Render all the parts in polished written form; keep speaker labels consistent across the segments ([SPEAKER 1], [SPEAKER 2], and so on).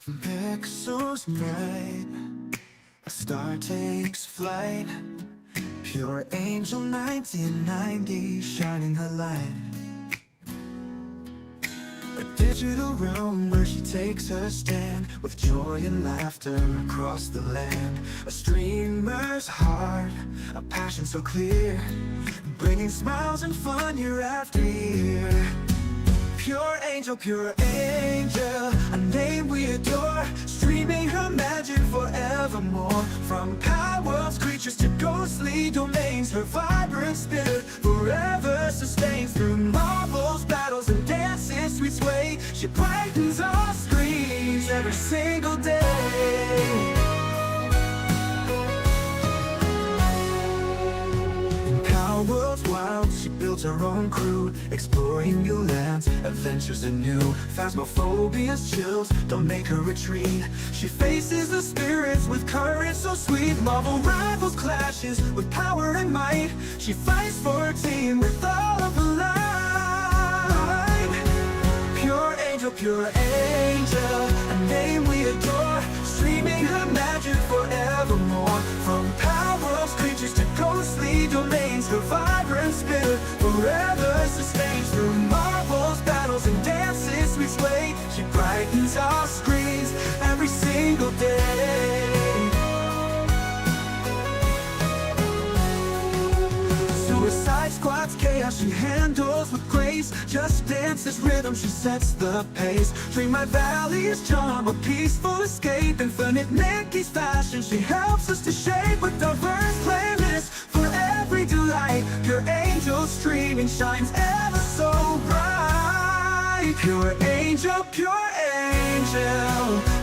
[SPEAKER 1] Pixels night, a star takes flight. Pure angel 1990, shining her light. A digital realm where she takes her stand, with joy and laughter across the land. A streamer's heart, a passion so clear, bringing smiles and fun year after year. Pure angel, a name we adore, streaming her magic forevermore. From Power World's creatures to ghostly domains, her vibrant spirit forever sustains. Through marvels, battles, and dances, sweet sway, she brightens our screens every single day. World's wild, she built her own crew, exploring new lands, adventures anew. Phasmophobia's chills don't make her retreat. She faces the spirits with courage so sweet. Marvel rivals clashes with power and might. She fights for her team with all of her light. Pure angel, a name we adore, streaming her magic forevermore. From Power World's creatures to ghostly domains, her vibrant spirit forever sustains. Through marvels, battles, and dances we sway, she brightens our screens every single day. Suicide Squad's chaos she handles with grace. Just Dance's rhythm, she sets the pace. Dreamlight Valley's charm, a peaceful escape. Infinite Nikki's fashion, she helps us to shape with diverse playlists for every delight. Pure angel streaming shines ever so bright. Pure angel,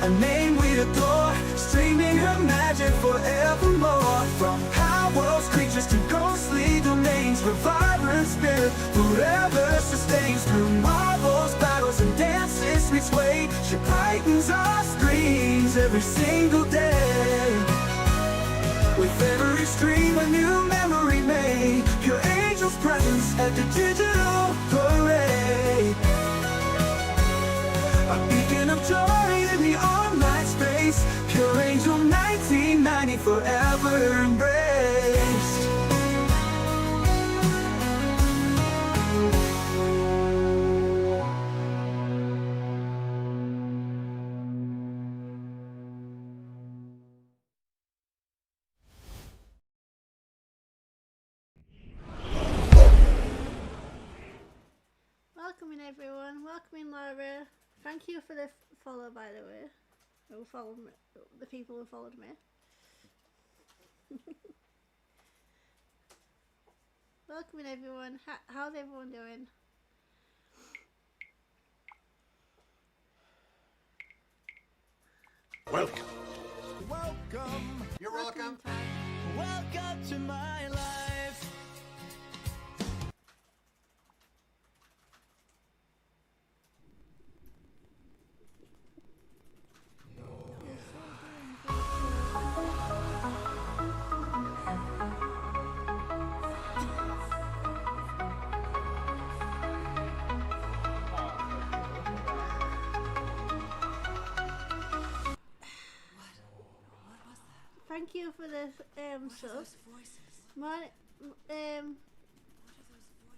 [SPEAKER 1] a name we adore, streaming her magic forevermore. From Power World's creatures to ghostly domains, her vibrant spirit forever sustains. Through marvels, battles, and dances sweet sway, she brightens our screens every single day. With every stream a new memory made, Pure Angel's presence at the digital parade. A beacon of joy in the online space, Pure Angel 1990 forever embraced.
[SPEAKER 2] Welcome in everyone, welcome in Laura. Thank you for the follow, by the way. Who followed me, the people who followed me. Welcome in everyone. How's everyone doing?
[SPEAKER 3] Welcome. You're welcome.
[SPEAKER 1] Welcome to my life.
[SPEAKER 2] Thank you for the sub. My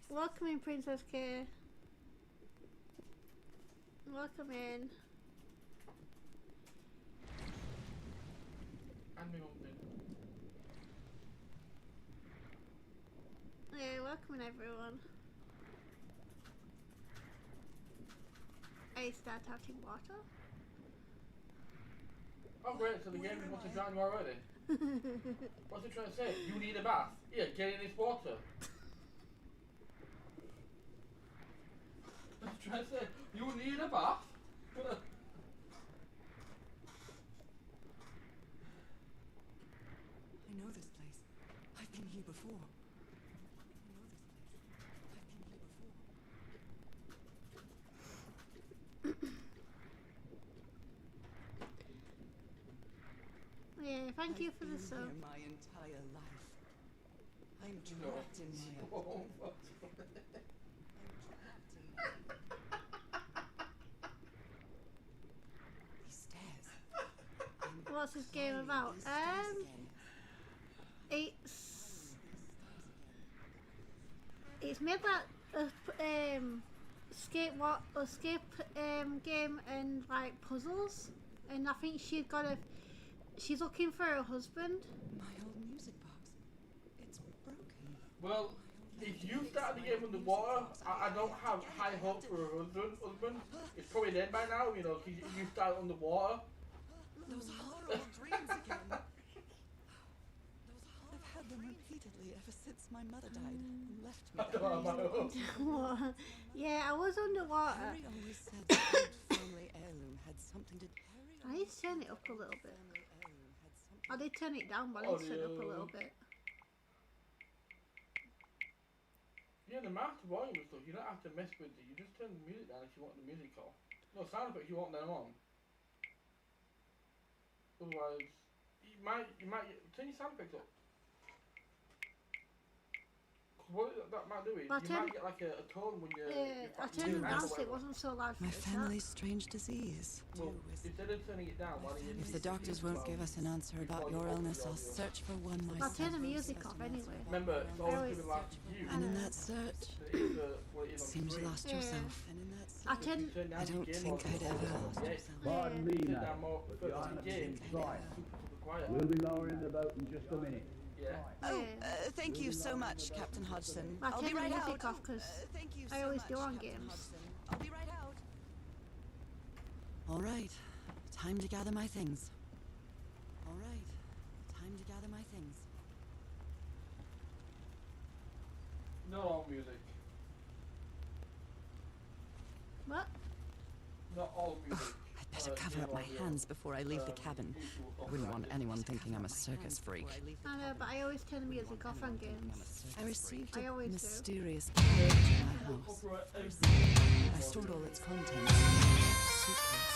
[SPEAKER 2] welcome in Princess K. Welcome in. Yeah, welcome in everyone. I start touching water.
[SPEAKER 4] Oh great, so the game wants to drown you already? What's it trying to say? You need a bath? Yeah, get in this water. What's it trying to say? You need a bath?
[SPEAKER 5] I know this place. I've been here before.
[SPEAKER 2] Yeah, thank you for the sub.
[SPEAKER 5] I've been here my entire life. I'm trapped in here.
[SPEAKER 4] Oh,
[SPEAKER 5] These stairs.
[SPEAKER 2] this game about? It's made like a escape game and like puzzles, and I think she's looking for her husband.
[SPEAKER 5] My old music box. It's broken.
[SPEAKER 4] Well, if you started the game underwater, I don't have high hopes for a husband. It's probably dead by now, you know, 'cause you started underwater.
[SPEAKER 5] Those horrible dreams again. I've had them repeatedly ever since my mother died and left me.
[SPEAKER 4] I don't have my hopes.
[SPEAKER 2] Yeah, I was underwater.
[SPEAKER 5] Harry always said the old family heirloom had something to.
[SPEAKER 2] I need to turn it up a little bit.
[SPEAKER 5] Family heirloom had something.
[SPEAKER 2] I did turn it down, but I need to turn it up a little bit.
[SPEAKER 4] Yeah, the master volume and stuff, you don't have to mess with it. You just turn the music down if you want the music off. No sound effects, you want them on. Otherwise, you might turn your sound effects up. 'Cause what that might do is,
[SPEAKER 2] Well,
[SPEAKER 4] you
[SPEAKER 2] turn-
[SPEAKER 4] might get like a tone when you're
[SPEAKER 2] I turned it down so it wasn't so loud for
[SPEAKER 5] My
[SPEAKER 2] the chat.
[SPEAKER 5] family's strange disease.
[SPEAKER 4] Well,
[SPEAKER 5] too, is-
[SPEAKER 4] instead of turning it down, why don't you
[SPEAKER 5] If the doctors won't give us an answer about your illness, I'll search for one myself.
[SPEAKER 2] I'll turn the music off anyway.
[SPEAKER 4] Remember, it's
[SPEAKER 2] always
[SPEAKER 4] always given life to you.
[SPEAKER 5] And in that search,
[SPEAKER 4] But it's what it is on
[SPEAKER 5] seems you
[SPEAKER 4] screen.
[SPEAKER 5] lost
[SPEAKER 2] Yeah.
[SPEAKER 5] yourself. And in that
[SPEAKER 2] I
[SPEAKER 5] search,
[SPEAKER 2] turned.
[SPEAKER 4] Turn down
[SPEAKER 5] I
[SPEAKER 4] the
[SPEAKER 5] don't
[SPEAKER 4] game
[SPEAKER 5] think
[SPEAKER 4] mode.
[SPEAKER 5] I'd ever lost
[SPEAKER 4] Yeah,
[SPEAKER 5] myself.
[SPEAKER 3] Pardon me
[SPEAKER 4] turn
[SPEAKER 3] now,
[SPEAKER 4] down more
[SPEAKER 3] but
[SPEAKER 4] further
[SPEAKER 3] you're
[SPEAKER 4] on
[SPEAKER 3] on
[SPEAKER 4] the
[SPEAKER 3] a
[SPEAKER 4] game.
[SPEAKER 3] big flight.
[SPEAKER 4] Super quiet.
[SPEAKER 3] We'll be lowering the boat in just a minute.
[SPEAKER 4] Yeah.
[SPEAKER 5] Oh,
[SPEAKER 2] Yeah.
[SPEAKER 5] thank you so much, Captain Hodgson.
[SPEAKER 2] I'll
[SPEAKER 5] I'll
[SPEAKER 2] turn
[SPEAKER 5] be
[SPEAKER 2] the
[SPEAKER 5] right
[SPEAKER 2] music
[SPEAKER 5] out.
[SPEAKER 2] off 'cause
[SPEAKER 5] Thank you
[SPEAKER 2] I
[SPEAKER 5] so
[SPEAKER 2] always
[SPEAKER 5] much,
[SPEAKER 2] do on
[SPEAKER 5] Captain
[SPEAKER 2] games.
[SPEAKER 5] Hodgson. I'll be right out. All right, time to gather my things. All right, time to gather my things.
[SPEAKER 4] Not all music.
[SPEAKER 2] What?
[SPEAKER 4] Not all music.
[SPEAKER 5] I'd better cover up my hands before I leave the cabin. I wouldn't want anyone thinking I'm a circus freak.
[SPEAKER 2] I know, but I always turn the music off on games.
[SPEAKER 5] I received
[SPEAKER 2] I
[SPEAKER 5] a
[SPEAKER 2] always do.
[SPEAKER 5] mysterious package in my house. I stored all its contents in a suitcase.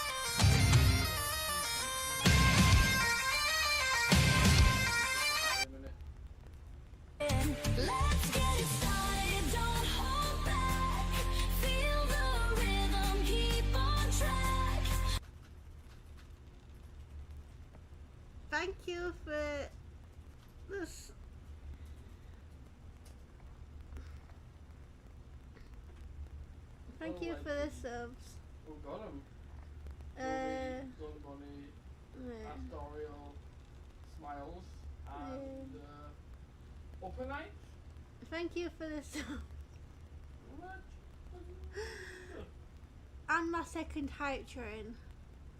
[SPEAKER 6] Let's get it started, don't hold back. Feel the rhythm, keep on track.
[SPEAKER 2] Thank you for this. Thank you for the subs.
[SPEAKER 4] Who got him? Don't Money,
[SPEAKER 2] Yeah.
[SPEAKER 4] Astorio, Smiles, and Open Night?
[SPEAKER 2] Thank you for the sub.
[SPEAKER 4] What?
[SPEAKER 2] And my second hype train.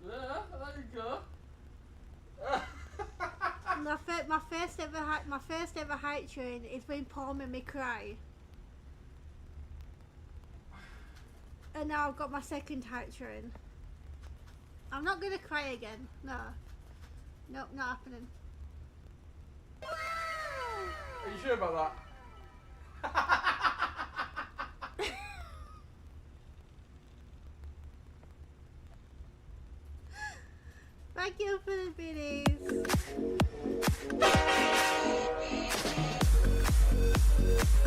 [SPEAKER 4] Yeah, there you go.
[SPEAKER 2] My first ever hype train is when Paul made me cry. And now I've got my second hype train. I'm not gonna cry again. No. Nope, not happening.
[SPEAKER 4] Are you sure about that?
[SPEAKER 2] Thank you for the biddies.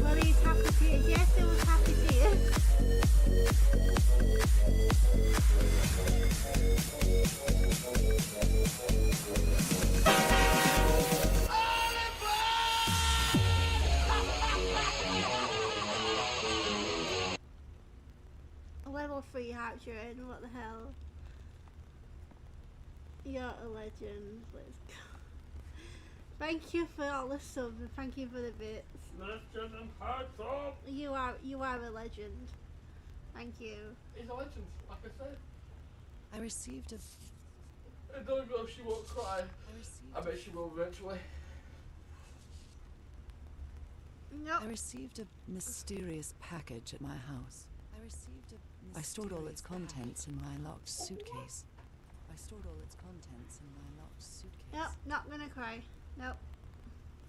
[SPEAKER 2] Well, he's happy tears. Yes, it was happy tears. Level 3 hype train, what the hell? You're a legend. Let's go. Thank you for all the subs and thank you for the bits.
[SPEAKER 4] Let's get them hearts up.
[SPEAKER 2] You are a legend. Thank you.
[SPEAKER 4] He's a legend, like I said.
[SPEAKER 5] I received a.
[SPEAKER 4] I don't know if she won't cry.
[SPEAKER 5] I received
[SPEAKER 4] I bet she will eventually.
[SPEAKER 2] Nope.
[SPEAKER 5] I received a mysterious package at my house. I stored all its contents in my locked suitcase. I stored all its contents in my locked suitcase.
[SPEAKER 2] Nope, not gonna cry. Nope.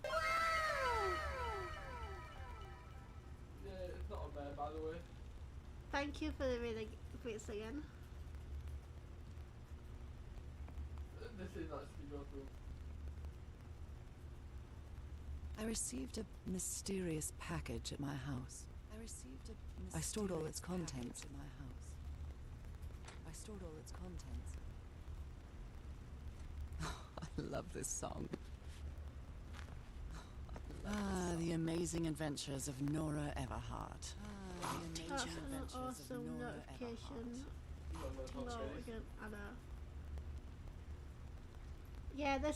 [SPEAKER 4] Yeah, it's not a bear, by the way.
[SPEAKER 2] Thank you for the really bits again.
[SPEAKER 4] This is nice to go through.
[SPEAKER 5] I received a mysterious package at my house. I stored all its contents in my house. I stored all its contents. Love this song. Ah, the amazing adventures of Nora Everhart. Ah, the
[SPEAKER 2] That's
[SPEAKER 5] amazing
[SPEAKER 2] an
[SPEAKER 5] adventures of
[SPEAKER 2] awesome
[SPEAKER 5] Nora
[SPEAKER 2] notification.
[SPEAKER 5] Everhart.
[SPEAKER 2] No, we don't. I know. Yeah, the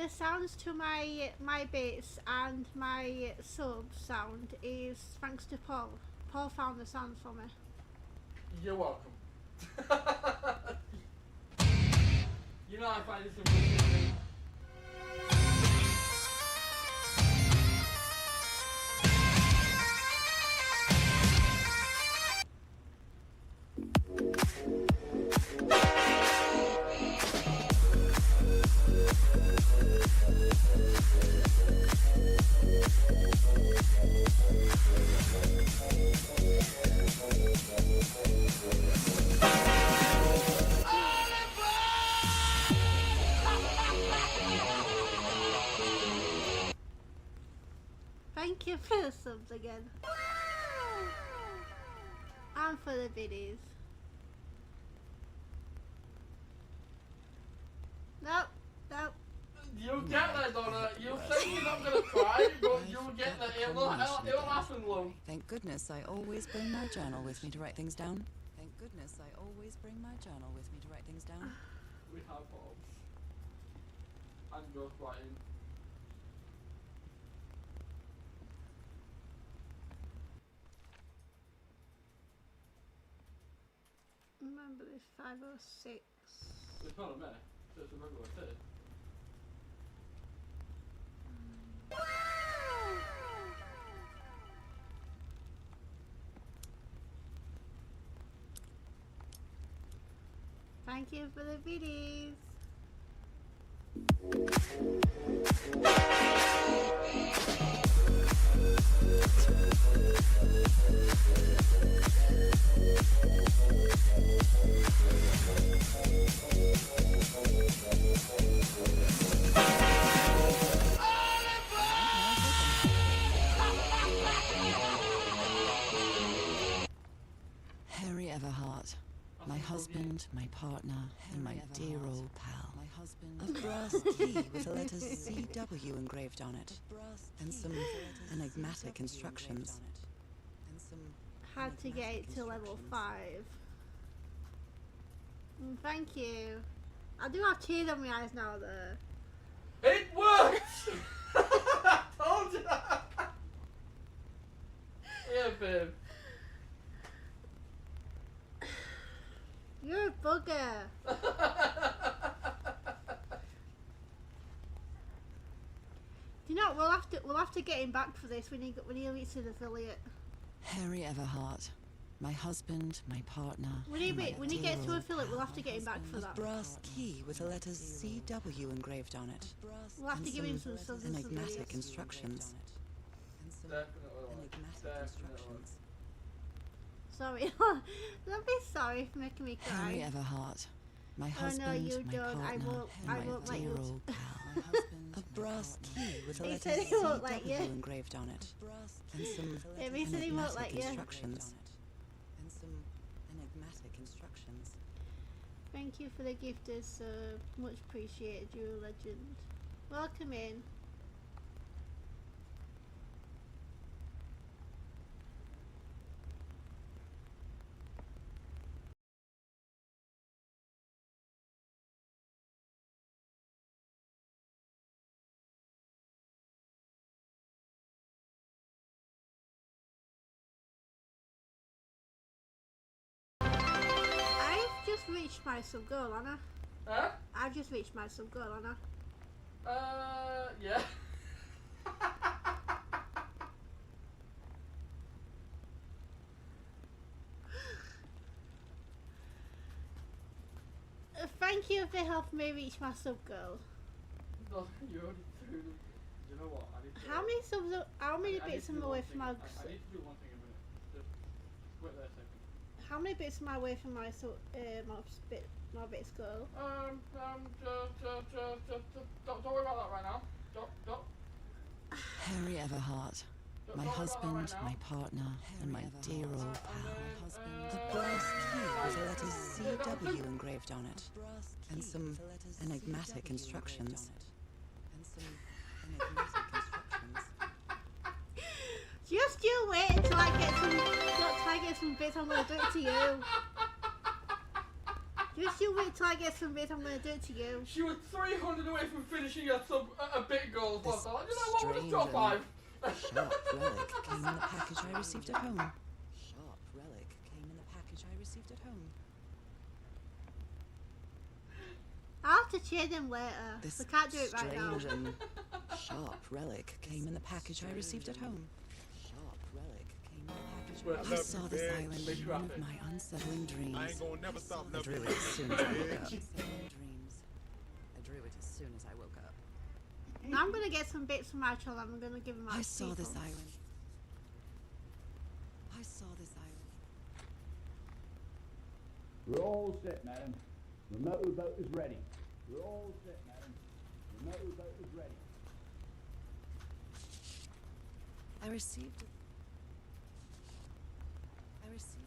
[SPEAKER 2] sounds to my bits and my sub sound is thanks to Paul. Paul found the sounds for me.
[SPEAKER 4] You're welcome. You know I find this amazing.
[SPEAKER 2] Thank you for the subs again. And for the biddies. Nope, nope.
[SPEAKER 4] You'll get there, Donna. You'll say you're not gonna cry, but you'll get there. It'll happen, love.
[SPEAKER 5] Thank goodness I always bring my journal with me to write things down. Thank goodness I always bring my journal with me to write things down.
[SPEAKER 4] We have Bobs. And just writing.
[SPEAKER 2] Remember this 506.
[SPEAKER 4] It's not a mess. It's a regular fit.
[SPEAKER 2] Thank you for the biddies.
[SPEAKER 5] Harry Everhart. My husband, my partner, and my dear old pal. My husband. A brass key with the letters CW engraved on it. And some enigmatic instructions.
[SPEAKER 2] Had to get it to level 5. Thank you. I do have tears in my eyes now though.
[SPEAKER 4] It works! I told you! Yeah, babe.
[SPEAKER 2] You're a bugger. Do you know what, we'll have to get him back for this when he reaches an affiliate.
[SPEAKER 5] Harry Everhart. My husband, my partner.
[SPEAKER 2] When he
[SPEAKER 5] and my
[SPEAKER 2] when he
[SPEAKER 5] dear
[SPEAKER 2] gets to
[SPEAKER 5] old
[SPEAKER 2] affiliate, we'll
[SPEAKER 5] pal.
[SPEAKER 2] have to get him back for
[SPEAKER 5] A
[SPEAKER 2] that.
[SPEAKER 5] brass key with the letters CW engraved on it.
[SPEAKER 2] We'll have
[SPEAKER 5] And
[SPEAKER 2] to give him some subs and some
[SPEAKER 5] enigmatic
[SPEAKER 2] videos.
[SPEAKER 5] instructions.
[SPEAKER 4] Definitely.
[SPEAKER 5] Enigmatic
[SPEAKER 4] Definitely.
[SPEAKER 5] instructions.
[SPEAKER 2] Sorry. Don't be sorry for making me
[SPEAKER 5] Harry
[SPEAKER 2] cry.
[SPEAKER 5] Everhart. My
[SPEAKER 2] Oh
[SPEAKER 5] husband,
[SPEAKER 2] no, you
[SPEAKER 5] my
[SPEAKER 2] don't.
[SPEAKER 5] partner,
[SPEAKER 2] I
[SPEAKER 5] and
[SPEAKER 2] won't
[SPEAKER 5] my
[SPEAKER 2] let
[SPEAKER 5] dear
[SPEAKER 2] you.
[SPEAKER 5] old pal. A brass key with the
[SPEAKER 2] He
[SPEAKER 5] letters
[SPEAKER 2] said he won't let
[SPEAKER 5] CW
[SPEAKER 2] you.
[SPEAKER 5] engraved on it. And some
[SPEAKER 2] Yeah, he said he won't let
[SPEAKER 5] enigmatic
[SPEAKER 2] you.
[SPEAKER 5] instructions. And some enigmatic instructions.
[SPEAKER 2] Thank you for the gift of sub. Much appreciated. You're a legend. Welcome in. I've just reached my sub goal, Anna.
[SPEAKER 4] Huh?
[SPEAKER 2] I've just reached my sub goal, Anna.
[SPEAKER 4] Yeah.
[SPEAKER 2] Thank you for helping me reach my sub goal.
[SPEAKER 4] No, you already threw them. You know what? I need to.
[SPEAKER 2] How many subs? How many
[SPEAKER 4] I need
[SPEAKER 2] bits
[SPEAKER 4] to
[SPEAKER 2] am
[SPEAKER 4] do
[SPEAKER 2] I away
[SPEAKER 4] one
[SPEAKER 2] from
[SPEAKER 4] thing.
[SPEAKER 2] my?
[SPEAKER 4] I need to do one thing a minute. Just wait there a second.
[SPEAKER 2] How many bits am I away from my my bits goal?
[SPEAKER 4] Don't worry about that right now. Don't.
[SPEAKER 5] Harry Everhart. My husband, my partner, and my dear old pal. A brass key with the letters CW engraved on it. And some enigmatic instructions. making little constructions.
[SPEAKER 2] Just you wait until I get some. Until I get some bits. I'm gonna do it to you. Just you wait till I get some bits. I'm gonna do it to you.
[SPEAKER 4] She was 300 away from finishing a bit goal.
[SPEAKER 5] This
[SPEAKER 4] So I, you know what? We'll just drop
[SPEAKER 5] strange
[SPEAKER 4] 5.
[SPEAKER 5] Sharp relic came in the package I received at home. Sharp relic came in the package I received at home.
[SPEAKER 2] I'll have to cheer them later.
[SPEAKER 5] This
[SPEAKER 2] I can't do it right now.
[SPEAKER 5] strange and sharp relic came in the package I received at home. Sharp relic came in the package.
[SPEAKER 4] Well,
[SPEAKER 5] I
[SPEAKER 4] love
[SPEAKER 5] saw
[SPEAKER 4] you,
[SPEAKER 5] this
[SPEAKER 4] bitch.
[SPEAKER 5] island
[SPEAKER 4] Big
[SPEAKER 5] in one of
[SPEAKER 4] traffic.
[SPEAKER 5] my unsettling dreams.
[SPEAKER 7] I ain't gonna never stop
[SPEAKER 5] I drew
[SPEAKER 7] loving
[SPEAKER 5] it
[SPEAKER 7] you.
[SPEAKER 5] as soon as I woke up.
[SPEAKER 7] bitch.
[SPEAKER 5] Dreams. I drew it as soon as I woke up.
[SPEAKER 2] I'm gonna get some bits from my channel. I'm gonna give them out.
[SPEAKER 5] I
[SPEAKER 2] to
[SPEAKER 5] saw this
[SPEAKER 2] people.
[SPEAKER 5] island. I saw this island.
[SPEAKER 3] We're all set, madam. The motorboat is ready. We're all set, madam. The motorboat is ready.
[SPEAKER 5] I received. I received.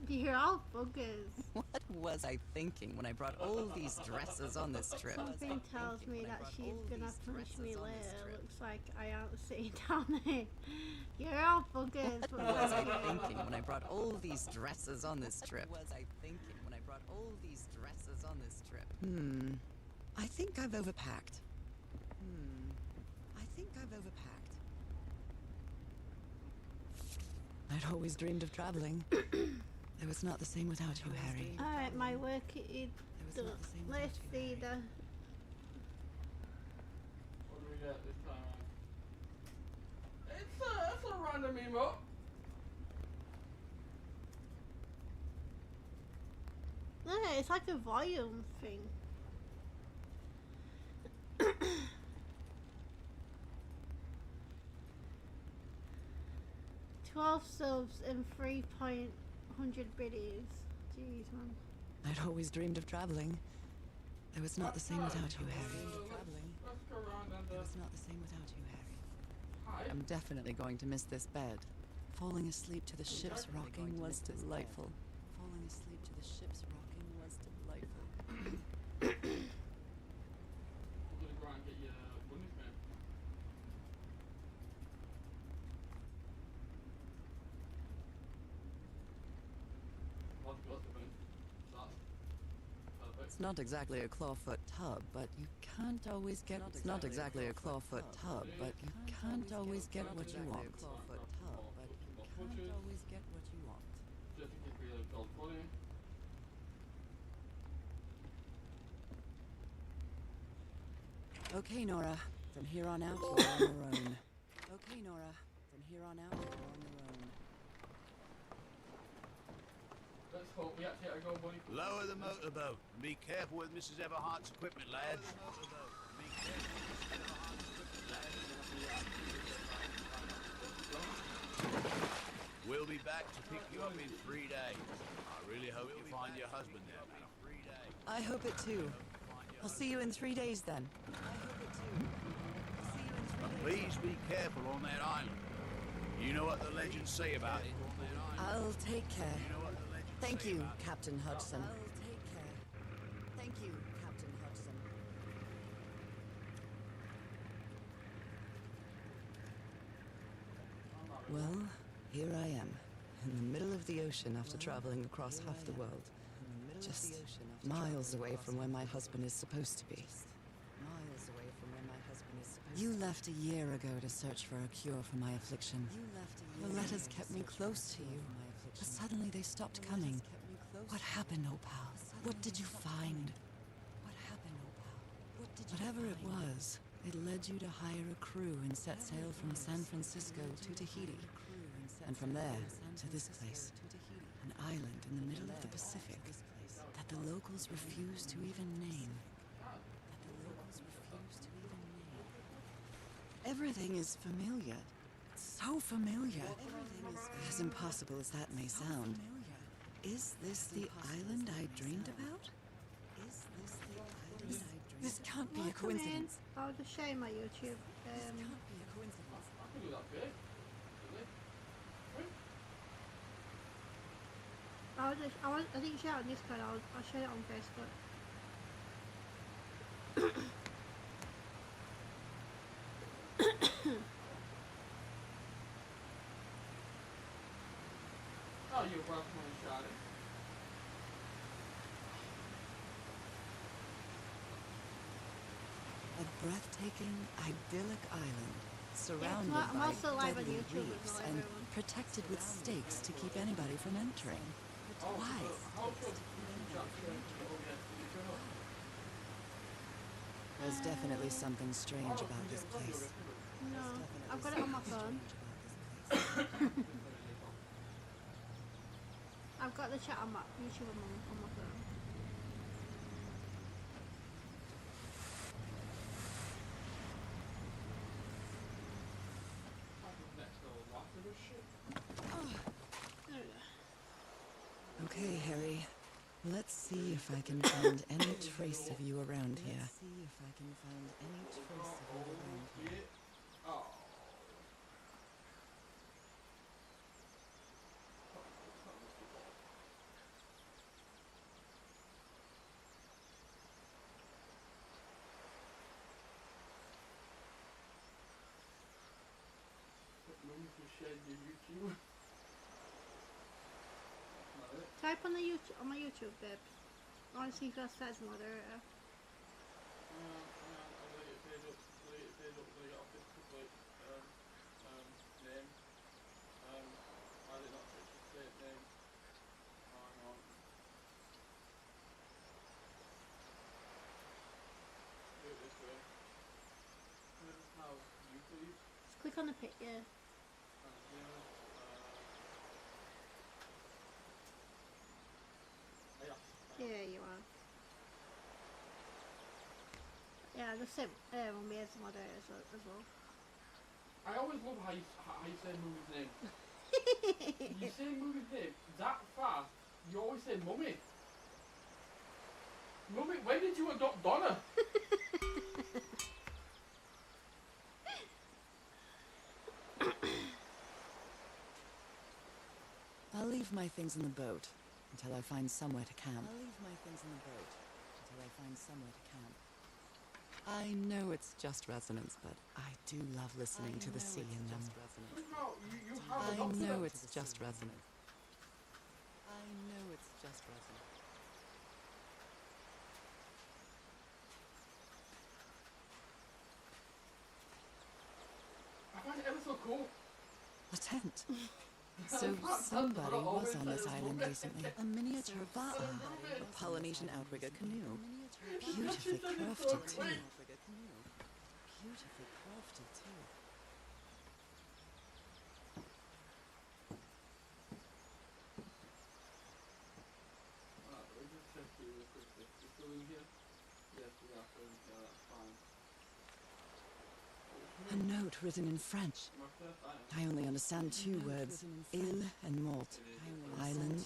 [SPEAKER 2] You're all buggers.
[SPEAKER 5] What was I thinking when I brought all these dresses on this trip?
[SPEAKER 2] Something tells me that she's gonna punish me later. Looks like I aren't sitting down there. You're all buggers.
[SPEAKER 5] What was I thinking when I brought all these dresses on this trip? What was I thinking when I brought all these dresses on this trip? I think I've overpacked. I think I've overpacked. I'd always dreamed of traveling. It was not the same without you, Harry.
[SPEAKER 2] Alright, my work is
[SPEAKER 5] It was
[SPEAKER 2] done.
[SPEAKER 5] not the same
[SPEAKER 2] Let's
[SPEAKER 5] without you,
[SPEAKER 2] see
[SPEAKER 5] Harry.
[SPEAKER 2] the.
[SPEAKER 4] What do we get this time? It's a random emote.
[SPEAKER 2] Yeah, it's like a volume thing. $12 subs and 3,100 biddies. Jeez, man.
[SPEAKER 5] I'd always dreamed of traveling. It was not the same without you, Harry.
[SPEAKER 4] Let's go around and
[SPEAKER 5] It was not the same without you, Harry.
[SPEAKER 4] hi.
[SPEAKER 5] I'm definitely going to miss this bed. Falling asleep to the ship's rocking was delightful. Falling asleep to the ship's rocking was delightful.
[SPEAKER 4] We're gonna go and get your bunnies, man. What's the bunny? That's perfect.
[SPEAKER 5] It's not exactly a clawfoot tub, but you can't always get. It's not exactly a clawfoot tub, but you can't always get what you want. Clawfoot tub, but you can't always get what you want.
[SPEAKER 4] Just in case we have gold bunny.
[SPEAKER 5] Okay, Nora. From here on out, you're on your own. Okay, Nora. From here on out, you're on your own.
[SPEAKER 4] Let's hope we actually get a gold bunny.
[SPEAKER 7] Lower the motorboat. And be careful with Mrs. Everhart's equipment, lads. We'll be back to pick you up in 3 days. I really hope you find your husband there.
[SPEAKER 5] I hope it too. I'll see you in 3 days then. I hope it too. I'll see you in 3 days.
[SPEAKER 7] Please be careful on that island. You know what the legends say about it.
[SPEAKER 5] I'll take care.
[SPEAKER 7] You know what the legends
[SPEAKER 5] Thank
[SPEAKER 7] say
[SPEAKER 5] you,
[SPEAKER 7] about it.
[SPEAKER 5] Captain Hudson. I'll take care. Thank you, Captain Hudson. Well, here I am, in the middle of the ocean after traveling across half the world. Just miles away from where my husband is supposed to be. Miles away from where my husband is supposed to be. You left a year ago to search for a cure for my affliction. The letters kept me close to you, but suddenly they stopped coming. What happened, Opal? What did you find? What happened, Opal? Whatever it was, it led you to hire a crew and set sail from San Francisco to Tahiti. And from there to this place, an island in the middle of the Pacific that the locals refuse to even name. Everything is familiar. So familiar. As impossible as that may sound. Is this the island I dreamed about? Is this the island This can't be a
[SPEAKER 2] Welcome in.
[SPEAKER 5] coincidence.
[SPEAKER 2] I'll just show you my YouTube.
[SPEAKER 5] This can't be a coincidence.
[SPEAKER 4] I can do that bit. Really?
[SPEAKER 2] I didn't share it on Discord. I'll share it on Facebook.
[SPEAKER 4] Oh, you're welcome on Charlie.
[SPEAKER 5] A breathtaking, idyllic island, surrounded
[SPEAKER 2] I'm
[SPEAKER 5] by
[SPEAKER 2] also live on
[SPEAKER 5] deadly
[SPEAKER 2] YouTube as
[SPEAKER 5] reefs
[SPEAKER 2] well,
[SPEAKER 5] and
[SPEAKER 2] everyone.
[SPEAKER 5] protected with stakes to keep anybody from entering.
[SPEAKER 4] Oh,
[SPEAKER 5] Why?
[SPEAKER 4] how should you chat to
[SPEAKER 5] There's definitely something strange about this place.
[SPEAKER 2] No, I've got it on my phone. I've got the chat on my YouTube on my phone. There we go.
[SPEAKER 5] Okay, Harry. Let's see if I can find any trace of you around here. Let's see if I can find any trace of you around here.
[SPEAKER 4] Oh. YouTube.
[SPEAKER 2] Type on my YouTube, babe. I want to see if that's as moderator. Just click on the pic, yeah. Yeah, you are. Yeah, the same on me as the moderator as well.
[SPEAKER 4] I always love how you say Mummy's name. You say Mummy's name that fast, you always say Mummy. Mummy, when did you adopt Donna?
[SPEAKER 5] I'll leave my things in the boat until I find somewhere to camp. I'll leave my things in the boat until I find somewhere to camp. I know it's just resonance, but I do love listening to the sea in them.
[SPEAKER 4] No, you have
[SPEAKER 5] I
[SPEAKER 4] adopted
[SPEAKER 5] know
[SPEAKER 4] them.
[SPEAKER 5] it's just resonance. I know it's just resonance.
[SPEAKER 4] I find it ever so cool.
[SPEAKER 5] A tent. So somebody was on this island recently. A miniature ba'a, a Polynesian outrigger canoe. Beautifully crafted too. Beautifully crafted too.
[SPEAKER 4] We just check you real quickly. You still in here? Yes, we are still in here. That's fine.
[SPEAKER 5] A note written in French.
[SPEAKER 4] My first item.
[SPEAKER 5] I only understand two words. Île and mort. Island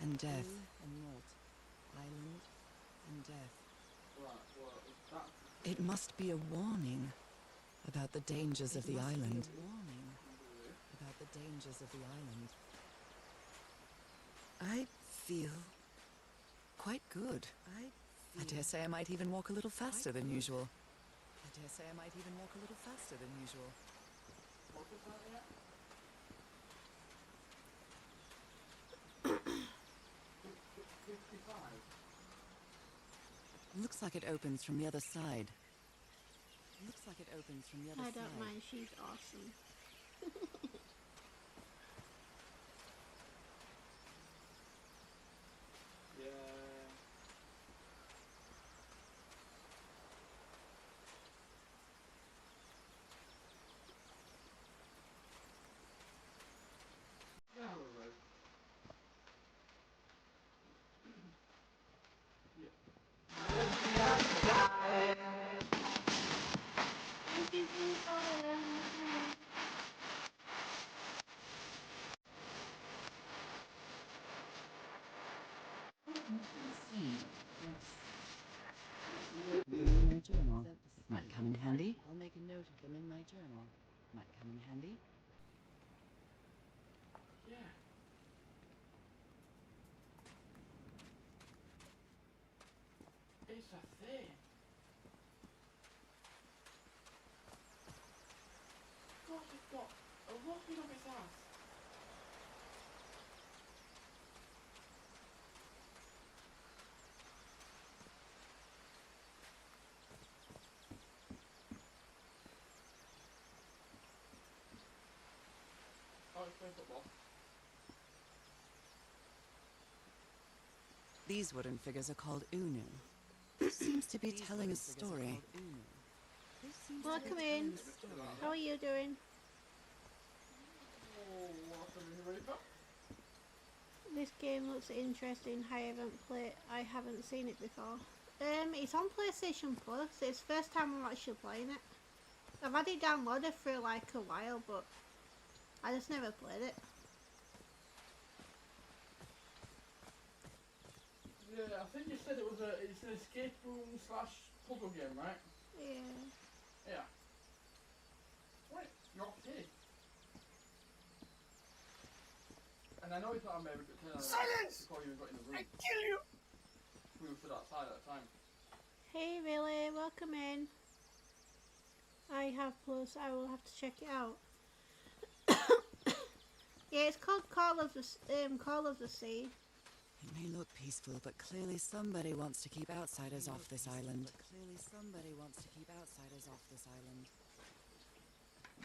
[SPEAKER 5] and death. Island and death.
[SPEAKER 4] Right, well, if that's
[SPEAKER 5] It must be a warning about the dangers of the island. About the dangers of the island. I feel quite good. I dare say I might even walk a little faster than usual. I dare say I might even walk a little faster than usual.
[SPEAKER 4] what is that yet? 55.
[SPEAKER 5] Looks like it opens from the other side. Looks like it opens from the other
[SPEAKER 2] I
[SPEAKER 5] side.
[SPEAKER 2] don't mind, she's awesome.
[SPEAKER 4] Yeah. Yeah, we're right.
[SPEAKER 5] In my journal. Might come in handy. I'll make a note of them in my journal. Might come in handy.
[SPEAKER 4] Yeah. That's a thing. God, it's got a rocket up its ass. Oh, it's playing football.
[SPEAKER 5] These wooden figures are called Unu. This seems to be telling a story.
[SPEAKER 2] Welcome in. How are you doing?
[SPEAKER 4] Oh, what's the ready for?
[SPEAKER 2] This game looks interesting. I haven't seen it before. It's on PlayStation Plus. It's the first time I'm actually playing it. I've had it downloaded for like a while, but I just never played it.
[SPEAKER 4] Yeah, I think you said it's an escape room slash puzzle game, right?
[SPEAKER 2] Yeah.
[SPEAKER 4] Yeah. Wait, you're okay. And I know it's not a maybe, but silence! Before you got in the room. I kill you! We were stood outside at the time.
[SPEAKER 2] Hey, Billy, welcome in. I have Plus. I will have to check it out. Yeah, it's called Call of the Sea.
[SPEAKER 5] It may look peaceful, but clearly somebody wants to keep outsiders off this island.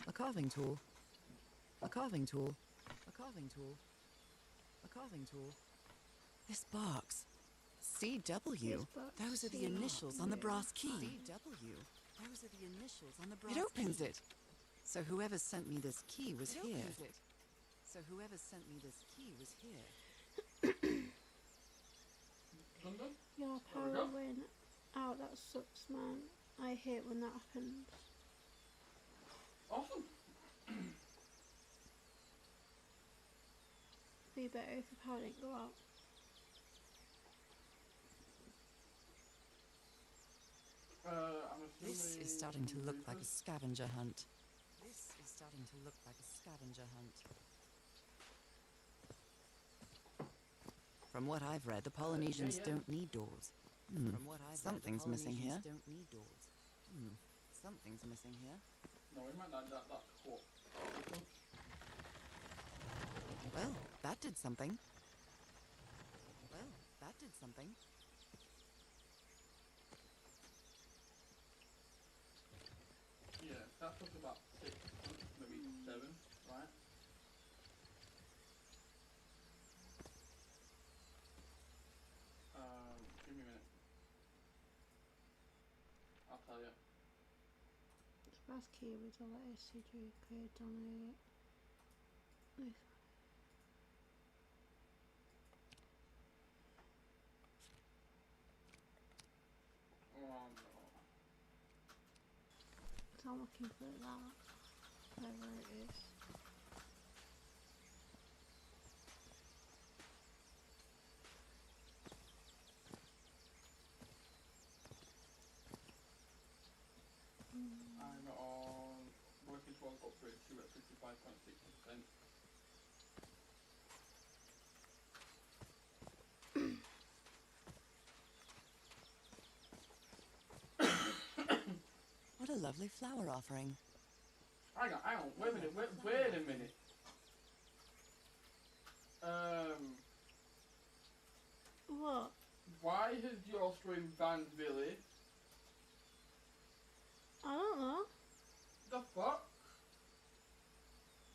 [SPEAKER 5] A carving tool. A carving tool. A carving tool. A carving tool. This box. CW. Those are the initials on the brass key. CW. Those are the initials on the brass key. It opens it. So whoever sent me this key was here. So whoever sent me this key was here.
[SPEAKER 4] London?
[SPEAKER 2] Your
[SPEAKER 4] There we
[SPEAKER 2] power
[SPEAKER 4] go.
[SPEAKER 2] went out. That sucks, man. I hate when that happens.
[SPEAKER 4] Awesome.
[SPEAKER 2] Be better if the power didn't go out.
[SPEAKER 4] I'm assuming
[SPEAKER 5] This is starting to look like a scavenger hunt. From what I've read, the Polynesians don't need doors. Something's missing here. Something's missing here.
[SPEAKER 4] No, we might not that quote.
[SPEAKER 5] Well, that did something.
[SPEAKER 4] Yeah, that's up to about 6, maybe 7, right? Give me a minute. I'll tell you.
[SPEAKER 2] The brass key with the letter CG engraved on it. This.
[SPEAKER 4] Oh no.
[SPEAKER 2] So I'm looking for that. Whatever it is.
[SPEAKER 4] I'm on working towards upgrade 2 at 55.6%.
[SPEAKER 5] What a lovely flower offering.
[SPEAKER 4] Hang on, wait a minute, wait a minute.
[SPEAKER 2] What?
[SPEAKER 4] Why has your stream banned Billy?
[SPEAKER 2] I don't know.
[SPEAKER 4] The fuck?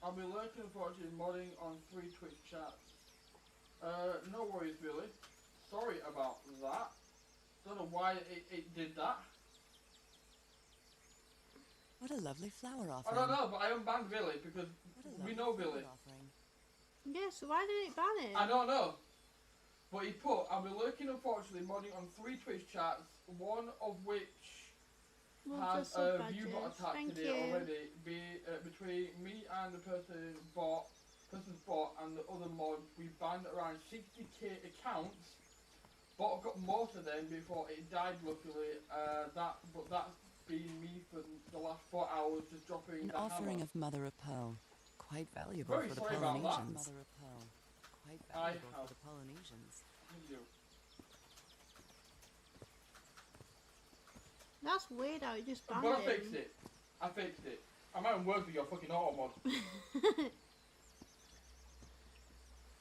[SPEAKER 4] I'll be lurking and watching modding on 3 Twitch chats. No worries, Billy. Sorry about that. Don't know why it did that.
[SPEAKER 5] What a lovely flower
[SPEAKER 4] I
[SPEAKER 5] offering.
[SPEAKER 4] don't know, but I unbanned Billy because we know Billy.
[SPEAKER 2] Yeah, so why did it ban it?
[SPEAKER 4] I don't know. But he put, I'll be lurking unfortunately modding on 3 Twitch chats, one of which has a view bot attack
[SPEAKER 2] Thank
[SPEAKER 4] today
[SPEAKER 2] you.
[SPEAKER 4] already. Between me and the person's bot and the other mods, we banned around 60k accounts. Bot got most of them before it died luckily. But that's been me for the last 4 hours just dropping
[SPEAKER 5] An
[SPEAKER 4] the
[SPEAKER 5] offering
[SPEAKER 4] hammer.
[SPEAKER 5] of mother of pearl. Quite valuable
[SPEAKER 4] Very
[SPEAKER 5] for the
[SPEAKER 4] sorry about that.
[SPEAKER 5] Polynesians. Mother of pearl. Quite
[SPEAKER 4] I
[SPEAKER 5] valuable
[SPEAKER 4] have-
[SPEAKER 5] for the Polynesians.
[SPEAKER 4] Thank you.
[SPEAKER 2] That's weird how it just banned
[SPEAKER 4] But I
[SPEAKER 2] him.
[SPEAKER 4] fixed it. I fixed it. I'm having words with your fucking auto mod.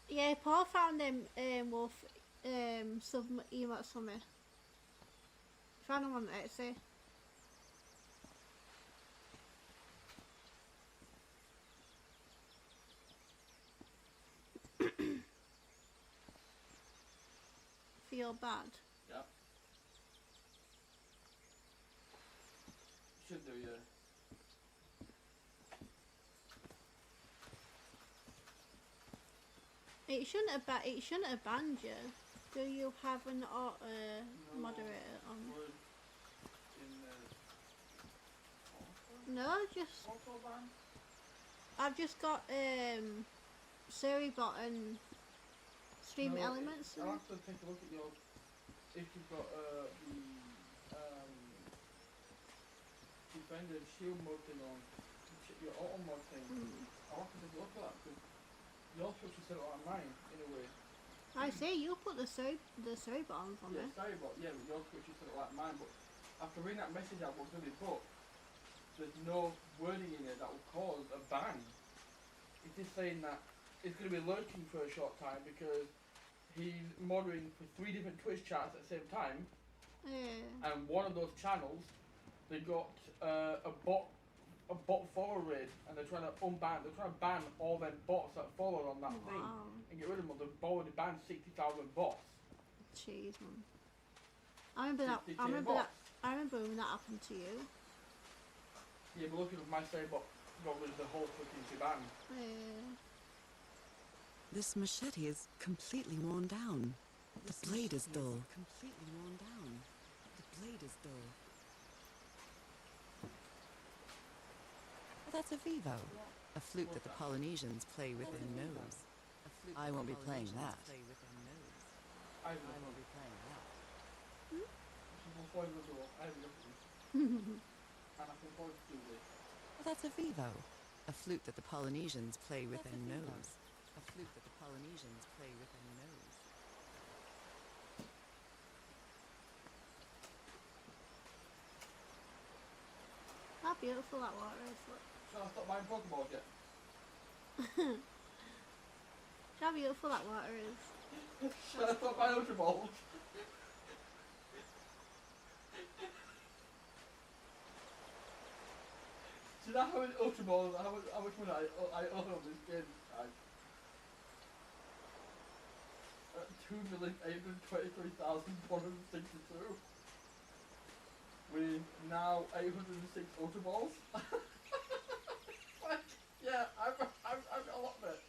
[SPEAKER 2] Yeah, Paul found them wolf sub emotes for me. Found them on Etsy. Feel bad.
[SPEAKER 4] Yeah. Should do, yeah.
[SPEAKER 2] It shouldn't have banned you. Do you have an auto moderator on?
[SPEAKER 4] Word in
[SPEAKER 2] No, just
[SPEAKER 4] auto ban.
[SPEAKER 2] I've just got Suribot and Stream
[SPEAKER 4] No,
[SPEAKER 2] Elements.
[SPEAKER 4] I'll have to take a look at your. If you've got the Defender and Shield mode thing on, your auto mod thing. I'll have to take a look at that because your switch is set up like mine in a way.
[SPEAKER 2] I say you put the Suribot on for me.
[SPEAKER 4] Yeah, sorry, but yeah, but your switch is set up like mine. But after reading that message out, what's going to be put? There's no wording in it that will cause a ban. It's just saying that it's going to be lurking for a short time because he's moderating for 3 different Twitch chats at the same time,
[SPEAKER 2] Yeah.
[SPEAKER 4] and one of those channels, they got a bot follower raid, and they're trying to ban all them bots that follow on that thing
[SPEAKER 2] Wow.
[SPEAKER 4] and get rid of them. They've already banned 60,000 bots.
[SPEAKER 2] Jeez, man. I remember that.
[SPEAKER 4] 60K
[SPEAKER 2] I remember
[SPEAKER 4] bots.
[SPEAKER 2] that. I remember when that happened to you.
[SPEAKER 4] Yeah, but look at my save bot got rid of the whole fucking shebang.
[SPEAKER 2] Yeah.
[SPEAKER 5] This machete is completely worn down. The blade is dull. Completely worn down. The blade is dull. Oh, that's a vivo. A flute that the Polynesians play with their nose. I won't be playing that.
[SPEAKER 4] I
[SPEAKER 5] I
[SPEAKER 4] don't know.
[SPEAKER 5] won't be playing that.
[SPEAKER 4] Before I go, I have looked at this. And I can afford to do this.
[SPEAKER 5] Oh, that's a vivo. A flute that the Polynesians play with their nose. A flute that the Polynesians play with their nose.
[SPEAKER 2] How beautiful that water is. Look.
[SPEAKER 4] Shall I stop buying Pokeballs yet?
[SPEAKER 2] How beautiful that water is.
[SPEAKER 4] Shall I stop buying Ultra Balls? Do you know how many Ultra Balls, how much money I owe on this game? Right? 2,823,162. With now 806 Ultra Balls. Like, yeah, I've got a lot of it.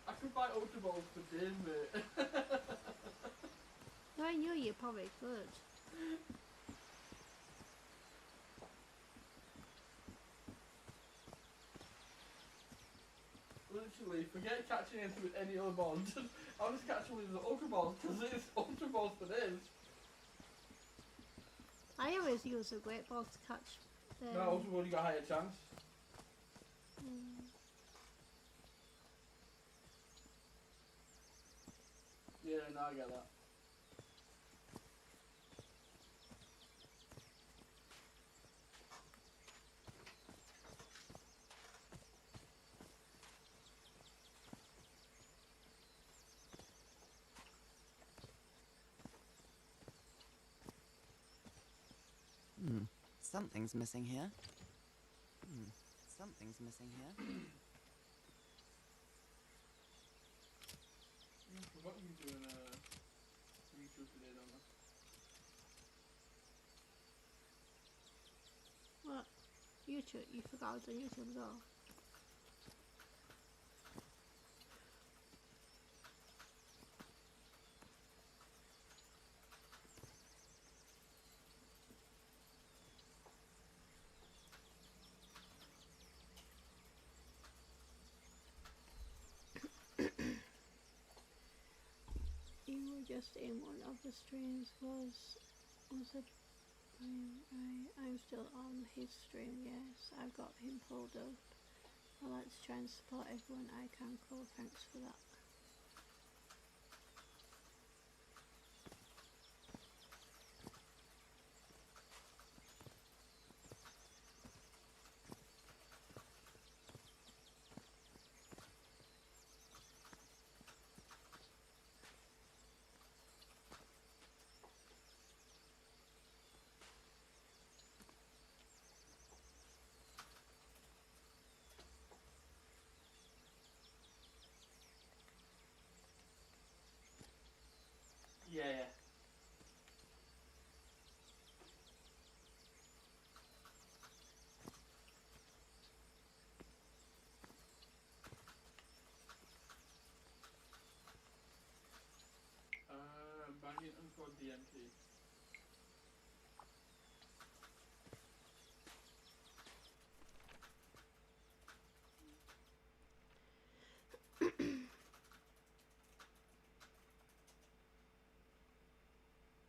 [SPEAKER 4] I could buy Ultra Balls for days, mate.
[SPEAKER 2] I knew you probably could.
[SPEAKER 4] Literally, forget catching anything with any other ball. I'll just catch one with the Ultra Balls because it's Ultra Balls for this.
[SPEAKER 2] I always use the great balls to catch.
[SPEAKER 4] No, Ultra Balls you got a higher chance. Yeah, no, I get that.
[SPEAKER 5] Something's missing here. Something's missing here.
[SPEAKER 4] I forgot you were doing YouTube today, don't I?
[SPEAKER 2] What? YouTube? You forgot I was on YouTube as well. You were just in one of the streams. Was it? I'm still on his stream. Yes, I've got him pulled up. I like to try and support everyone I can. Cool, thanks for that.
[SPEAKER 4] Yeah. Banging _ DMT.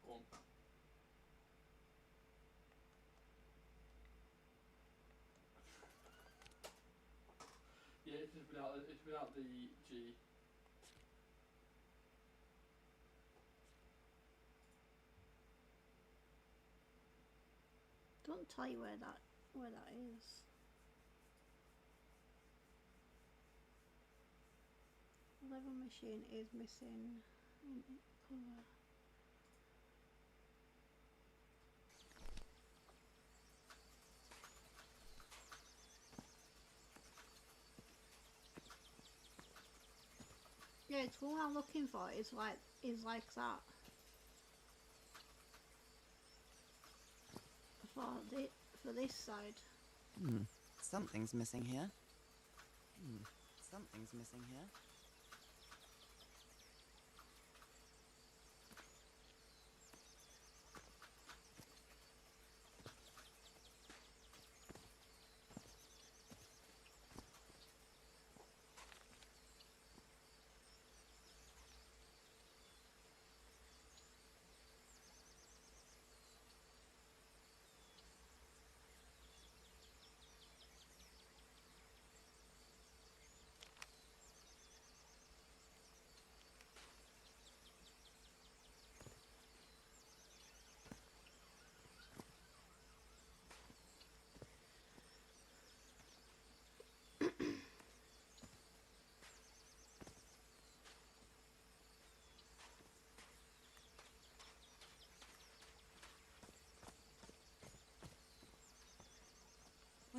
[SPEAKER 4] Go on. Yeah, it's without the G.
[SPEAKER 2] Don't tell you where that is. Level machine is missing in colour. Yeah, it's what I'm looking for. Is like that. For this side.
[SPEAKER 5] Something's missing here. Something's missing here.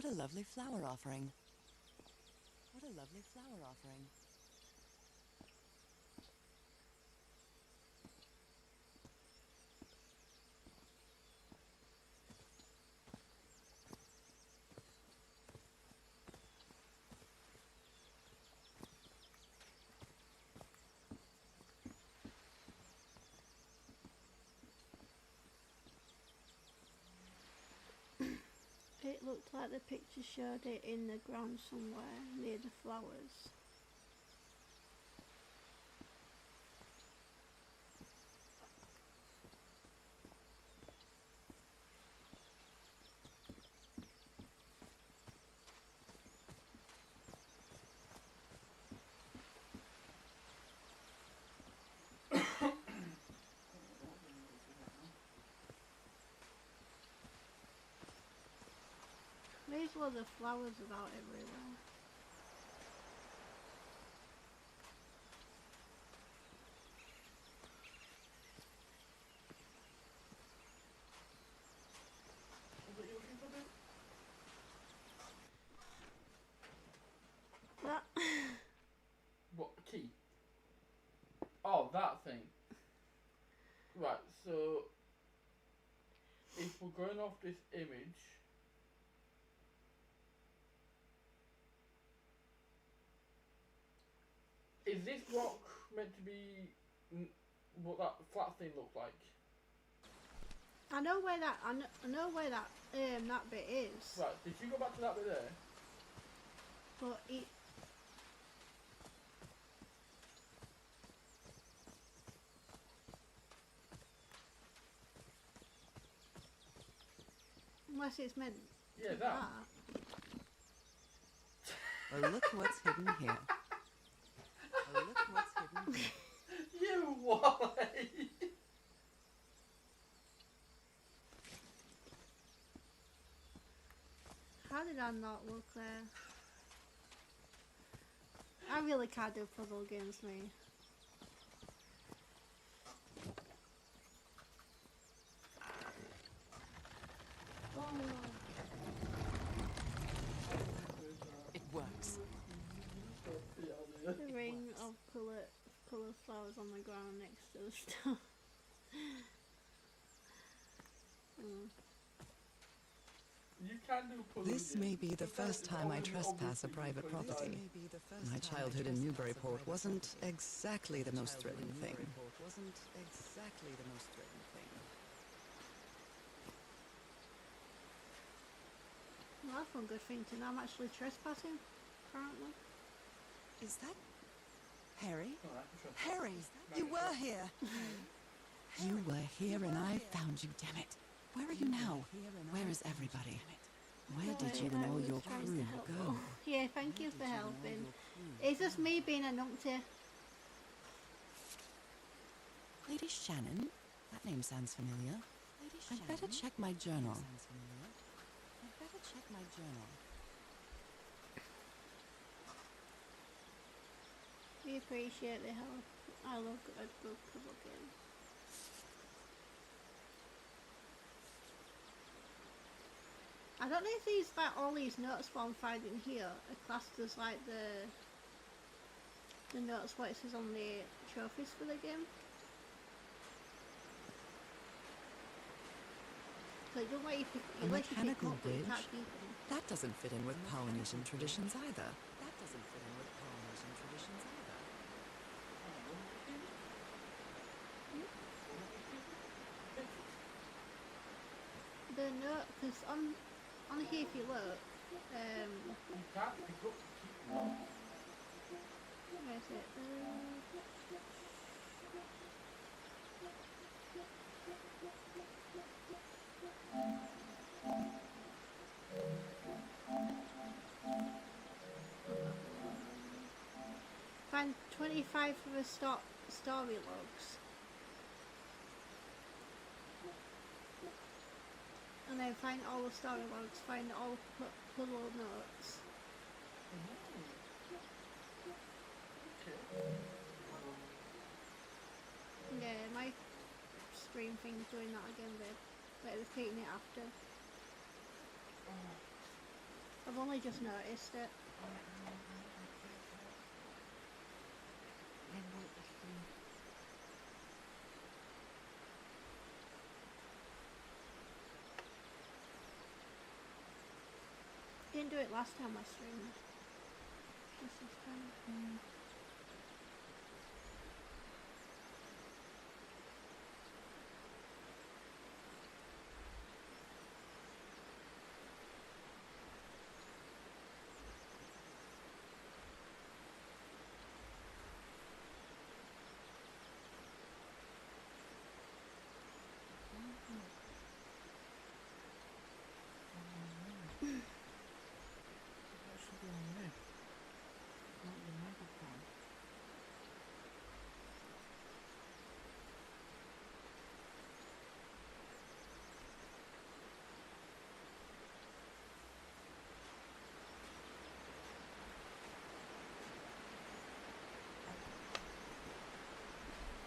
[SPEAKER 5] What a lovely flower offering. What a lovely flower offering.
[SPEAKER 2] It looked like the picture showed it in the ground somewhere near the flowers. These were the flowers about everywhere.
[SPEAKER 4] What are you looking for, babe?
[SPEAKER 2] That
[SPEAKER 4] What key? Oh, that thing. Right, so if we're going off this image, is this rock meant to be what that flat thing looked like?
[SPEAKER 2] I know where that I know where that bit is,
[SPEAKER 4] Right, did you go back to that bit there?
[SPEAKER 2] but it. Unless it's meant
[SPEAKER 4] Yeah,
[SPEAKER 2] for
[SPEAKER 4] that.
[SPEAKER 5] Oh, look what's hidden here. Oh, look what's hidden here.
[SPEAKER 4] You Wally!
[SPEAKER 2] How did I not look there? I really can't do puzzle games, me.
[SPEAKER 5] It works.
[SPEAKER 2] The ring of colour flowers on the ground next to the stone.
[SPEAKER 4] You can do puzzle
[SPEAKER 5] This
[SPEAKER 4] games.
[SPEAKER 5] may be the
[SPEAKER 4] Sometimes
[SPEAKER 5] first
[SPEAKER 4] it's
[SPEAKER 5] time I
[SPEAKER 4] only
[SPEAKER 5] trespass a
[SPEAKER 4] obviously
[SPEAKER 5] private
[SPEAKER 4] because it's
[SPEAKER 5] property. My childhood in Newburyport wasn't exactly the most thrilling thing. Wasn't exactly the most thrilling thing.
[SPEAKER 2] Well, that's one good thing to know. I'm actually trespassing currently.
[SPEAKER 5] Is that Harry?
[SPEAKER 4] Alright, sure.
[SPEAKER 5] Harry, you were here. You were here and I found you, damn it. Where are you now? Where is everybody? Where did you and all your crew go?
[SPEAKER 2] Yeah, thank you for helping. It's just me being a numpty.
[SPEAKER 5] Lady Shannon? That name sounds familiar. I'd better check my journal. I'd better check my journal.
[SPEAKER 2] We appreciate the help. I love a good puzzle game. I don't know if these, like, all these notes what I'm finding here are classed as like the notes what it says on the trophies for the game. So you don't let you pick,
[SPEAKER 5] A
[SPEAKER 2] you let you pick
[SPEAKER 5] mechanical
[SPEAKER 2] up, but you
[SPEAKER 5] bridge?
[SPEAKER 2] can't keep them.
[SPEAKER 5] That doesn't fit in with Polynesian traditions either. That doesn't fit in with Polynesian traditions either.
[SPEAKER 2] The note, because on here if you look,
[SPEAKER 4] You can't pick up the key.
[SPEAKER 2] where is it? Find 25 for the story logs. And then find all the story logs, find all the puzzle notes. Yeah, my stream thing's doing that again, babe. Like repeating it after. I've only just noticed it. Didn't do it last time I streamed. Just this time.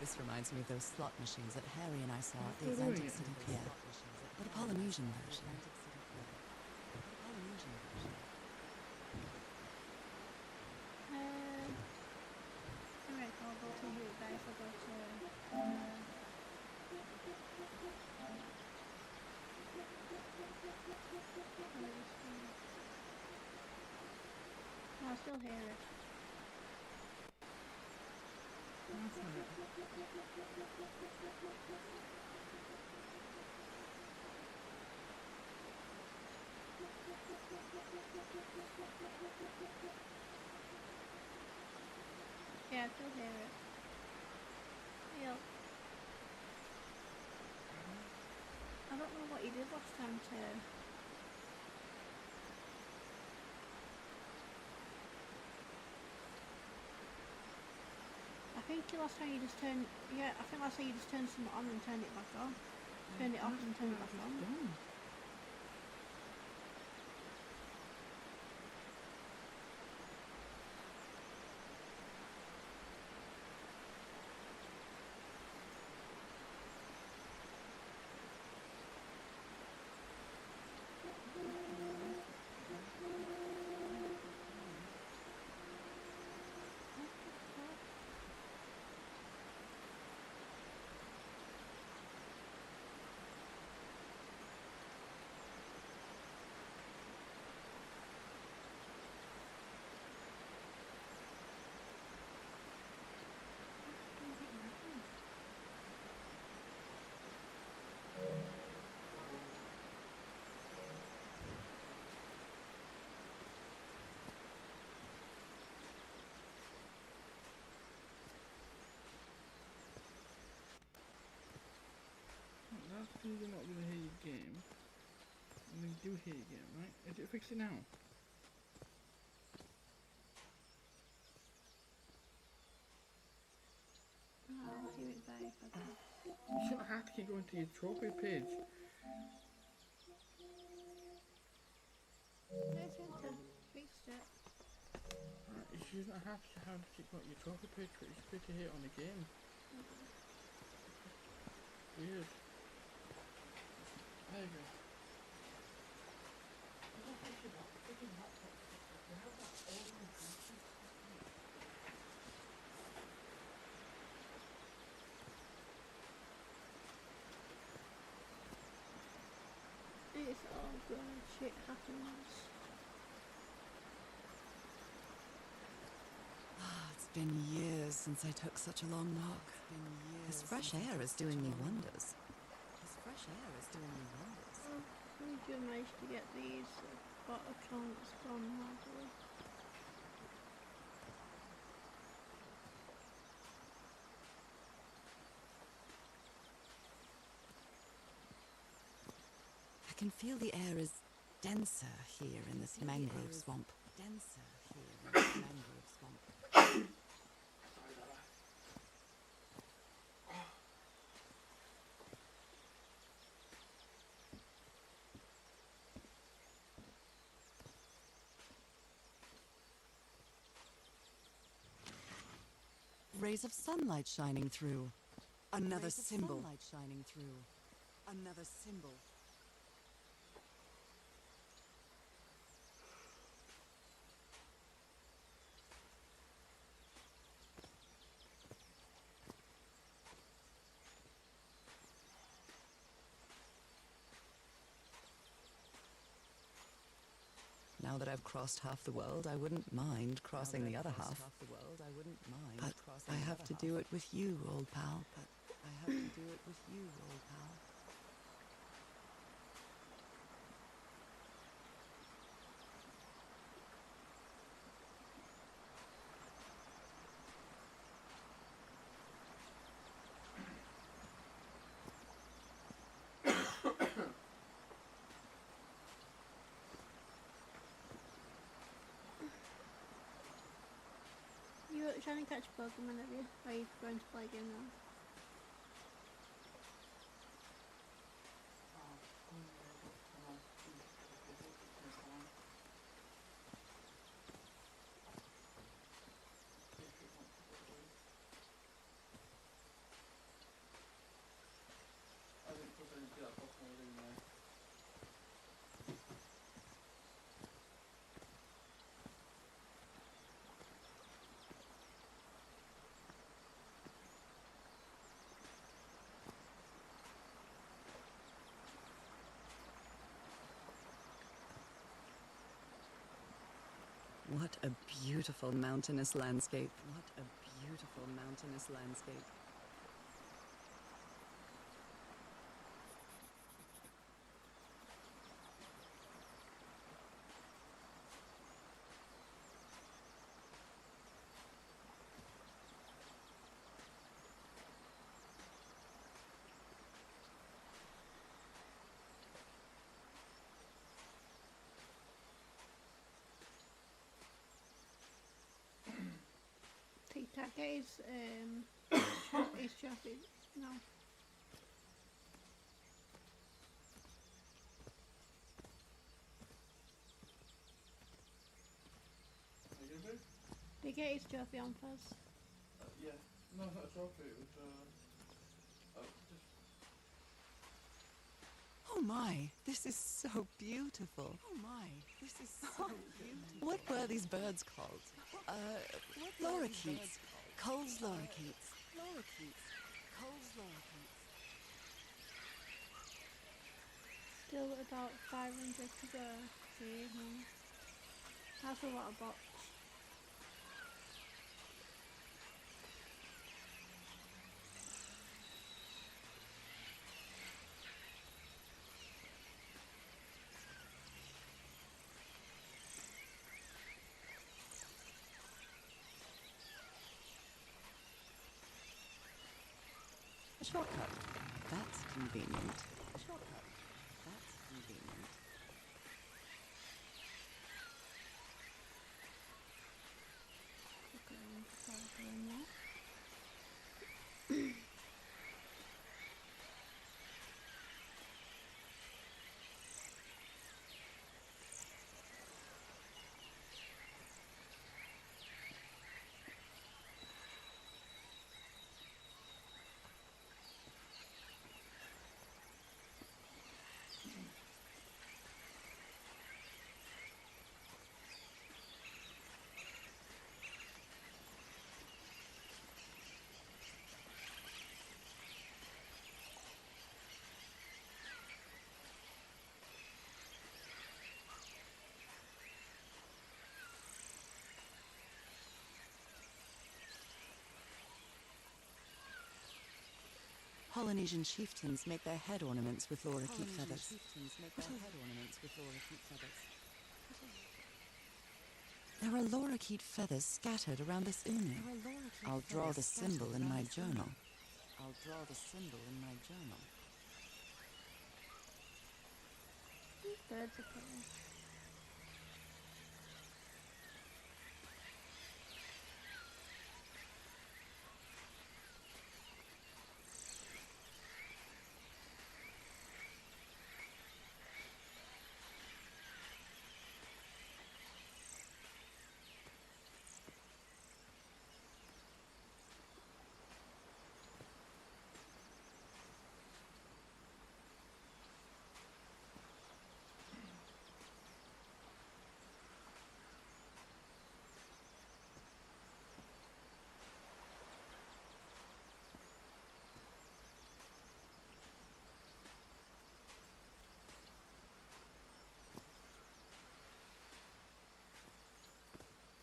[SPEAKER 5] This reminds me of those slot machines that Harry and I saw at the Atlantic City Pier. But a Polynesian version.
[SPEAKER 2] Alright, I'll go to you guys, I'll go to... I still hear it. Yeah, I still hear it. Yep. I don't know what you did last time to... think last time you just turned, yeah, I think last time you just turned something on and turned it back on. Turned it off and turned it back on.
[SPEAKER 4] Done. That's because you're not gonna hear your game. And then you do hear your game, right? Is it fixed it now?
[SPEAKER 2] I'll do it back.
[SPEAKER 4] You shouldn't have to keep going to your trophy page.
[SPEAKER 2] There's it. Fixed it.
[SPEAKER 4] Right, you shouldn't have to keep going to your trophy page, but it's free to hit on the game. Weird. There you go.
[SPEAKER 2] It's all good. Shit happens.
[SPEAKER 5] It's been years since I took such a long walk. This fresh air is doing me wonders. This fresh air is doing me wonders.
[SPEAKER 2] We do manage to get these bot accounts gone hardly.
[SPEAKER 5] I can feel the air is denser here in this mangrove swamp. Denser here in this mangrove swamp. Rays of sunlight shining through. Another symbol. Sunlight shining through. Another symbol. Now that I've crossed half the world, I wouldn't mind crossing the other half. But I have to do it with you, old pal. But I have to do it with you, old pal.
[SPEAKER 2] You were trying to catch Pokemon, have you? Or are you going to play again now?
[SPEAKER 4] I didn't put any to that Pokemon in there.
[SPEAKER 5] What a beautiful mountainous landscape. What a beautiful mountainous landscape.
[SPEAKER 2] That guy's his trophy. No.
[SPEAKER 4] Are you gonna do?
[SPEAKER 2] Did he get his trophy on first?
[SPEAKER 4] Yeah. No, it's not a trophy. It was just.
[SPEAKER 5] Oh my, this is so beautiful. Oh my, this is so beautiful. What were these birds called? Lorikeets. Cole's lorikeets. Lorikeets. Cole's lorikeets.
[SPEAKER 2] Still about 500 to go. See, that's a lot of bots.
[SPEAKER 5] A shortcut. That's convenient. A shortcut. That's convenient.
[SPEAKER 2] Okay, I'm just doing that.
[SPEAKER 5] Polynesian chieftains make their head ornaments with lorikeet feathers. There are lorikeet feathers scattered around this unu. I'll draw the symbol in my journal. I'll draw the symbol in my journal.
[SPEAKER 2] These birds are pretty.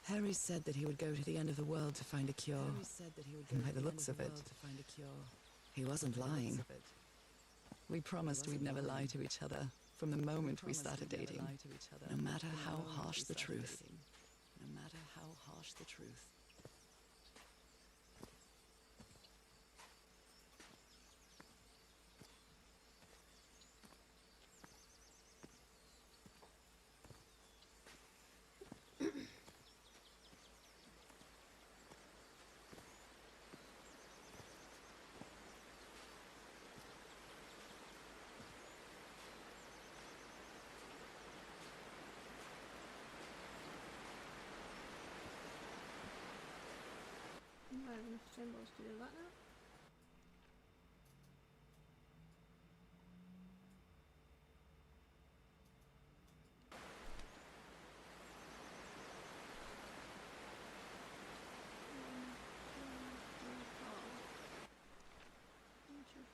[SPEAKER 5] Harry said that he would go to the end of the world to find a cure. And by the looks of it, he wasn't lying. We promised we'd never lie to each other from the moment we started dating, no matter how harsh the truth. No matter how harsh the truth.
[SPEAKER 2] I have enough symbols to do that now.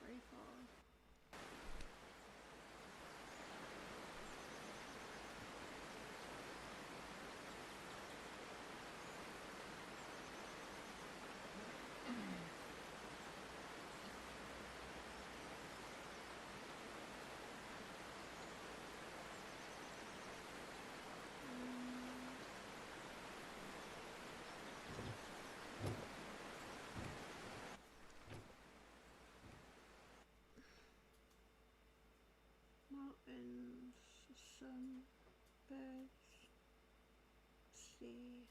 [SPEAKER 2] Very far. Mountains, sun, birds, sea.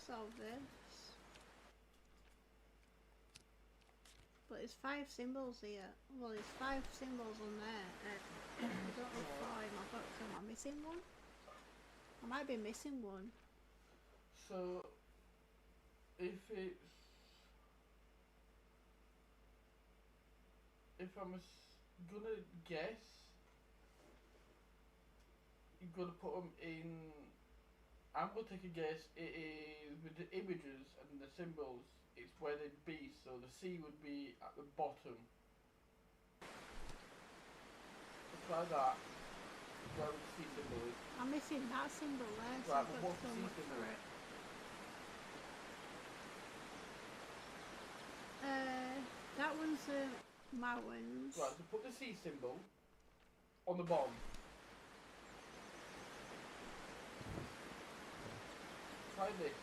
[SPEAKER 2] solve this. But there's 5 symbols here. Well, there's 5 symbols on there. I don't know if in my book am I missing one? I might be missing one.
[SPEAKER 4] So, if it's... If I'm gonna guess, you're gonna put them in... I'm gonna take a guess, it is with the images and the symbols, it's where they'd be, so the C would be at the bottom. So try that, where the C symbol is.
[SPEAKER 2] I'm missing that symbol there, so
[SPEAKER 4] Right,
[SPEAKER 2] I've
[SPEAKER 4] but
[SPEAKER 2] got
[SPEAKER 4] what's
[SPEAKER 2] to
[SPEAKER 4] the
[SPEAKER 2] go
[SPEAKER 4] C
[SPEAKER 2] look
[SPEAKER 4] symbol?
[SPEAKER 2] for it. That one's the mountains.
[SPEAKER 4] Right, so put the C symbol on the bottom. Try this,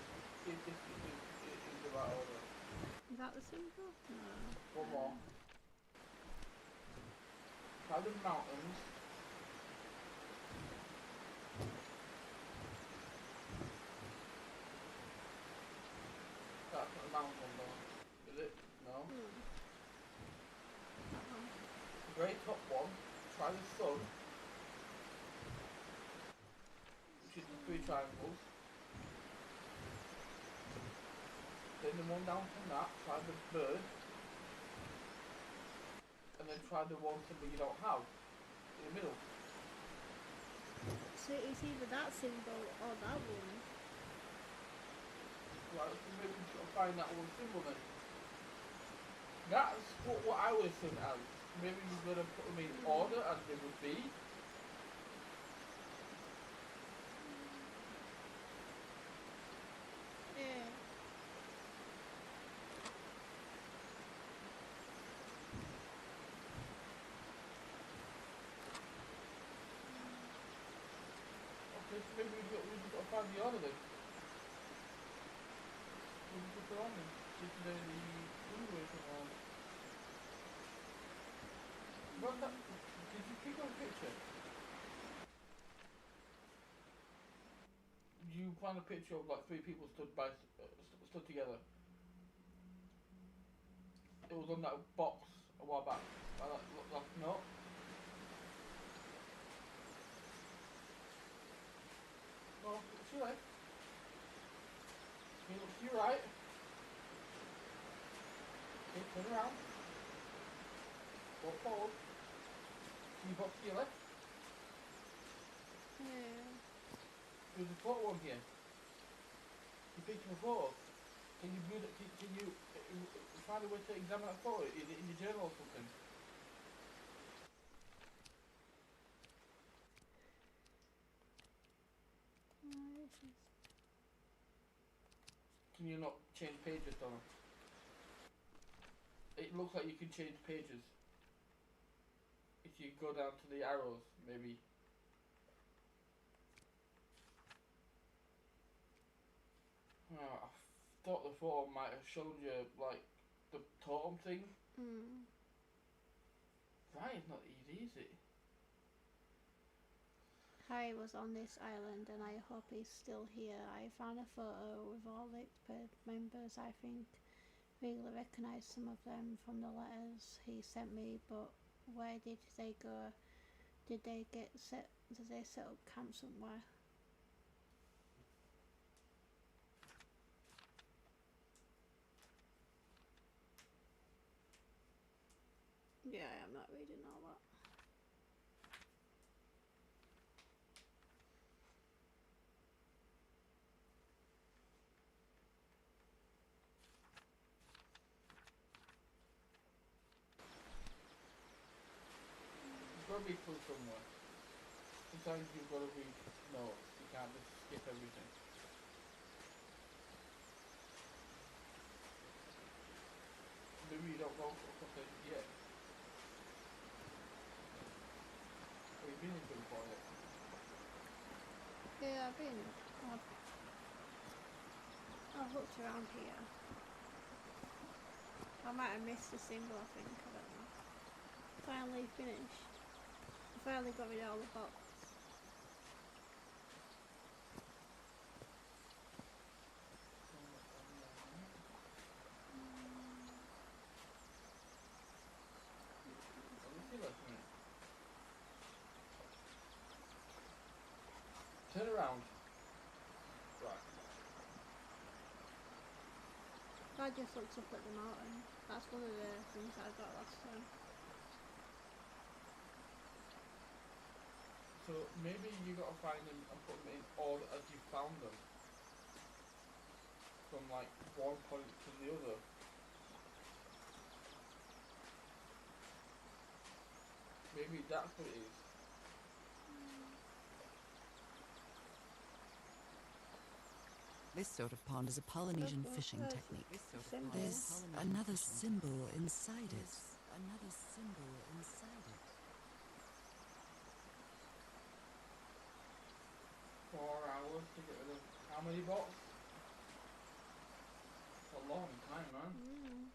[SPEAKER 4] see if this is the right order.
[SPEAKER 2] Is that the symbol? No.
[SPEAKER 4] One more. Try the mountains. That's not the mountain one though. Is it? No.
[SPEAKER 2] That one.
[SPEAKER 4] The very top one. Try the sun. Which is the 3 triangles. Then the one down from that, try the bird. And then try the one symbol you don't have. In the middle.
[SPEAKER 2] So it's either that symbol or that one.
[SPEAKER 4] Right, so maybe we should find that one symbol then. That's what I would think as. Maybe we're going to put them in order as they would be.
[SPEAKER 2] Yeah.
[SPEAKER 4] Okay, so maybe we've got to find the order then. We'll just put it on then. Just the English one. What that? Did you click on a picture? You found a picture of like 3 people stood together. It was on that box a while back. No. No, it's your right. It looks to your right. Okay, turn around. Walk forward. Can you box to your left?
[SPEAKER 2] Yeah.
[SPEAKER 4] There's a photo on here. You picked a photo. Can you view that? Can you find a way to examine that photo? Is it in your journal or something? Can you not change pages, Donna? It looks like you can change pages. If you go down to the arrows, maybe. I thought the photo might have shown you, like, the totem thing. That is not easy, is it?
[SPEAKER 2] Harry was on this island and I hope he's still here. I found a photo with all the members. I think vaguely recognise some of them from the letters he sent me, but where did they go? Did they set up camp somewhere? Yeah, I'm not reading all that.
[SPEAKER 4] You've got to be through somewhere. Sometimes you've got to read notes. You can't just skip everything. Maybe you don't know something yet. Or you've been looking for it.
[SPEAKER 2] Yeah, I've looked around here. I might have missed a symbol, I think, I don't know. Finally finished. I finally got rid of all the box. I just looked up at the mountain. That's one of the things I got last time.
[SPEAKER 4] So maybe you gotta find them and put them in order as you found them. From like one point to the other. Maybe that's what it is.
[SPEAKER 5] This sort of pond is a Polynesian
[SPEAKER 2] Look,
[SPEAKER 5] fishing
[SPEAKER 2] there's
[SPEAKER 5] technique.
[SPEAKER 2] a symbol.
[SPEAKER 5] There's another symbol inside it. Another symbol inside it.
[SPEAKER 4] 4 hours to get rid of how many bots? It's a long time, man.
[SPEAKER 2] Mm.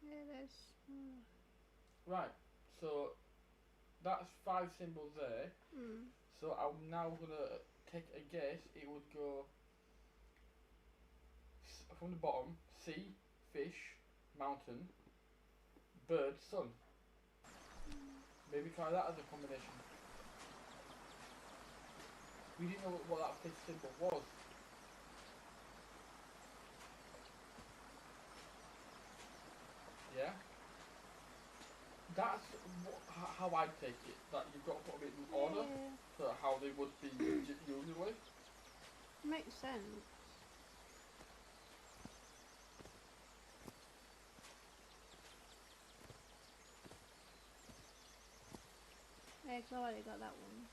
[SPEAKER 2] Yeah, there's.
[SPEAKER 4] Right, so that's 5 symbols there.
[SPEAKER 2] Mm.
[SPEAKER 4] So I'm now gonna take a guess. It would go from the bottom: sea, fish, mountain, bird, sun. Maybe try that as a combination. We didn't know what that fish symbol was. Yeah. That's how I take it. That you've got to put them in order
[SPEAKER 2] Yeah,
[SPEAKER 4] to how they would be usually.
[SPEAKER 2] makes sense. Yeah, 'cause I already got that one.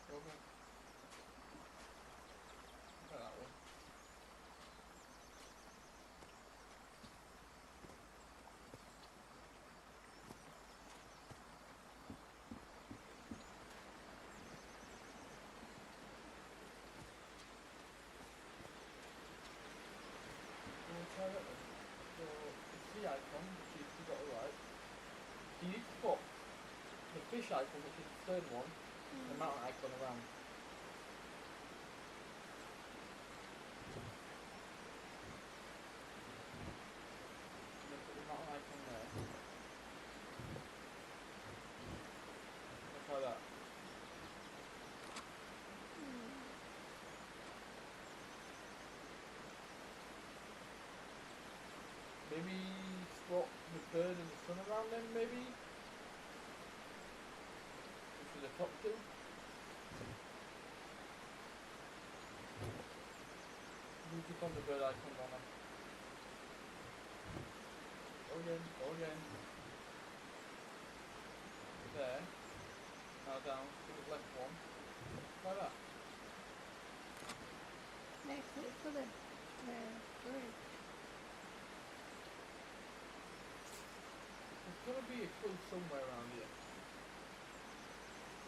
[SPEAKER 4] Okay. Try that one. We'll try that one. So the sea icon, which is you got it right. You need to put the fish icon, which is the third one, and the mountain icon around. And then put the mountain icon there. Let's try that. Maybe swap the bird and the sun around them, maybe? Which are the top two? You click on the bird icon on them. Go again, go again. There. Now down to the left one. Try that.
[SPEAKER 2] Next, it's for the bridge.
[SPEAKER 4] There's gonna be a clue somewhere around here.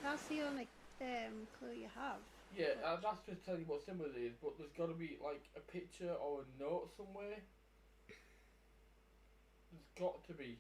[SPEAKER 2] That's the only clue you have.
[SPEAKER 4] Yeah, that's just telling you what symbol it is, but there's gotta be like a picture or a note somewhere. There's got to be.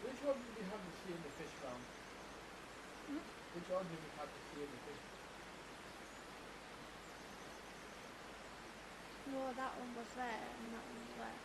[SPEAKER 4] Which one did we have the sea and the fish found? Which one did we have the sea and the fish?
[SPEAKER 2] No, that one was there and that one was there.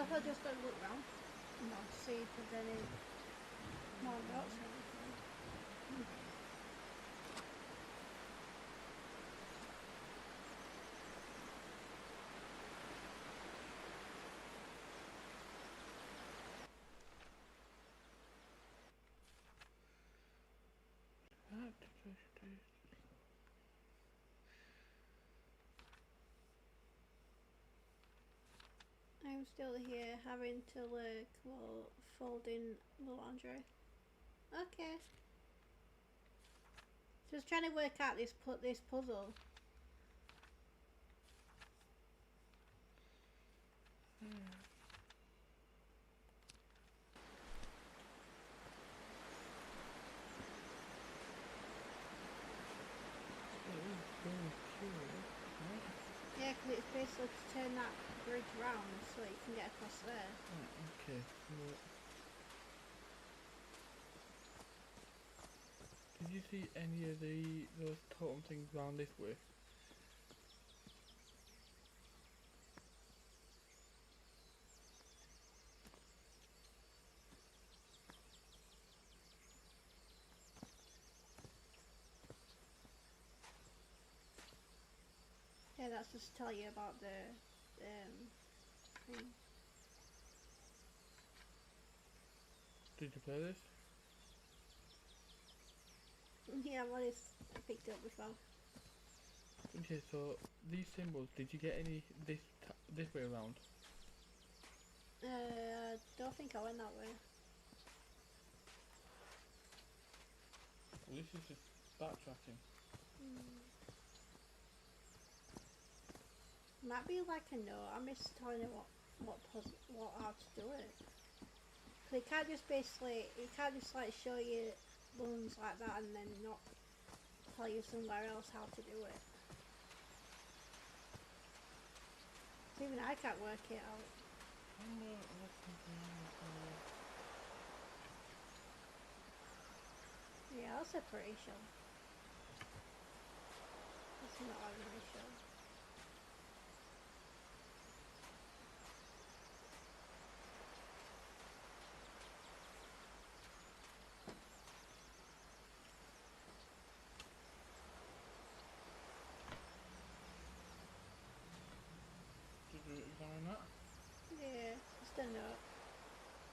[SPEAKER 2] also just gonna look round, you know, see if there's any more notes or anything. I'm still here having to look while folding the laundry. Okay. Just trying to work out this puzzle. Yeah, because it's basically to turn that bridge round so you can get across there.
[SPEAKER 4] Okay. Did you see any of those totem things round this way?
[SPEAKER 2] Yeah, that's just to tell you about the thing.
[SPEAKER 4] Did you play this?
[SPEAKER 2] Yeah, what is picked up before?
[SPEAKER 4] Okay, so these symbols, did you get any this way around?
[SPEAKER 2] Don't think I went that way.
[SPEAKER 4] Well, this is just backtracking.
[SPEAKER 2] Might be like a note. I missed telling you what how to do it. Cause it can't just like show you ones like that and then not tell you somewhere else how to do it. So even I can't work it out. Yeah, that's a pretty show. That's not ordinary show.
[SPEAKER 4] Did you examine that?
[SPEAKER 2] Yeah, just a note.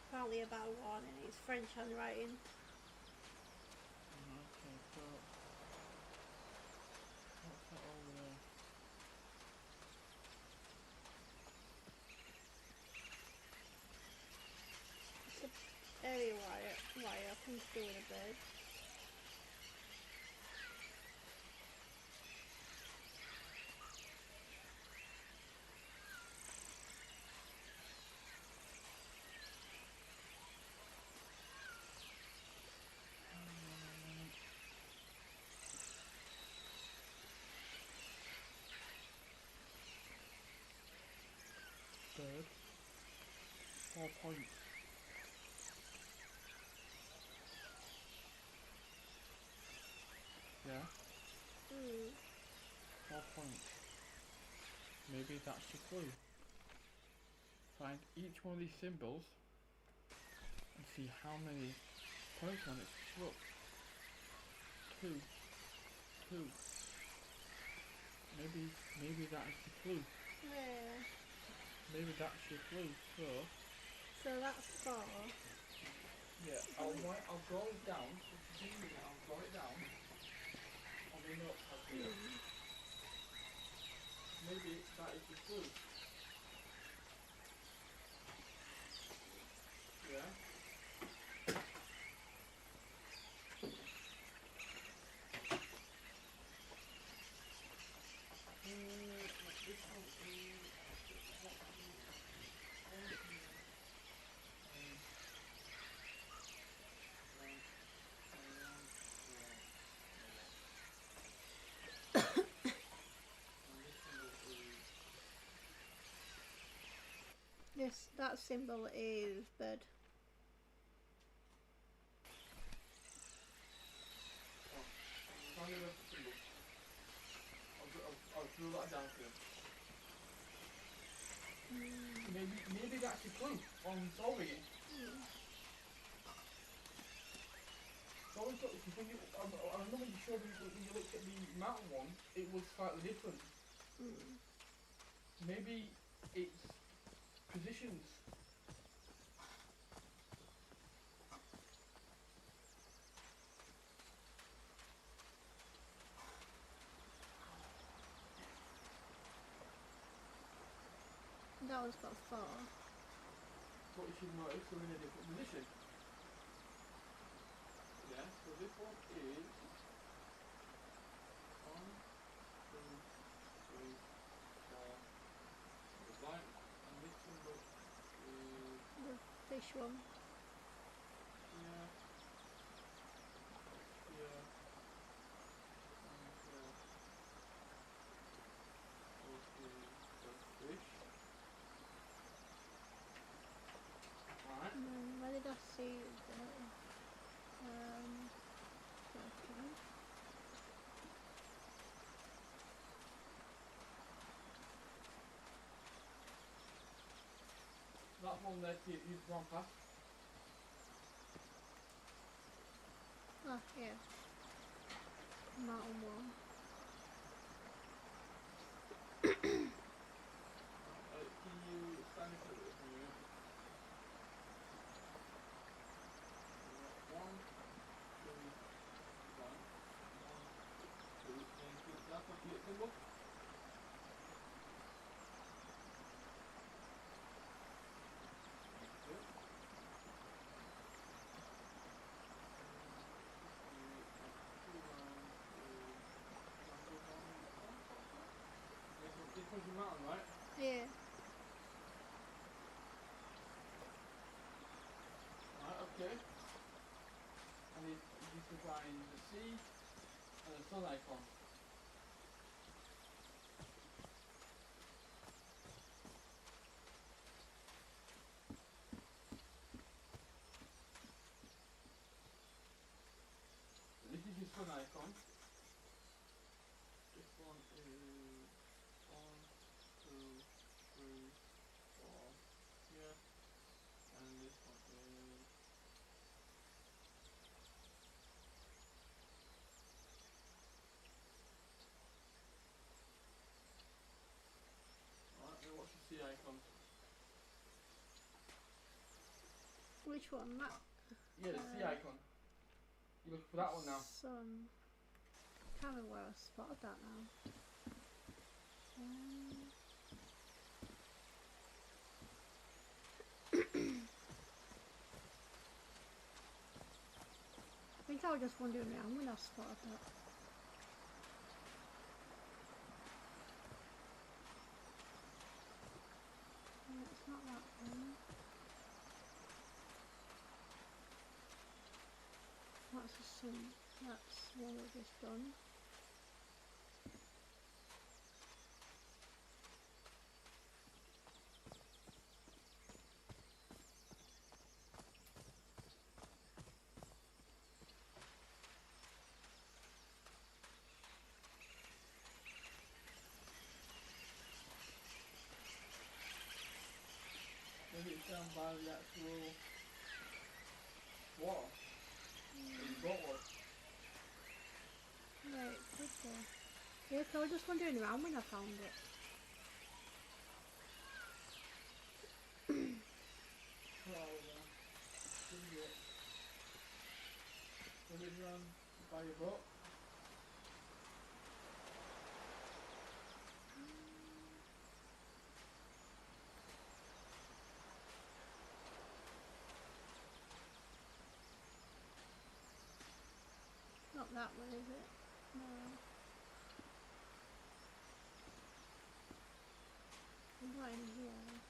[SPEAKER 2] Apparently about a warning. It's French handwriting.
[SPEAKER 4] Okay, so what's that over there?
[SPEAKER 2] It's a area wire. I think to do with a bird.
[SPEAKER 4] Bird. 4 points. Yeah, 4 points. Maybe that's the clue. Find each one of these symbols and see how many points on it. Look. 2. Maybe that is the clue.
[SPEAKER 2] Yeah.
[SPEAKER 4] Maybe that's your clue.
[SPEAKER 2] So that's 4.
[SPEAKER 4] Yeah, I'll draw it down. So if you do it, I'll draw it down on the notepad here. Maybe that is the clue. Yeah.
[SPEAKER 2] That symbol is bird.
[SPEAKER 4] Find the rest of the symbol. I'll draw that down for you. Maybe that's the clue on solving it. So I thought, because when I'm not really sure when you looked at the mountain one, it was slightly different. Maybe it's positions.
[SPEAKER 2] That one's got 4.
[SPEAKER 4] So what you should notice, they're in a different position. Yeah, so this one is 1, 2, 3, 4. The blank, and this one looks is
[SPEAKER 2] The fish one.
[SPEAKER 4] here, here, and here. This is the fish. Alright.
[SPEAKER 2] And then where did I see the okay.
[SPEAKER 4] That one there you've gone past.
[SPEAKER 2] Oh, yeah. Mountain one.
[SPEAKER 4] Can you stand up a little bit for me? One, two, one, 1, 2, thank you. That's what you can look. Thank you. This one's your mountain, right?
[SPEAKER 2] Yeah.
[SPEAKER 4] Right, okay. And you can find the sea and the sun icon. This is your sun icon. This one is 1, 2, 3, 4 here. And this one is alright, and what's your sea icon?
[SPEAKER 2] Which one? That
[SPEAKER 4] Yeah, the sea icon. You look for that one now.
[SPEAKER 2] sun. Can't remember where I spotted that now. I think I was just wandering around when I spotted that. No, it's not that one. That's the sun. That's the one we've just done.
[SPEAKER 4] Maybe it's down by the actual water. The boat was.
[SPEAKER 2] Right, good there. Yeah, 'cause I was just wandering around when I found it.
[SPEAKER 4] Maybe it's around by your boat.
[SPEAKER 2] Not that one, is it? No. Not in here.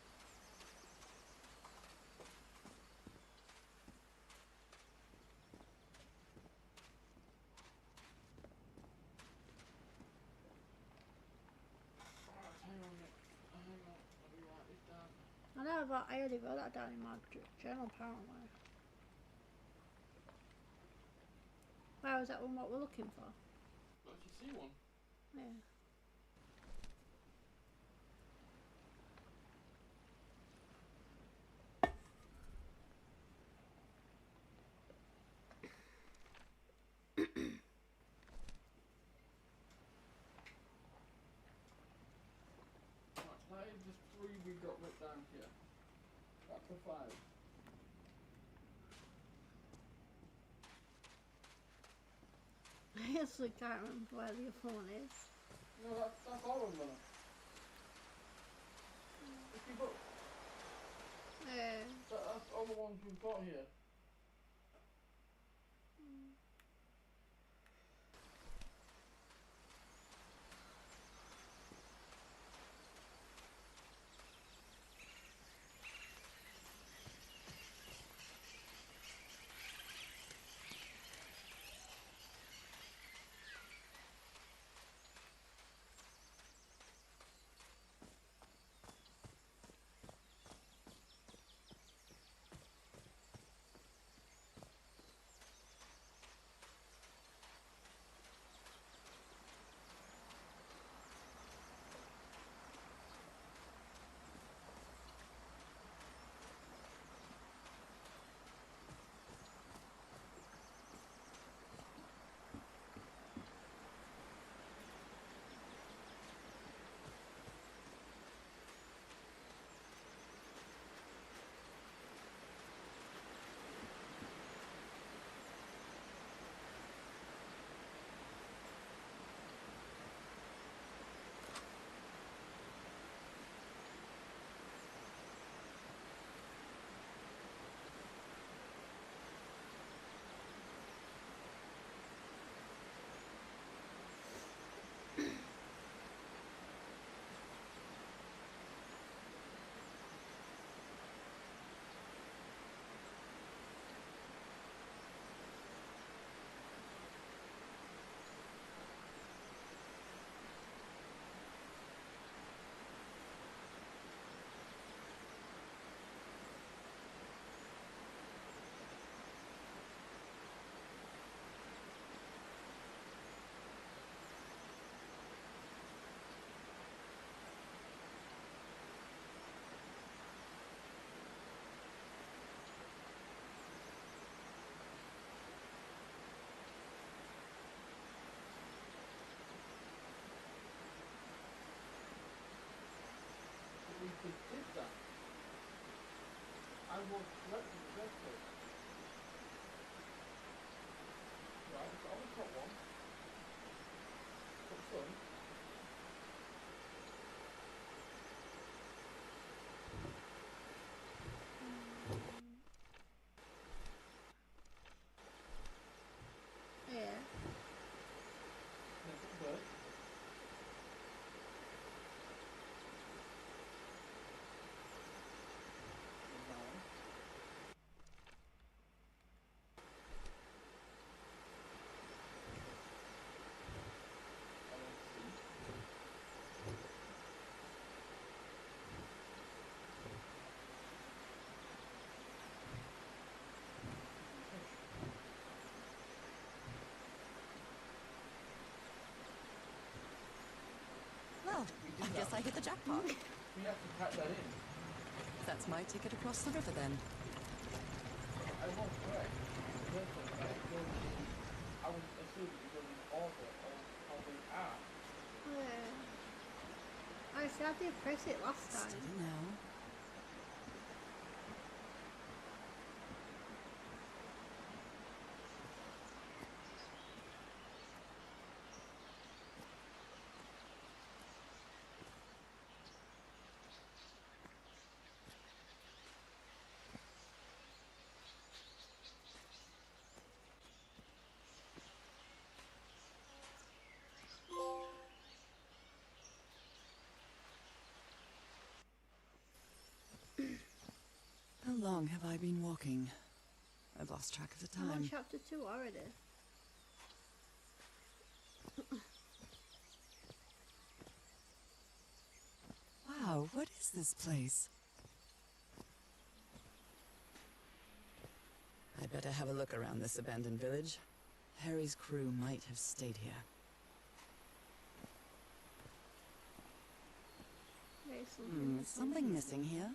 [SPEAKER 4] Alright, hang on a minute. Hang on. Let me write this down.
[SPEAKER 2] I know, but I already wrote that down in my journal apparently. Where was that one what we're looking for?
[SPEAKER 4] Let's just see one.
[SPEAKER 2] Yeah.
[SPEAKER 4] around here. Chapter 5.
[SPEAKER 2] I actually can't remember where the phone is.
[SPEAKER 4] No, that's all of them. If you got, that's all the ones we've got here. We could did that. I was correct in the first place. Right, it's on the top one. Top sun.
[SPEAKER 2] Yeah.
[SPEAKER 4] Then put the bird. And down. And then C.
[SPEAKER 5] Well, I guess I hit the jackpot.
[SPEAKER 4] We have to type that in.
[SPEAKER 5] That's my ticket across the river then.
[SPEAKER 4] I was correct. The first one, right? I was assuming it was in order of how they are.
[SPEAKER 2] I said to press it last time.
[SPEAKER 5] Steady now. How long have I been walking? I've lost track of the
[SPEAKER 2] I'm on
[SPEAKER 5] time.
[SPEAKER 2] chapter 2 already.
[SPEAKER 5] Wow, what is this place? I better have a look around this abandoned village. Harry's crew might have stayed here.
[SPEAKER 2] There's something missing.
[SPEAKER 5] Something missing here.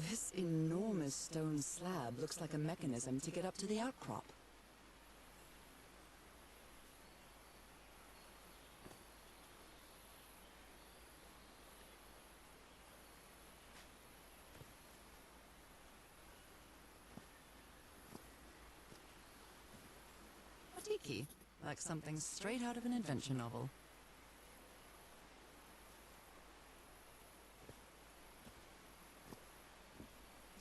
[SPEAKER 5] This enormous stone slab looks like a mechanism to get up to the outcrop. Tiki, like something straight out of an adventure novel.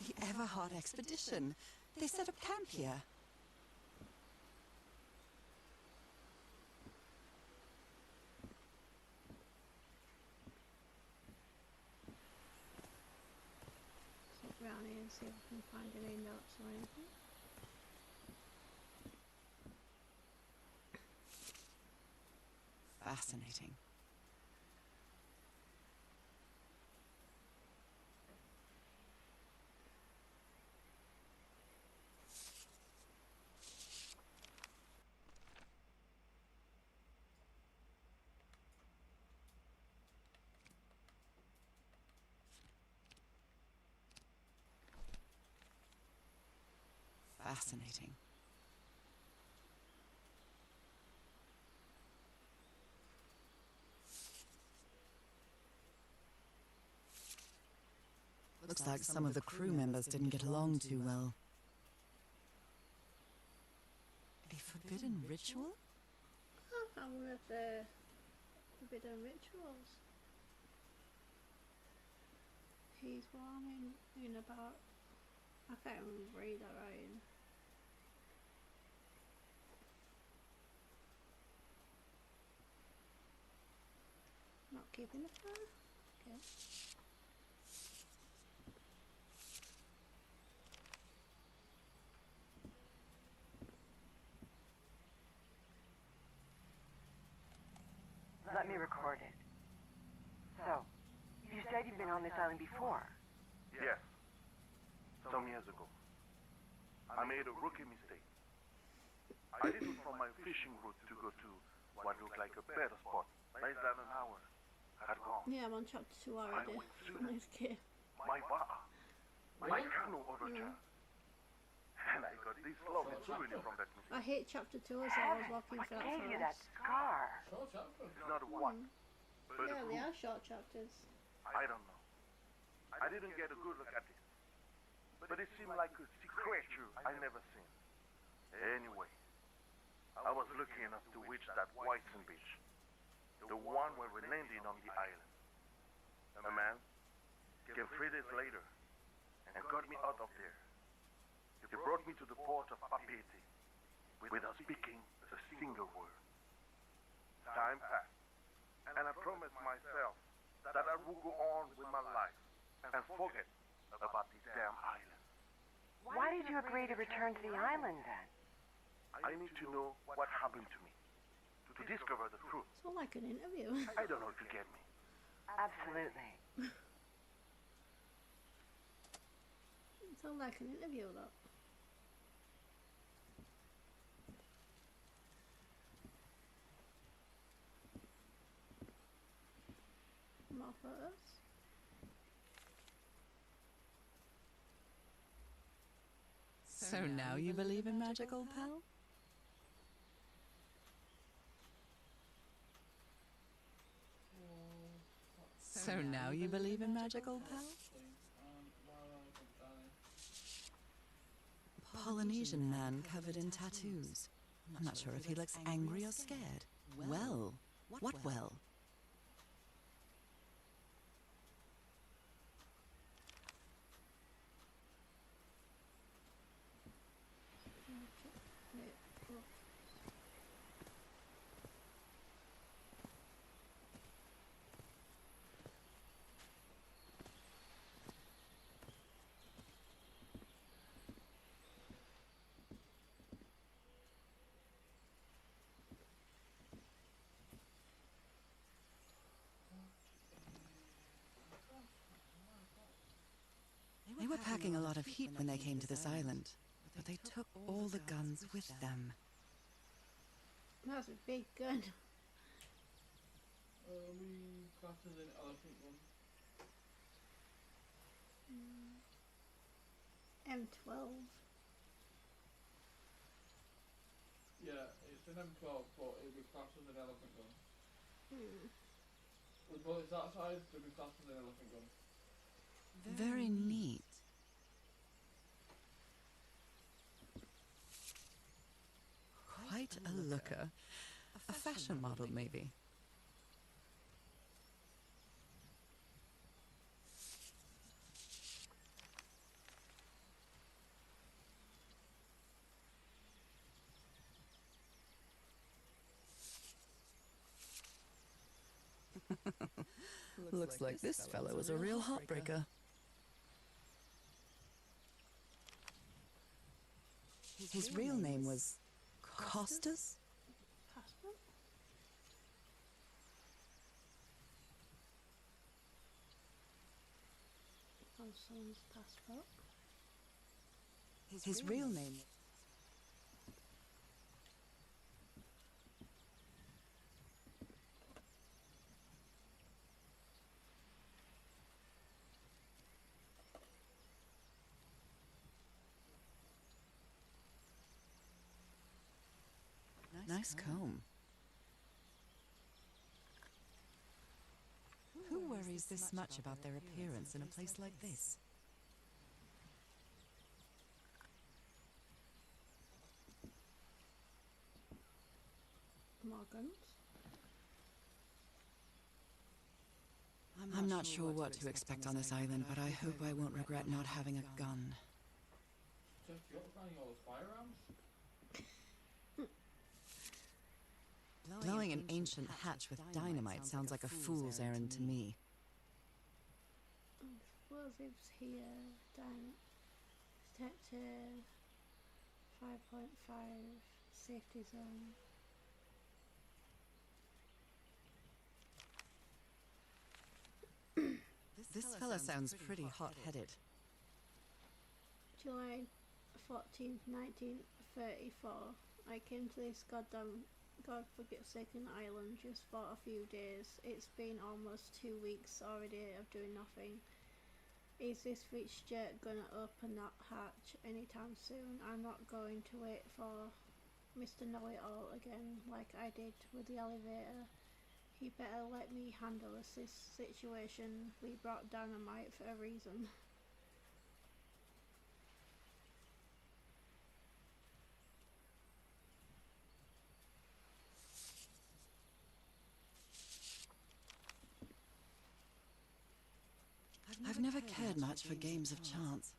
[SPEAKER 5] The Everhard expedition. They set up camp here.
[SPEAKER 2] Look around here and see if I can find any notes or anything.
[SPEAKER 5] Fascinating. Fascinating. Looks like some of the crew members didn't get along too well. A forbidden ritual?
[SPEAKER 2] Oh, I wonder if they're forbidden rituals. He's warning in about... I can't even read that right. Not keeping the fire? Okay.
[SPEAKER 8] Let me record it. So, you said you've been on this island before.
[SPEAKER 9] Yes. Some years ago. I made a rookie mistake. I didn't from my fishing route to go to what looked like a better spot. Less than an hour had gone.
[SPEAKER 2] Yeah, I'm on chapter 2 already.
[SPEAKER 9] went soon.
[SPEAKER 2] This game.
[SPEAKER 9] My bar, my canoe overturned. And I got this lovely souvenir from that mistake.
[SPEAKER 2] I hate chapter 2 as I was walking
[SPEAKER 8] What
[SPEAKER 2] through that
[SPEAKER 8] gave you that
[SPEAKER 2] forest.
[SPEAKER 8] scar?
[SPEAKER 4] Short chapter.
[SPEAKER 9] It's not a one, but
[SPEAKER 2] Yeah,
[SPEAKER 9] a
[SPEAKER 2] they
[SPEAKER 9] group.
[SPEAKER 2] are short chapters.
[SPEAKER 9] I don't know. I didn't get a good look at it. But it seemed like a sea creature I never seen. Anyway, I was lucky enough to reach that Whitesand beach. The one where we landed on the island. A man came 3 days later and got me out of there. He brought me to the port of Papeete without speaking a single word. Time passed, and I promised myself that I would go on with my life and forget about this damn island.
[SPEAKER 8] Why did you agree to return to the island then?
[SPEAKER 9] I need to know what happened to me, to discover the truth.
[SPEAKER 2] It's all like an interview.
[SPEAKER 9] I don't know if you get me.
[SPEAKER 8] Absolutely.
[SPEAKER 2] It's all like an interview, though. More photos.
[SPEAKER 5] So now you believe in magic, old pal? So now you believe in magic, old pal? Polynesian man covered in tattoos. I'm not sure if he looks angry or scared. Well, what well? They were packing a lot of heat when they came to this island, but they took all the guns with them.
[SPEAKER 2] That's a big gun.
[SPEAKER 4] We classed as an elephant gun.
[SPEAKER 2] M12.
[SPEAKER 4] Yeah, it's an M12, but it'll be classed as an elephant gun.
[SPEAKER 2] Hmm.
[SPEAKER 4] With bullets that size, it'll be classed as an elephant gun.
[SPEAKER 5] Very neat. Quite a looker. A fashion model, maybe. Looks like this fellow was a real heartbreaker. His real name was Costas?
[SPEAKER 2] Passport? On someone's passport.
[SPEAKER 5] His real name. Nice comb. Who worries this much about their appearance in a place like this?
[SPEAKER 2] Morgans.
[SPEAKER 5] I'm not sure what to expect on this island, but I hope I won't regret not having a gun.
[SPEAKER 4] Jeff, you're finding all those firearms?
[SPEAKER 5] Blowing an ancient hatch with dynamite sounds like a fool's errand to me.
[SPEAKER 2] Explosives here. Down. Detector. 5.5. Safety zone.
[SPEAKER 5] This fella sounds pretty hot-headed.
[SPEAKER 2] July 14th, 1934. I came to this godforsaken island just for a few days. It's been almost 2 weeks already of doing nothing. Is this rich jet gonna open that hatch anytime soon? I'm not going to wait for Mr. Know-It-All again like I did with the elevator. He better let me handle this situation. We brought dynamite for a reason.
[SPEAKER 5] I've never cared much for games of chance.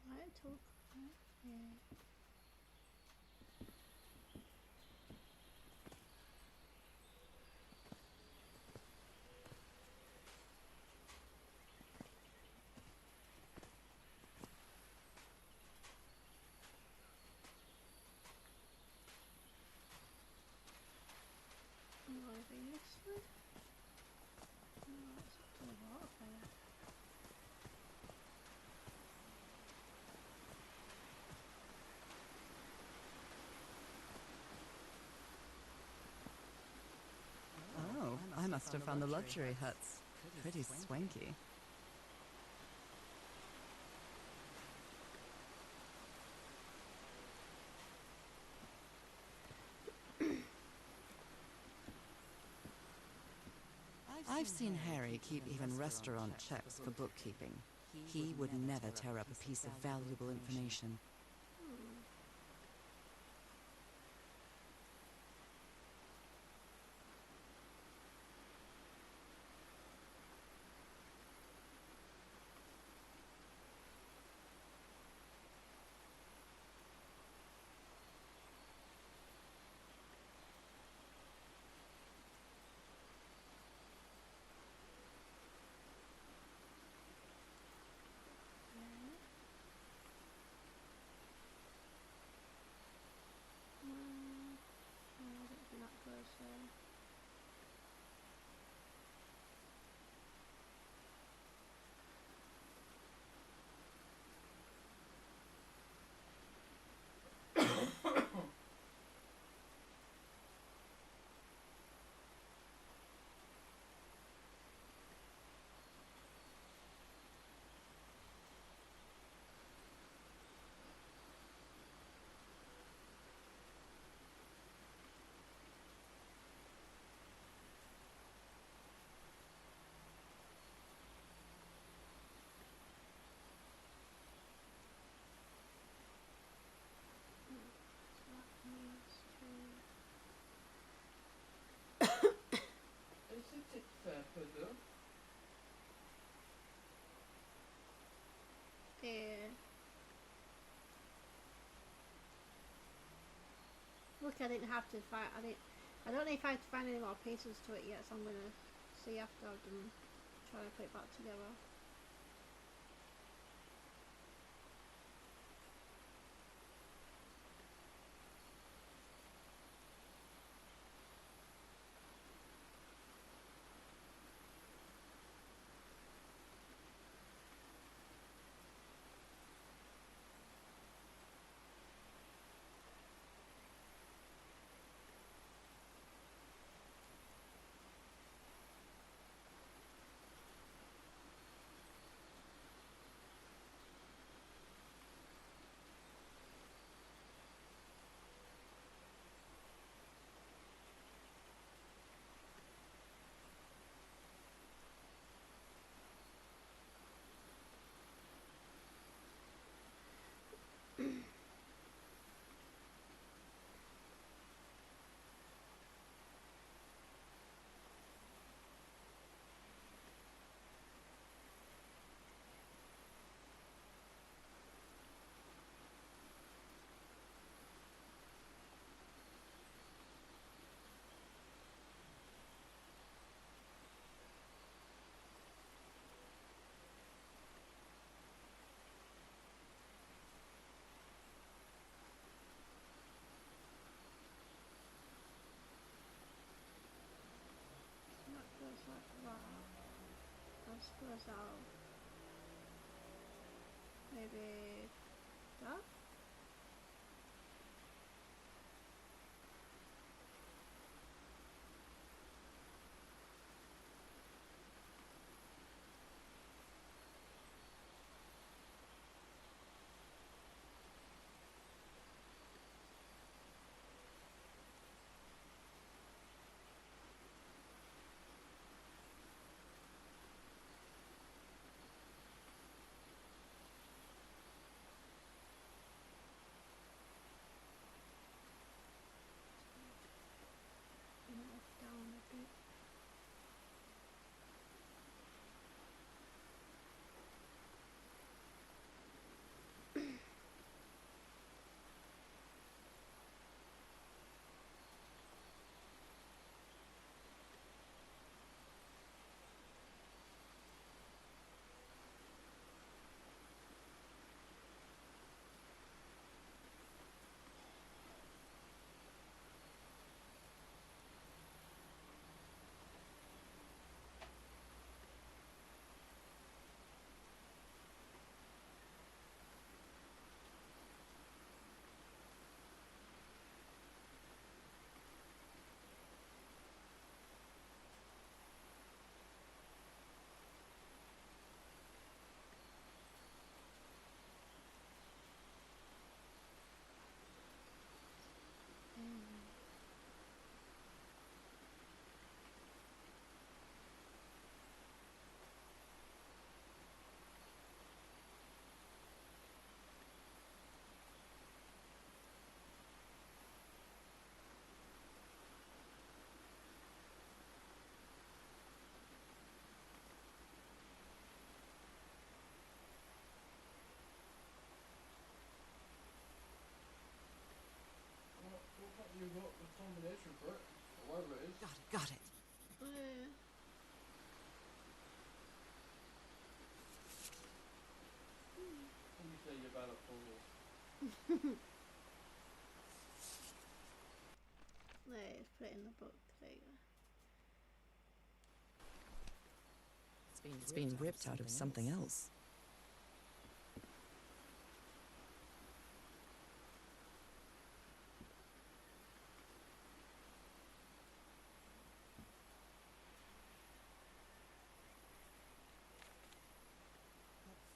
[SPEAKER 2] Right, talk. Yeah. Moving this way. No, it's up to the water fire.
[SPEAKER 5] Oh, I must have found the luxury huts. Pretty swanky. I've seen Harry keep even restaurant checks for bookkeeping. He would never tear up a piece of valuable information.
[SPEAKER 2] lucky I didn't have to find. I don't know if I have to find any more pieces to it yet, so I'm gonna see after I've done trying to put it back together. That goes like that. I suppose I'll maybe that. Down a bit.
[SPEAKER 4] Well, looks like you've got the combination for it, or whatever it is.
[SPEAKER 5] Got it.
[SPEAKER 4] When you say you're bad at puzzles.
[SPEAKER 2] Let's put it in the book. There you go.
[SPEAKER 5] It's been ripped out of something else.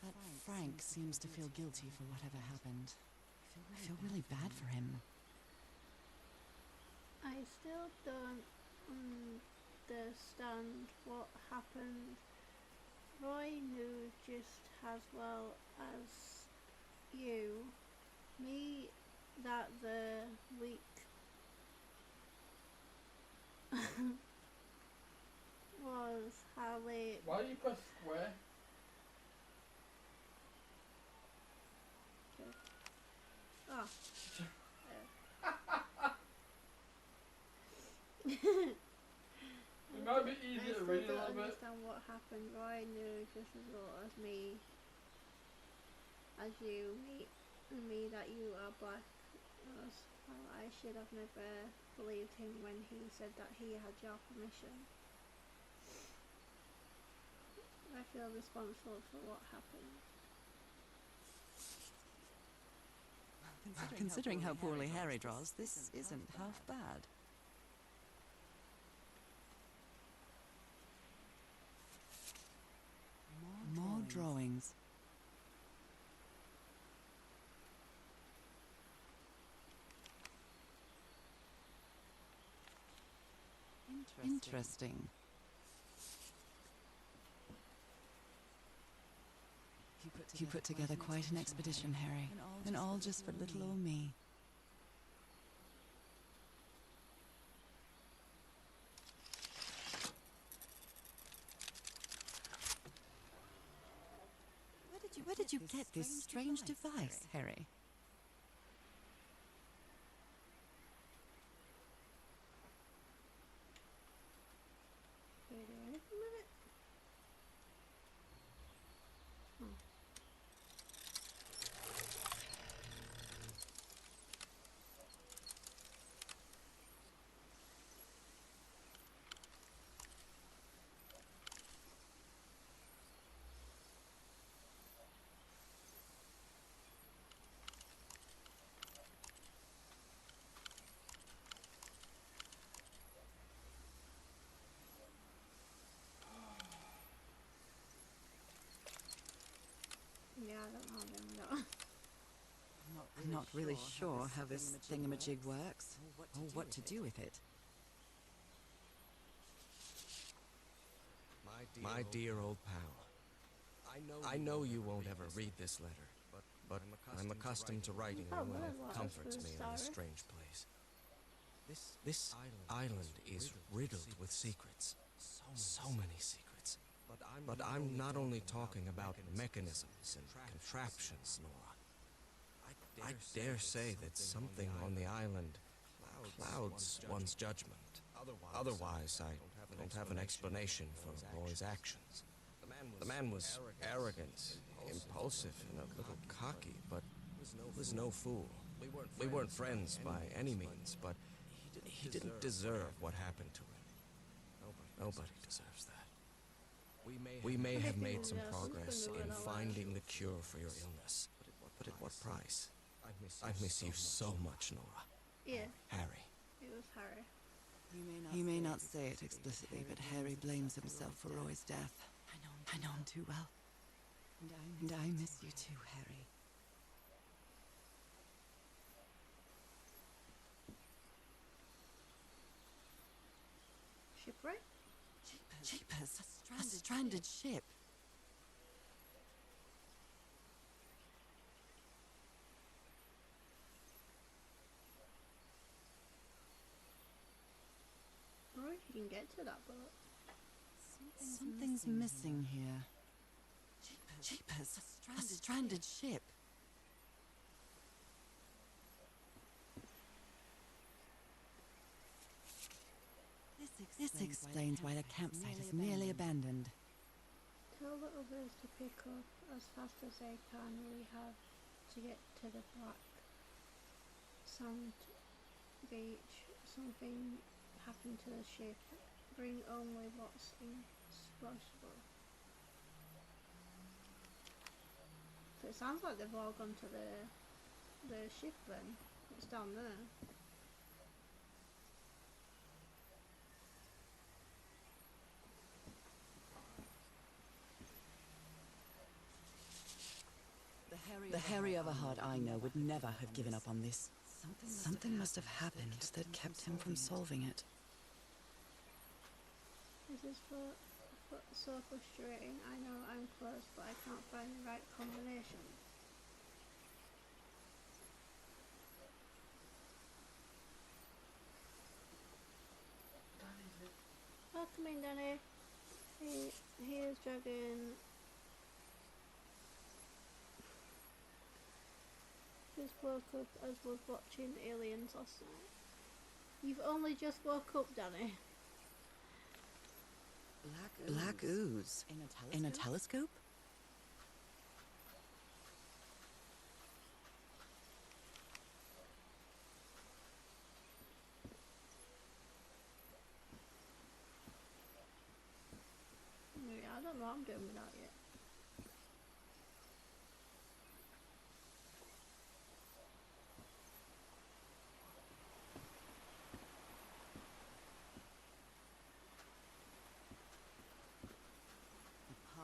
[SPEAKER 5] That Frank seems to feel guilty for whatever happened. I feel really bad for him.
[SPEAKER 2] I still don't understand what happened. Roy knew just as well as you, me, that the week was Harley.
[SPEAKER 4] Why do you press square?
[SPEAKER 2] Oh.
[SPEAKER 4] it
[SPEAKER 2] still
[SPEAKER 4] rain a
[SPEAKER 2] don't
[SPEAKER 4] little bit.
[SPEAKER 2] understand what happened. Roy knew just as well as me, as you, me that you are black. I should have never believed him when he said that he had your permission. I feel responsible for what happened.
[SPEAKER 5] Considering how poorly Harry draws, this isn't half bad. More drawings. Interesting. You put together quite an expedition, Harry, and all just for little old me. Where did you get this strange device, Harry?
[SPEAKER 2] Can we do anything with it? Oh. Yeah, I don't know them though.
[SPEAKER 5] I'm not really sure how this thingamajig works, or what to do with it.
[SPEAKER 10] My dear old pal, I know you won't ever read this letter, but I'm accustomed to writing you, and it comforts me in this strange place. This island is riddled with secrets, so many secrets. But I'm not only talking about mechanisms and contraptions, Nora. I dare say that something on the island clouds one's judgment. Otherwise, I don't have an explanation for Roy's actions. The man was arrogant, impulsive, and a little cocky, but was no fool. We weren't friends by any means, but he didn't deserve what happened to him. Nobody deserves that. We may have made some progress in finding the cure for your illness, but at what price? I miss you so much, Nora.
[SPEAKER 2] Yeah,
[SPEAKER 5] Harry.
[SPEAKER 2] it was Harry.
[SPEAKER 5] He may not say it explicitly, but Harry blames himself for Roy's death. I know him too well. And I miss you too, Harry.
[SPEAKER 2] Shipwreck?
[SPEAKER 5] Jeepers, a stranded ship.
[SPEAKER 2] I wonder if you can get to that boat.
[SPEAKER 5] Something's missing here. Jeepers, a stranded ship. This explains why the campsite is nearly abandoned.
[SPEAKER 2] Tell the others to pick up as fast as they can. We have to get to the Black Sand Beach. Something happened to the ship. Bring only what's inexplosible. So it sounds like they've all gone to the ship then. It's down there.
[SPEAKER 5] The Harry Everhard I know would never have given up on this. Something must have happened that kept him from solving it.
[SPEAKER 2] This is so frustrating. I know I'm close, but I can't find the right combination. Welcome in, Danny. He is dragging. Just woke up as was watching Aliens last night. You've only just woke up, Danny.
[SPEAKER 5] Black ooze. In a telescope?
[SPEAKER 2] Yeah, I don't know what I'm doing with that yet.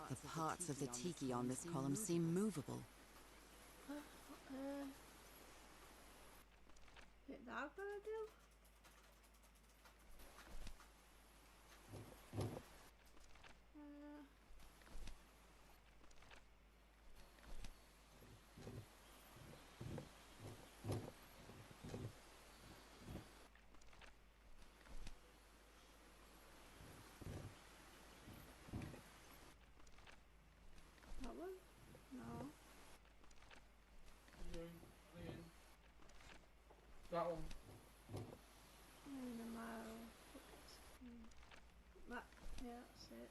[SPEAKER 5] The parts of the tiki on this column seem movable.
[SPEAKER 2] Is it that I'm gonna do? That one? No.
[SPEAKER 4] That one.
[SPEAKER 2] In a mile. That, yeah, that's it.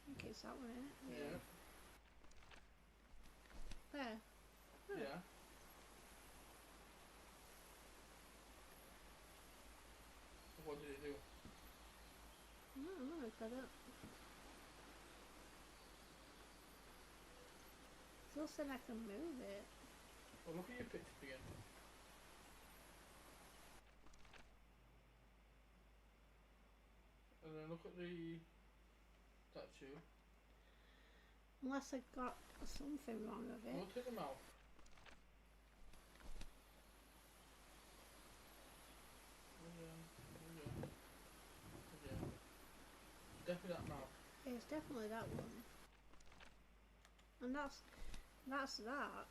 [SPEAKER 2] I think it's that one, isn't it?
[SPEAKER 4] Yeah.
[SPEAKER 2] There. Oh.
[SPEAKER 4] Yeah. What did it do?
[SPEAKER 2] I don't know if I don't. Still saying I can move it.
[SPEAKER 4] Well, look at your picture again. And then look at the statue.
[SPEAKER 2] Unless I got something wrong with it.
[SPEAKER 4] Go to the mouth. Again. Definitely that mouth.
[SPEAKER 2] Yeah, it's definitely that one. And that's that.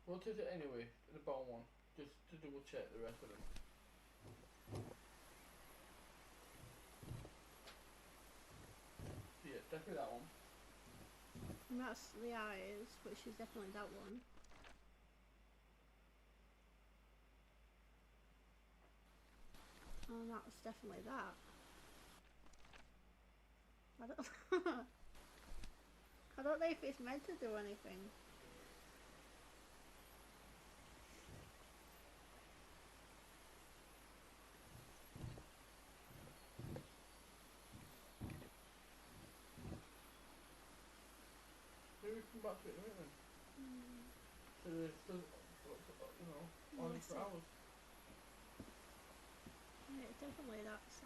[SPEAKER 4] Rotate it anyway, the bottom one, just to double check the rest of them. Yeah, definitely that one.
[SPEAKER 2] And that's the eyes, which is definitely that one. And that's definitely that. I don't I don't know if it's meant to do anything.
[SPEAKER 4] Maybe we come back to it in a minute then. So there's still, you know, on
[SPEAKER 2] Yes,
[SPEAKER 4] for hours.
[SPEAKER 2] Yeah, it's definitely that side.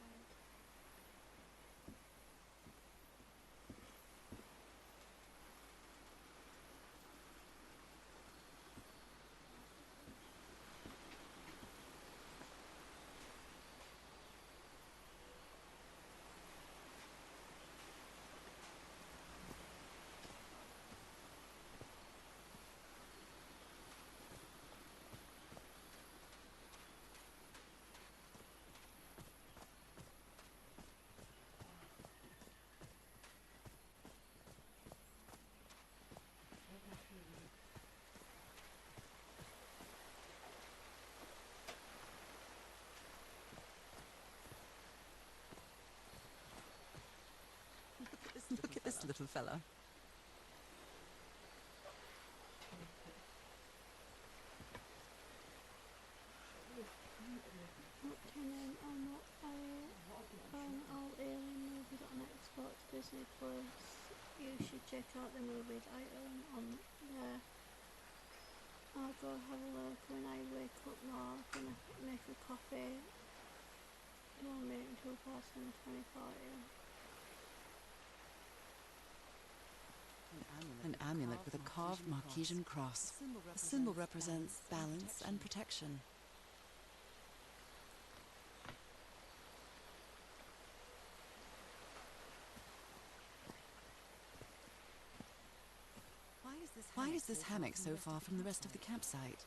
[SPEAKER 5] Look at this little fella.
[SPEAKER 2] Upcoming on all alien movies on Xbox, Disney Plus. You should check out the movies I own on there. I'll go have a look when I wake up more. I'm gonna make a coffee. Don't wait until past 2040.
[SPEAKER 5] An amulet with a carved Marquesian cross. The symbol represents balance and protection. Why is this hammock so far from the rest of the campsite?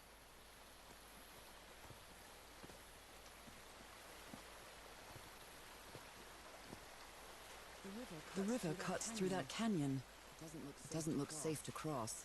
[SPEAKER 5] The river cuts through that canyon. Doesn't look safe to cross.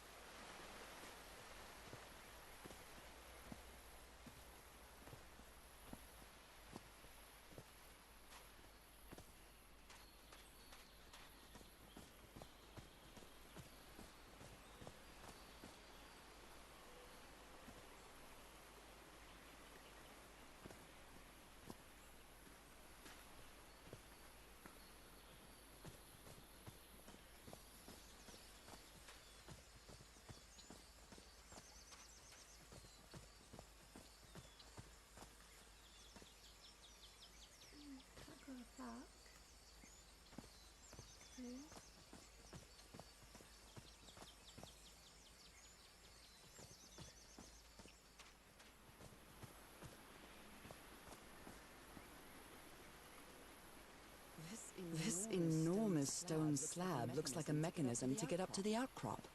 [SPEAKER 5] looks like a mechanism to get up to the outcrop.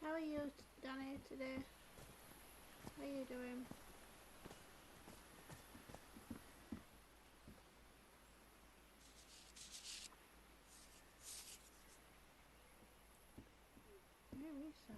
[SPEAKER 2] How are you, Danny, today? How are you doing? Where is that?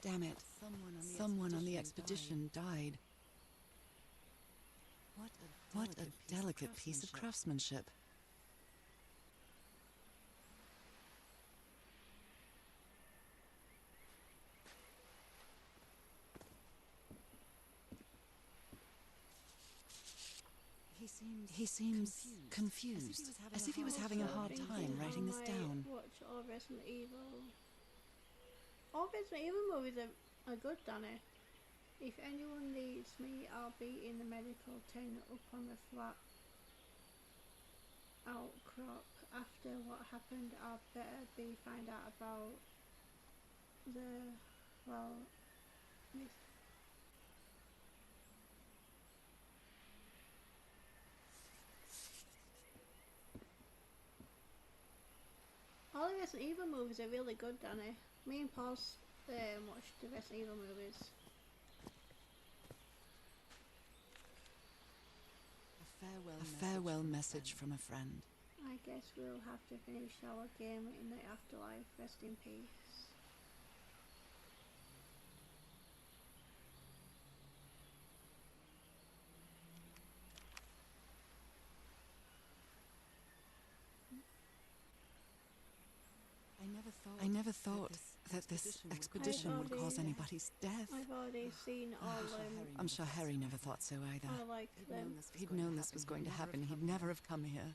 [SPEAKER 5] Damn it. Someone on the expedition died. What a delicate piece of craftsmanship. He seems confused, as if he was having a hard time writing this down.
[SPEAKER 2] Watch all Resident Evil. All Resident Evil movies are good, Danny. If anyone needs me, I'll be in the medical tent up on the flat outcrop. After what happened, I'd better find out about the, well, all the Resident Evil movies are really good, Danny. Me and Paul's watched the Resident Evil movies.
[SPEAKER 5] A farewell message from a friend.
[SPEAKER 2] I guess we'll have to finish our game in the afterlife. Rest in peace.
[SPEAKER 5] I never thought that this expedition would cause anybody's death.
[SPEAKER 2] I've already seen all them.
[SPEAKER 5] I'm sure Harry never thought so either.
[SPEAKER 2] I like them.
[SPEAKER 5] If he'd known this was going to happen, he'd never have come here.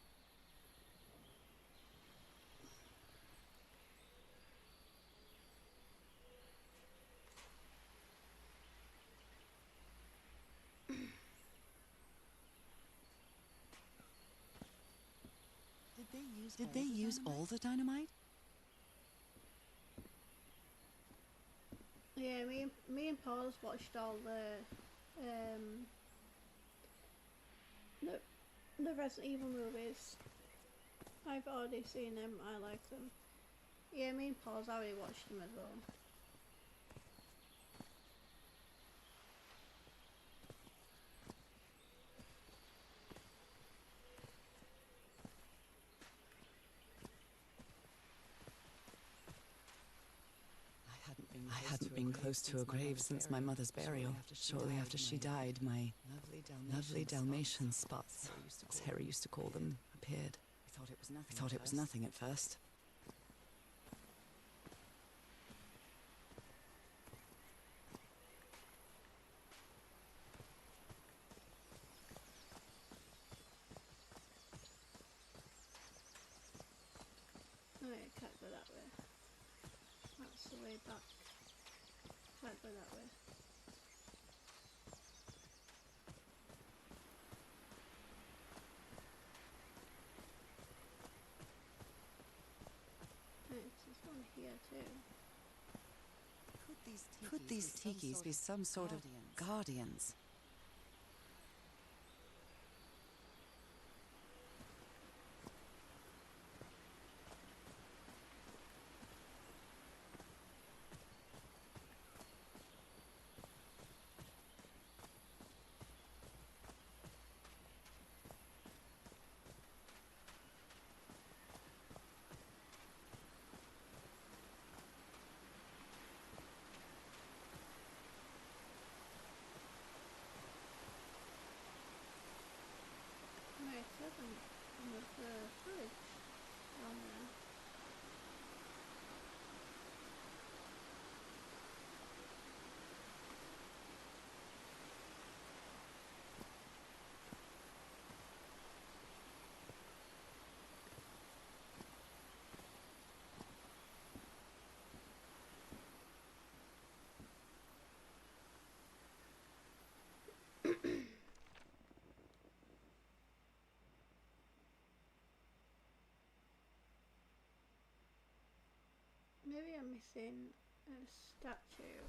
[SPEAKER 5] Did they use all the dynamite?
[SPEAKER 2] Yeah, me and Paul's watched all the Resident Evil movies. I've already seen them. I like them. Yeah, me and Paul's already watched them as well.
[SPEAKER 5] I hadn't been close to a grave since my mother's burial. Shortly after she died, my lovely Dalmatian spots, as Harry used to call them, appeared. I thought it was nothing at first.
[SPEAKER 2] Oh, I can't go that way. That's the way back. Can't go that way. There's one here too.
[SPEAKER 5] Could these tikis be some sort of guardians?
[SPEAKER 2] Maybe I'm missing a statue.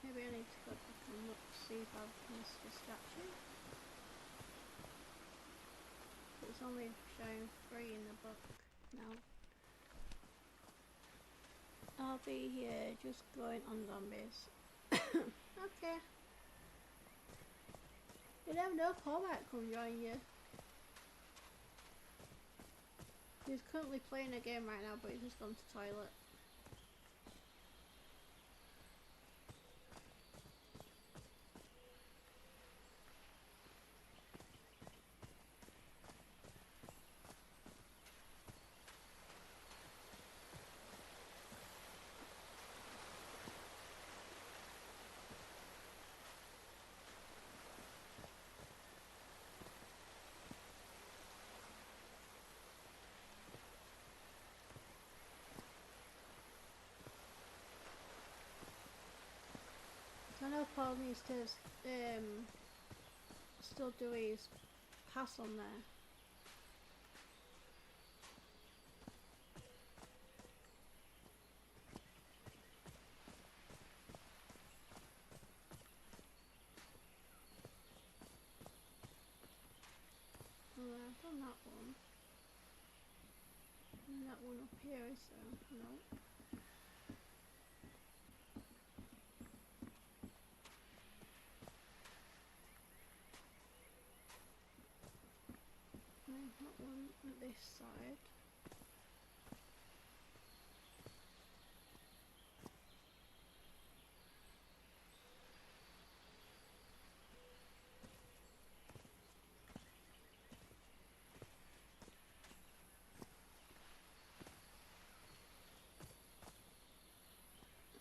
[SPEAKER 2] Maybe I need to go back and look, see if I've missed a statue. It's only showing 3 in the book now. I'll be here just going on zombies. Okay. You never know, Paul might come join you. He's currently playing a game right now, but he's just gone to toilet. I know Paul needs to still do his pass on there. Oh, I've done that one. And that one up here is there? No. That one at this side.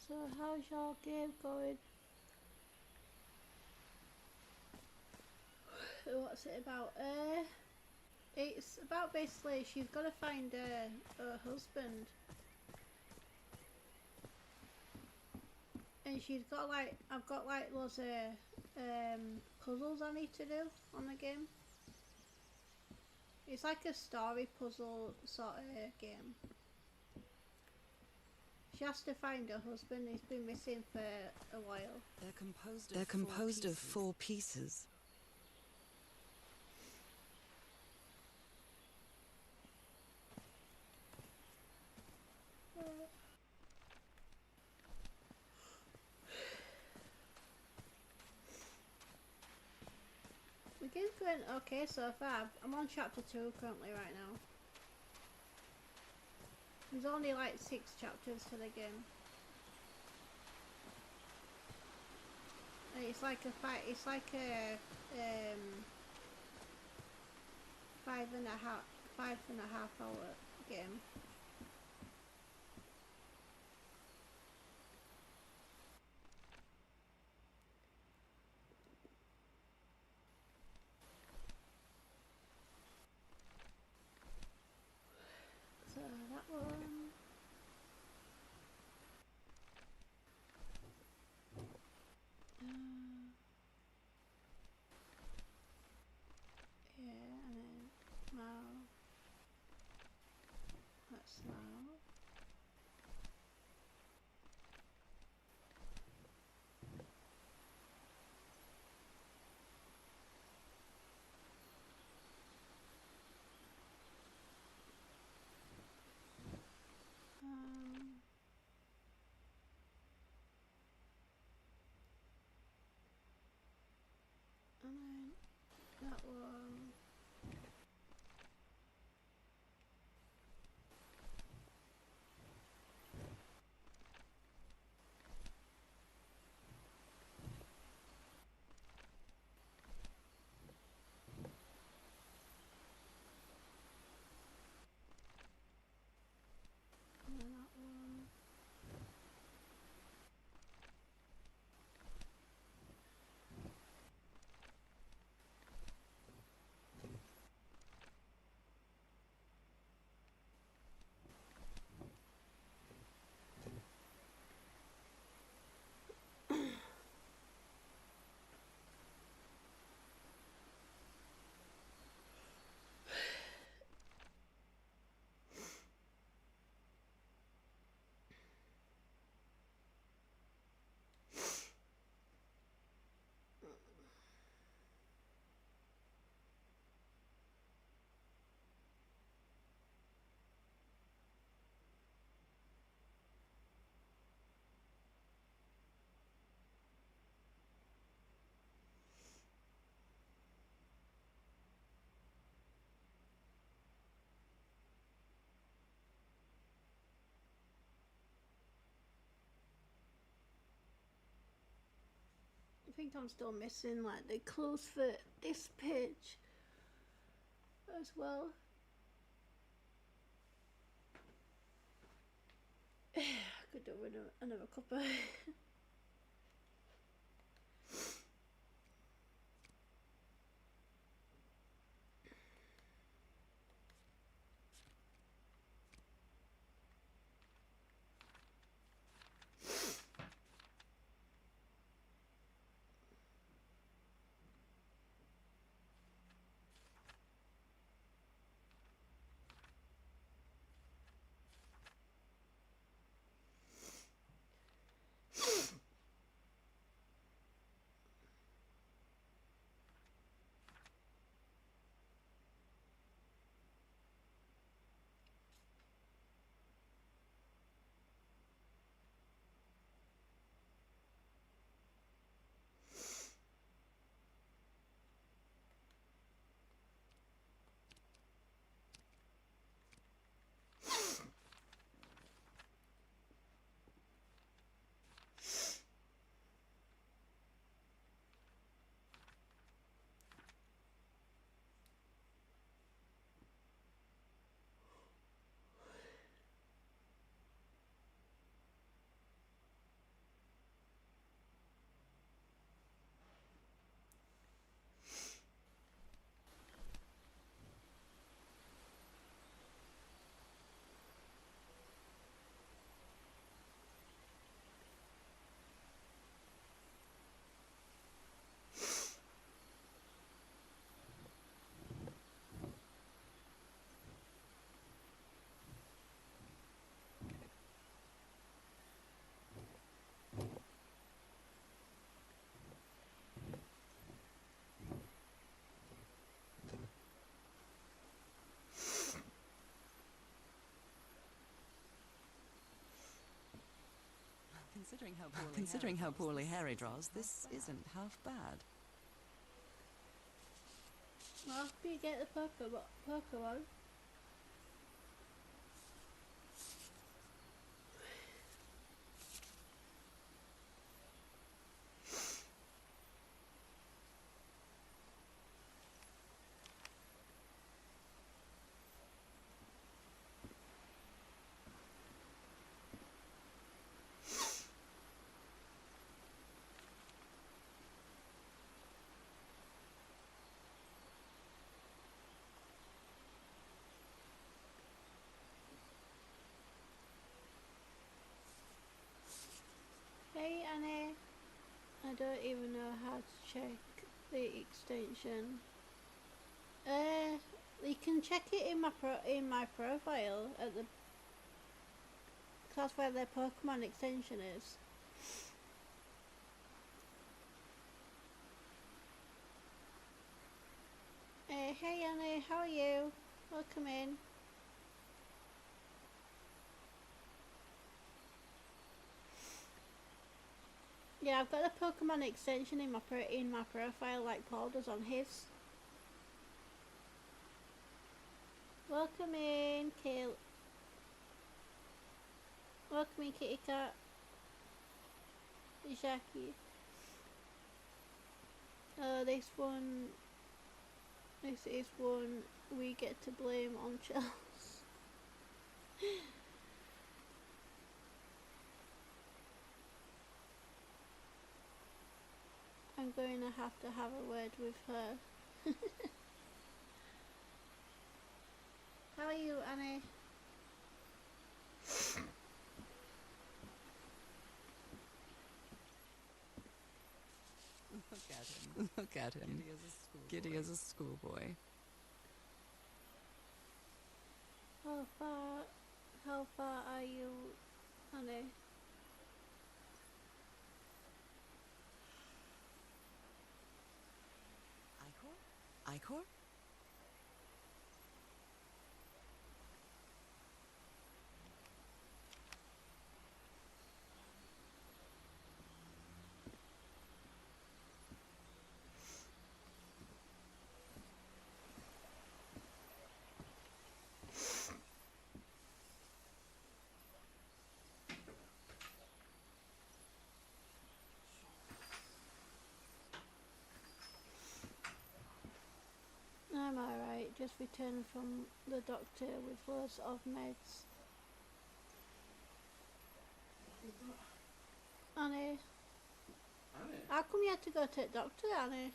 [SPEAKER 2] So how's your game going? What's it about? It's about basically she's got to find her husband, and she's got like I've got like loads of puzzles I need to do on the game. It's like a story puzzle sort of game. She has to find her husband. He's been missing for a while.
[SPEAKER 5] They're composed of 4 pieces.
[SPEAKER 2] The game's going okay so far. I'm on chapter 2 currently right now. There's only like 6 chapters to the game. And it's like a fight. It's like a 5.5 hour game. So that one. Yeah, and then now let's think I'm still missing like the clues for this page as well. I could do with another cuppa.
[SPEAKER 5] Considering how poorly Harry draws, this isn't half bad.
[SPEAKER 2] Well, after you get the Pokemon. Hey Annie, I don't even know how to check the extension. You can check it in my profile at the. That's where the Pokemon extension is. Hey Annie, how are you? Welcome in. Yeah, I've got the Pokemon extension in my profile, like Paul does on his. Welcome in, Kill. Welcome in, Kitty Cat. Jackie. This is one we get to blame on Charles. I'm going to have a word with her. How are you, Annie?
[SPEAKER 5] Look at him. Look at him. Giddy as a schoolboy.
[SPEAKER 2] How far are you, Annie?
[SPEAKER 5] Icor?
[SPEAKER 2] I'm alright, just returned from the doctor with loads of meds. Annie,
[SPEAKER 4] Annie?
[SPEAKER 2] how come you had to go to the doctor, Annie?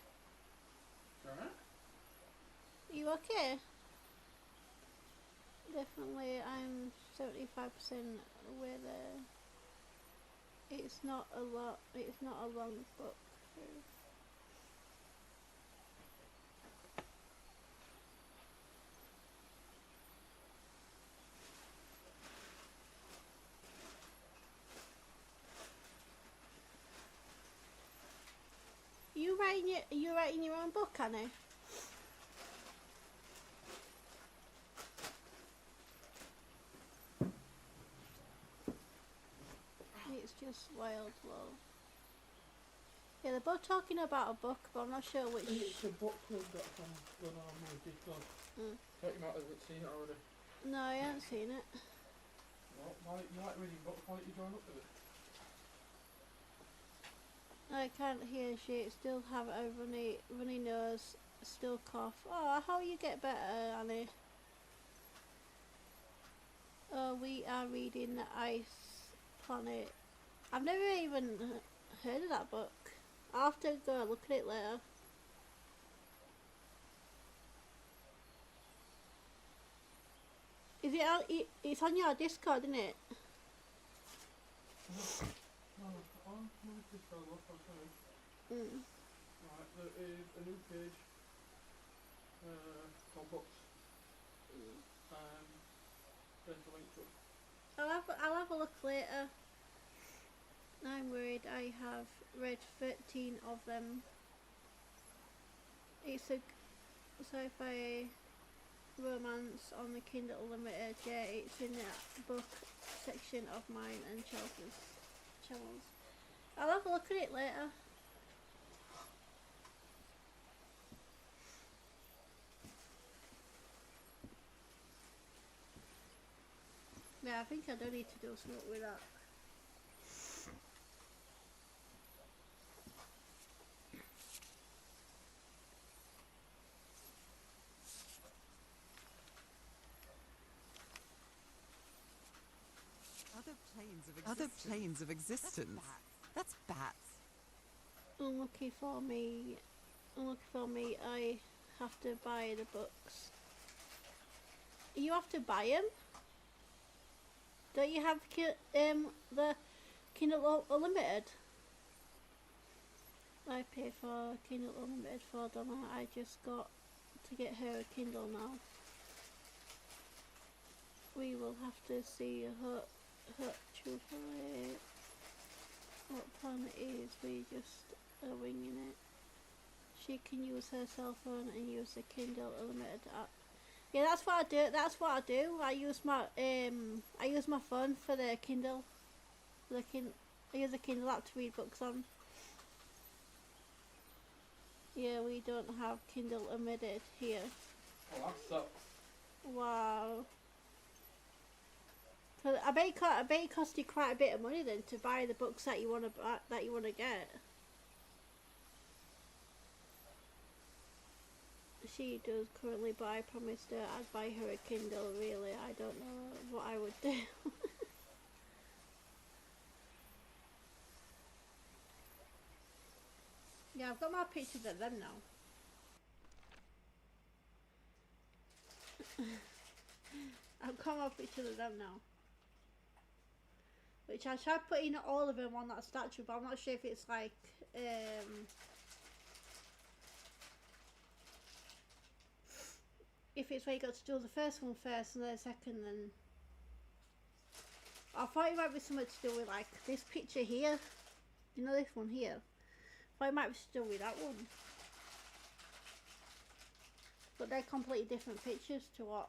[SPEAKER 4] Alright?
[SPEAKER 2] Are you okay? Definitely, I'm 75% aware there. It's not a lot, it's not a long book. You writing your own book, Annie? It's just wild love. Yeah, they're both talking about a book, but I'm not sure which.
[SPEAKER 4] It's a book club that's on our Discord. Thought you might have seen it already.
[SPEAKER 2] No, I haven't seen it.
[SPEAKER 4] Well, you like reading books, why don't you join up with it?
[SPEAKER 2] I can't hear shit, still have a runny nose, still cough. Oh, how you get better, Annie? Oh, we are reading The Ice Planet. I've never even heard of that book. I'll have to go look at it later. Is it on, it's on your Discord, isn't it?
[SPEAKER 4] On my Discord, look, I'll show you. Right, there is a new page called books. There's the link to it.
[SPEAKER 2] I'll have a look later. I'm worried I have read 13 of them. It's a sci-fi romance on the Kindle Unlimited. Yeah, it's in that book section of mine and Chelsea's channels. I'll have a look at it later. Yeah, I think I do need to do something with that.
[SPEAKER 5] Other planes of existence. That's bats.
[SPEAKER 2] Unlucky for me, I have to buy the books. You have to buy them? Don't you have the Kindle Unlimited? I pay for Kindle Unlimited for Donna. I just got to get her a Kindle now. We will have to see her truthfully what plan it is. We just are winging it. She can use her cell phone and use the Kindle Unlimited app. Yeah, that's what I do. I use my phone for the Kindle. I use the Kindle app to read books on. Yeah, we don't have Kindle Unlimited here.
[SPEAKER 4] Oh, that sucks.
[SPEAKER 2] Wow. So I bet it cost you quite a bit of money then to buy the books that you want to get. She does currently, but I promised her I'd buy her a Kindle. Really, I don't know what I would do. Yeah, I've got more pictures of them now. I've got more pictures of them now. Which I tried putting all of them on that statue, but I'm not sure if it's like if it's where you got to do the first one first and then the second, then I thought it might be something to do with like this picture here. You know, this one here. I thought it might be to do with that one. But they're completely different pictures to what.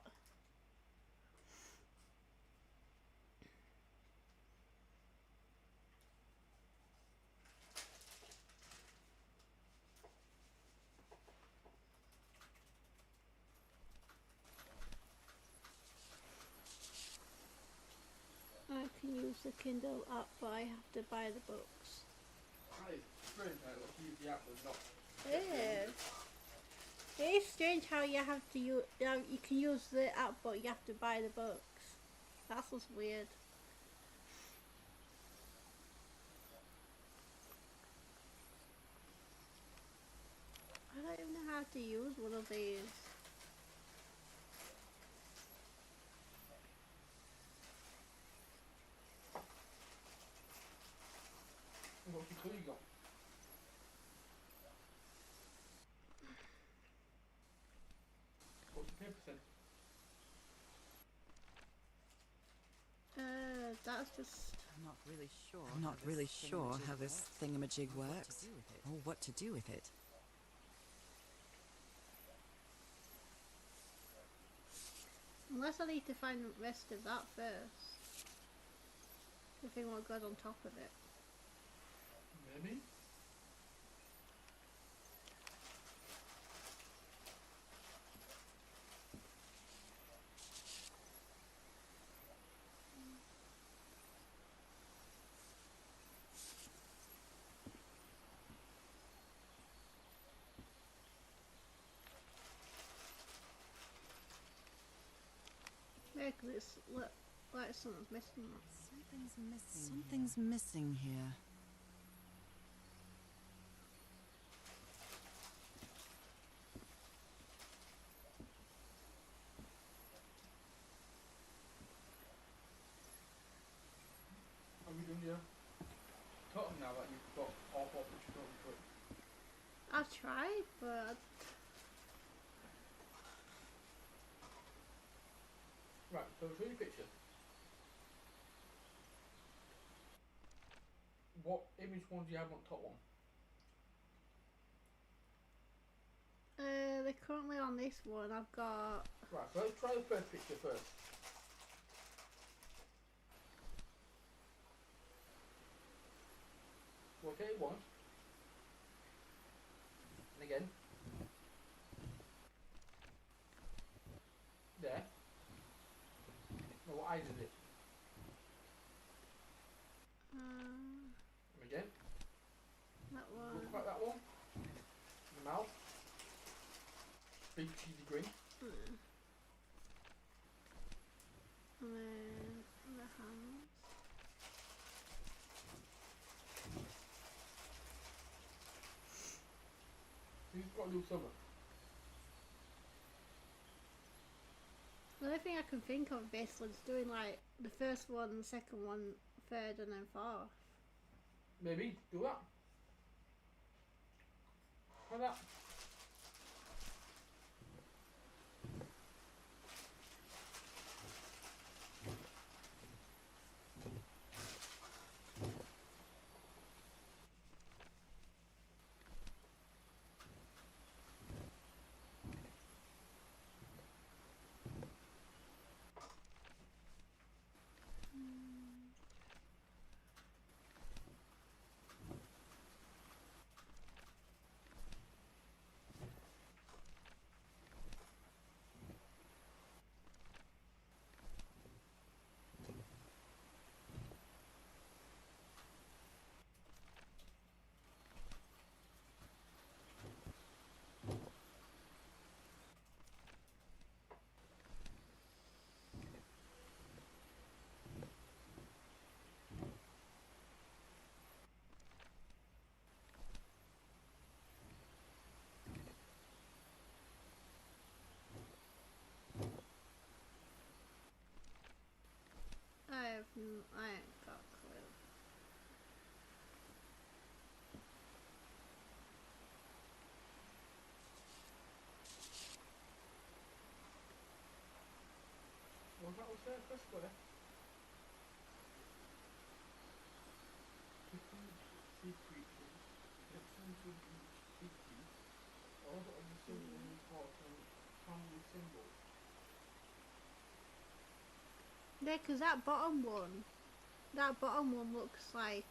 [SPEAKER 2] I can use the Kindle app, but I have to buy the books.
[SPEAKER 4] That is brilliant, like, use the app, but not.
[SPEAKER 2] Yeah. It is strange how you have to use, you can use the app, but you have to buy the books. That's what's weird. I don't even know how to use one of these.
[SPEAKER 4] What's the clue you got? What's the paper said?
[SPEAKER 2] That's just.
[SPEAKER 5] I'm not really sure how this thingamajig works, or what to do with it.
[SPEAKER 2] Unless I need to find the rest of that first. The thing what goes on top of it.
[SPEAKER 4] Maybe?
[SPEAKER 2] Yeah, 'cause it's like something's missing.
[SPEAKER 5] Something's missing here.
[SPEAKER 4] Have you done your totem now that you've got all 4 pictures totem for it?
[SPEAKER 2] I've tried, but
[SPEAKER 4] Right, so show your picture. What image one do you have on top one?
[SPEAKER 2] they're currently on this one. I've got.
[SPEAKER 4] Right, so let's try the first picture first. We'll get it once. And again. There. Now what eyes is it? And again.
[SPEAKER 2] That one.
[SPEAKER 4] Looks like that one. The mouth. Big cheesy grin.
[SPEAKER 2] And then the hands.
[SPEAKER 4] Who's got to do summer?
[SPEAKER 2] The only thing I can think of basically is doing like the first one, the second one, third, and then fourth.
[SPEAKER 4] Maybe do that. Try that.
[SPEAKER 2] I ain't got a clue.
[SPEAKER 4] Well, that was there first square. 15 sea creatures, represents of each species, order of the symbol and important family symbols.
[SPEAKER 2] Yeah, 'cause that bottom one looks like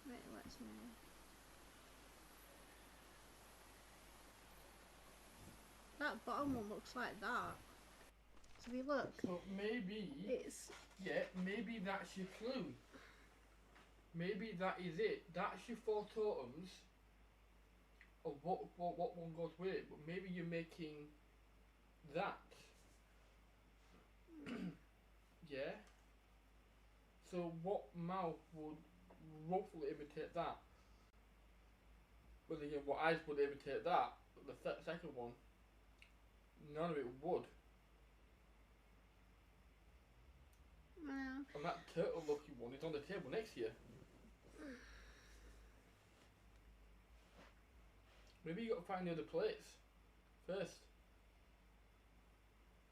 [SPEAKER 2] wait, let's move. That bottom one looks like that. So if you look,
[SPEAKER 4] So maybe,
[SPEAKER 2] it's
[SPEAKER 4] yeah, maybe that's your clue. Maybe that is it. That's your 4 totems of what one goes with it. But maybe you're making that. Yeah. So what mouth would roughly imitate that? Well, again, what eyes would imitate that? But the second one, none of it would.
[SPEAKER 2] Yeah.
[SPEAKER 4] And that turtle-looking one is on the table next to you. Maybe you got to find the other plates first.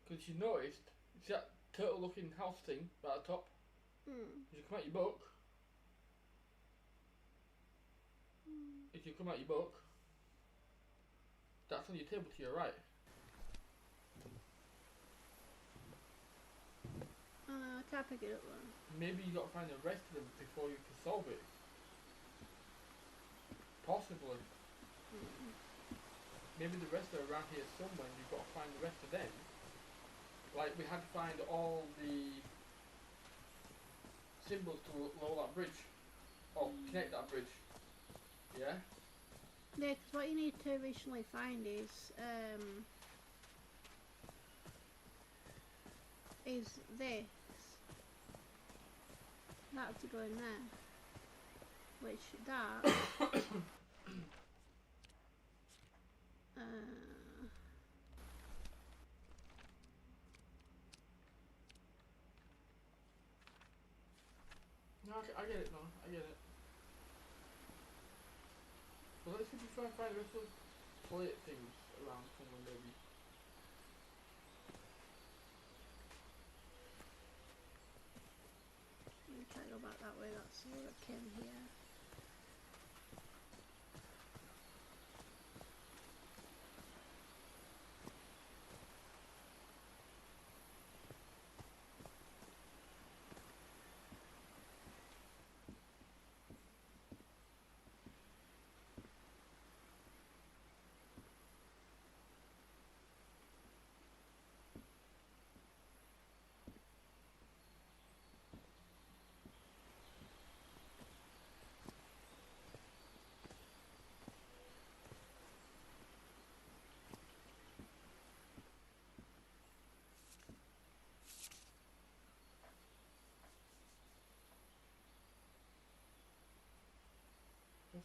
[SPEAKER 4] Because you noticed, see that turtle-looking house thing right at the top? You come out your book. If you come out your book, that's on your table to your right.
[SPEAKER 2] I can't pick it up then.
[SPEAKER 4] Maybe you got to find the rest of them before you can solve it. Possibly. Maybe the rest are around here somewhere and you've got to find the rest of them. Like we had to find all the symbols to lower that bridge. Or connect that bridge. Yeah?
[SPEAKER 2] Yeah, because what you need to originally find is this. That to go in there. Which that
[SPEAKER 4] No, I get it, man. I get it. Well, let's see if we try and find the rest of the plate things around somewhere, maybe.
[SPEAKER 2] let me try to go back that way. That's where it came here.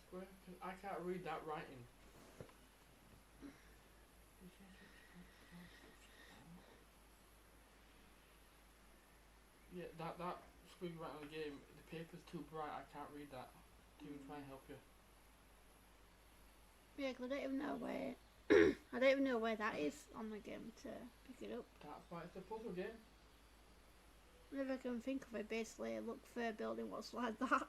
[SPEAKER 4] Square? I can't read that writing. Yeah, that squiggle right on the game, the paper's too bright, I can't read that. To even try and help you.
[SPEAKER 2] Yeah, 'cause I don't even know where I don't even know where that is on the game to pick it up.
[SPEAKER 4] That's why it's a puzzle game.
[SPEAKER 2] Whenever I can think of it, basically look for a building what's like that.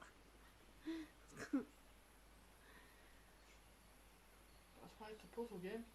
[SPEAKER 4] That's why it's a puzzle game.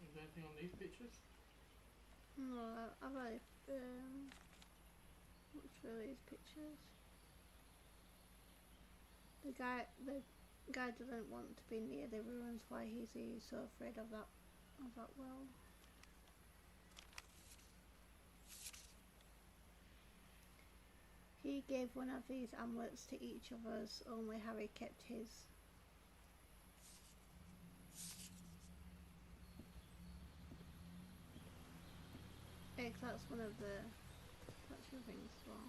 [SPEAKER 4] Is there anything on these pictures?
[SPEAKER 2] No, I've already looked through these pictures. The guy doesn't want to be near the ruins. Why is he so afraid of that well? He gave one of these amulets to each of us, only Harry kept his. Eggs, that's one of the things as well.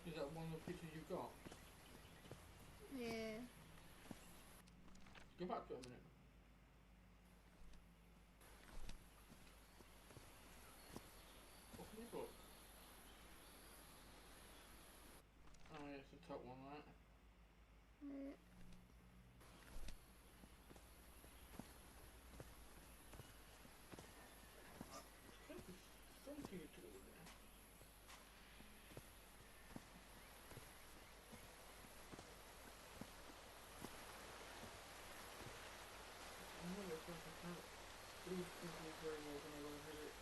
[SPEAKER 4] Is that one of the pictures you've got?
[SPEAKER 2] Yeah.
[SPEAKER 4] Go back to it a minute. Open your book. Oh, yeah, it's the top one, right?
[SPEAKER 2] Yeah.
[SPEAKER 4] I think there's something to do with there. Please think of where you're gonna go hit it.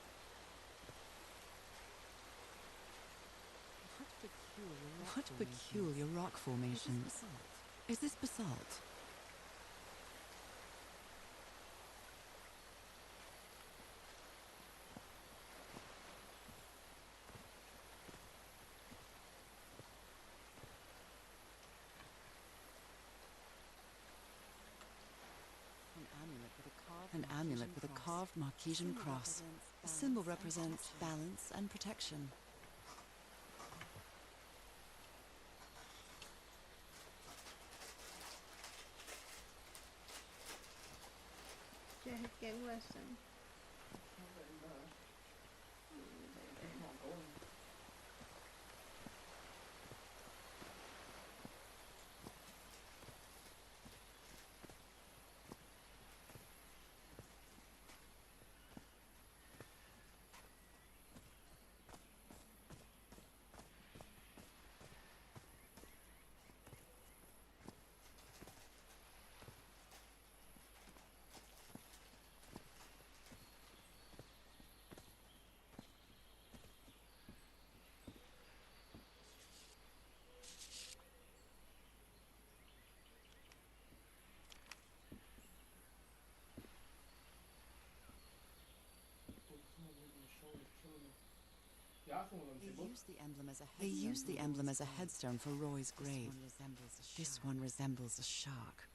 [SPEAKER 5] What peculiar rock formations? Is this basalt? An amulet with a carved Marquesian cross. The symbol represents balance and protection.
[SPEAKER 2] Yeah, it's getting worse then.
[SPEAKER 4] Not getting better. It's not going.
[SPEAKER 5] They used the emblem as a headstone for Roy's grave. This one resembles a shark.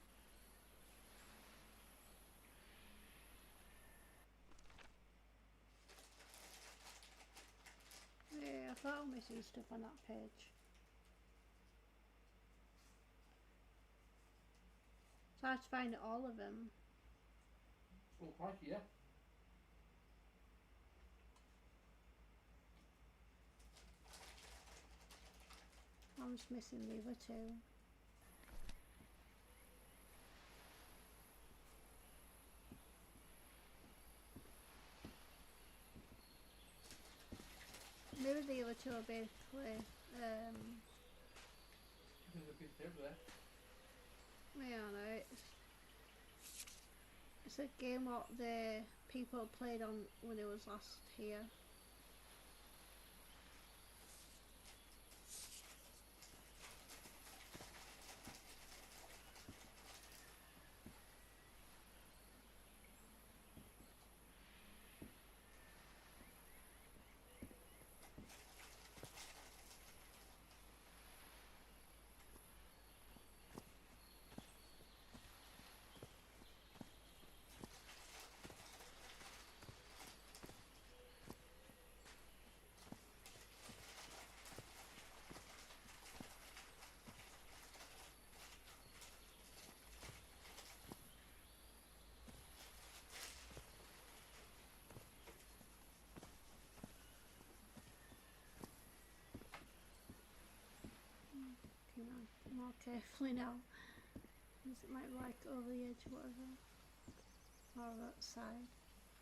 [SPEAKER 2] Yeah, I thought I was missing stuff on that page. So I had to find all of them.
[SPEAKER 4] Oh, crikey, yeah.
[SPEAKER 2] I'm just missing the other two. Maybe the other two are basically,
[SPEAKER 4] There's a big table there.
[SPEAKER 2] I don't know, it's a game what the people played on when it was last here. More carefully now, because it might be like over the edge or whatever, or outside.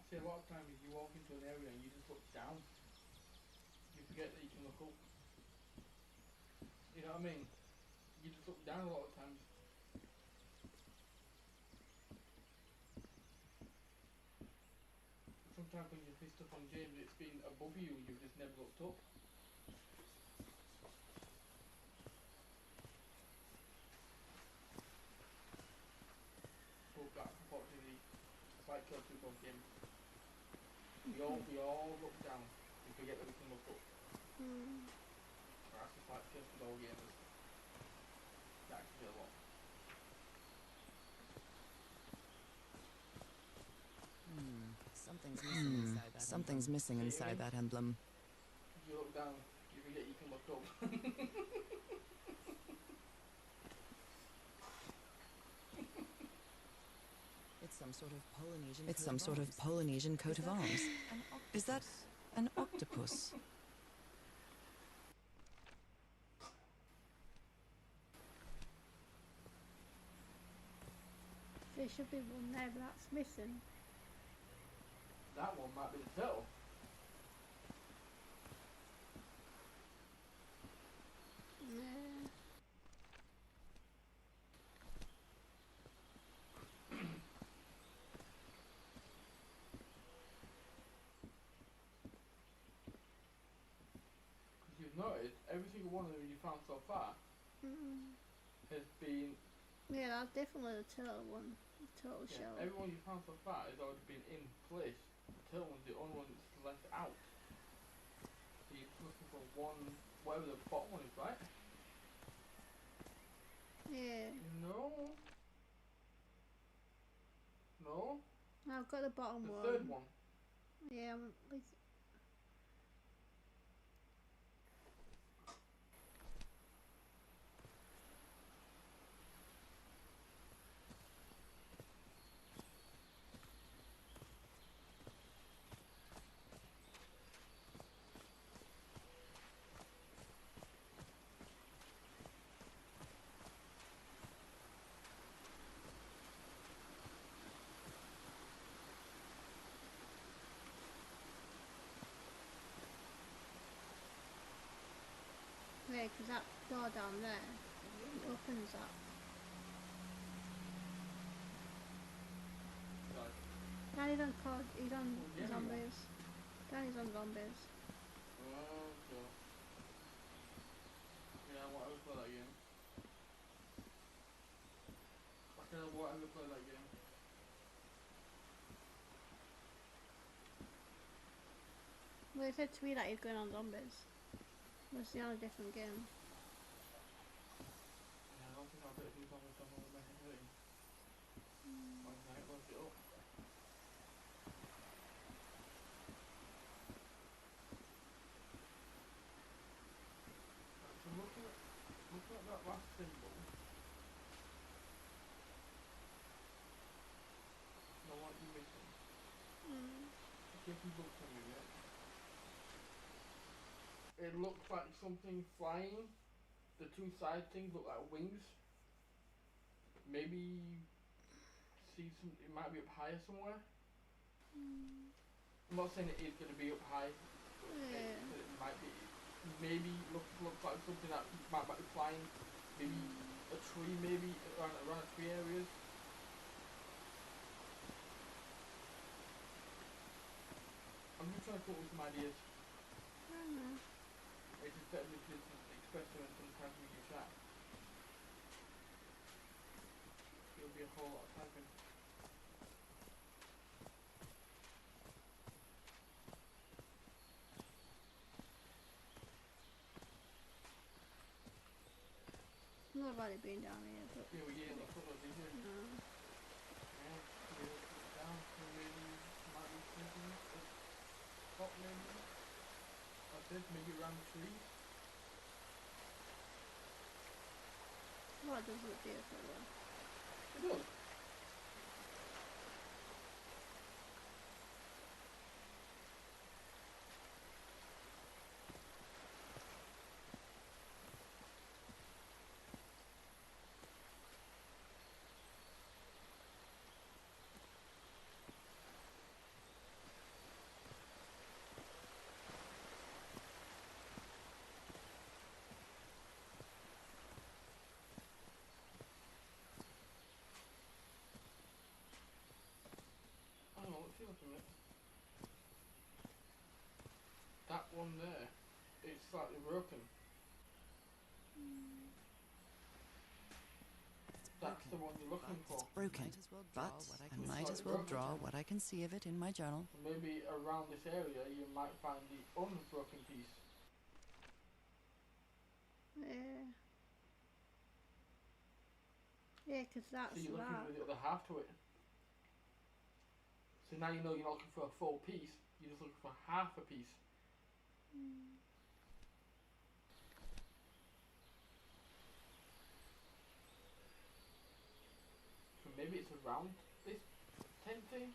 [SPEAKER 4] See, a lot of times you walk into an area and you just look down. You forget that you can look up. You know what I mean? You just look down a lot of times. Sometimes when you see stuff on games, it's been above you and you've just never looked up. But that's unfortunately quite close to both games. We all look down. We forget that we can look up. That's just like just with all gamers. That can be a lot.
[SPEAKER 5] Something's missing inside that emblem.
[SPEAKER 4] If you look down, you forget you can look up.
[SPEAKER 5] It's some sort of Polynesian coat of arms. Is that an octopus?
[SPEAKER 2] There should be one there, but that's missing.
[SPEAKER 4] That one might be the turtle.
[SPEAKER 2] Yeah.
[SPEAKER 4] found so far has been
[SPEAKER 2] Yeah, that's definitely the turtle one. The turtle
[SPEAKER 4] yeah,
[SPEAKER 2] shell.
[SPEAKER 4] everyone you found so far has already been in place. The turtle one's the only one that's left out. So you're looking for one, whatever the bottom one is, right?
[SPEAKER 2] Yeah.
[SPEAKER 4] No. No.
[SPEAKER 2] I've got the bottom
[SPEAKER 4] The
[SPEAKER 2] one.
[SPEAKER 4] third one.
[SPEAKER 2] Yeah, yeah, because that door down there opens up.
[SPEAKER 4] Right.
[SPEAKER 2] Daddy's on COD, he's on
[SPEAKER 4] yeah,
[SPEAKER 2] zombies. Daddy's on zombies.
[SPEAKER 4] Okay. Yeah, what ever play that game? I can whatever play that game.
[SPEAKER 2] Well, he said to me that he's going on zombies. That's the only different game.
[SPEAKER 4] Yeah, I don't think I'll do it on with someone with my head. One night, look it up. So looking at that last symbol. Know what you're missing? Give me look a minute. It looks like something flying. The two side things look like wings. Maybe see some. It might be up higher somewhere. I'm not saying it is going to be up high.
[SPEAKER 2] Yeah.
[SPEAKER 4] It might be. Maybe looks like something that might be flying. Maybe a tree. Maybe around tree areas. I'm just trying to come up with some ideas.
[SPEAKER 2] I don't know.
[SPEAKER 4] It's just better to just express them and sometimes we can chat. It'll be a whole lot of typing.
[SPEAKER 2] Nobody been down here, but
[SPEAKER 4] Yeah, we get a couple of these here.
[SPEAKER 2] no.
[SPEAKER 4] Yeah, we look down, so maybe might be something at the top maybe. Like this, maybe around the trees.
[SPEAKER 2] Well, it does look beautiful though.
[SPEAKER 4] It does. Hang on, let's see what's in it. That one there, it's slightly broken. That's the one you're looking for.
[SPEAKER 5] It's broken, but I might as well draw what I can see of it in my journal.
[SPEAKER 4] So maybe around this area you might find the unbroken piece.
[SPEAKER 2] Yeah. Yeah, because that's
[SPEAKER 4] So you're looking
[SPEAKER 2] that.
[SPEAKER 4] for the other half to it. So now you know you're not looking for a full piece, you're just looking for half a piece. So maybe it's around this tent thing?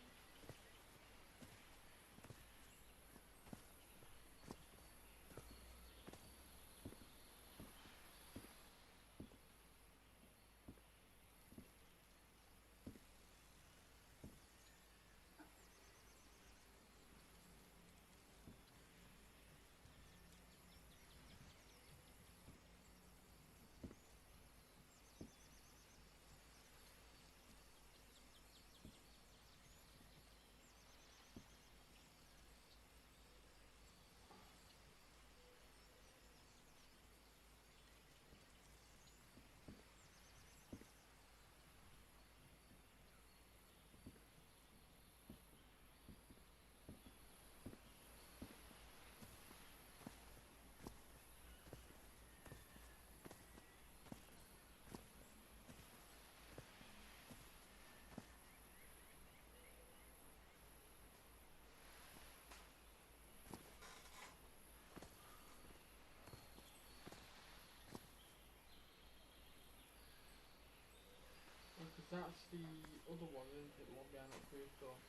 [SPEAKER 4] that's the other one, isn't it? The one behind that gravestone.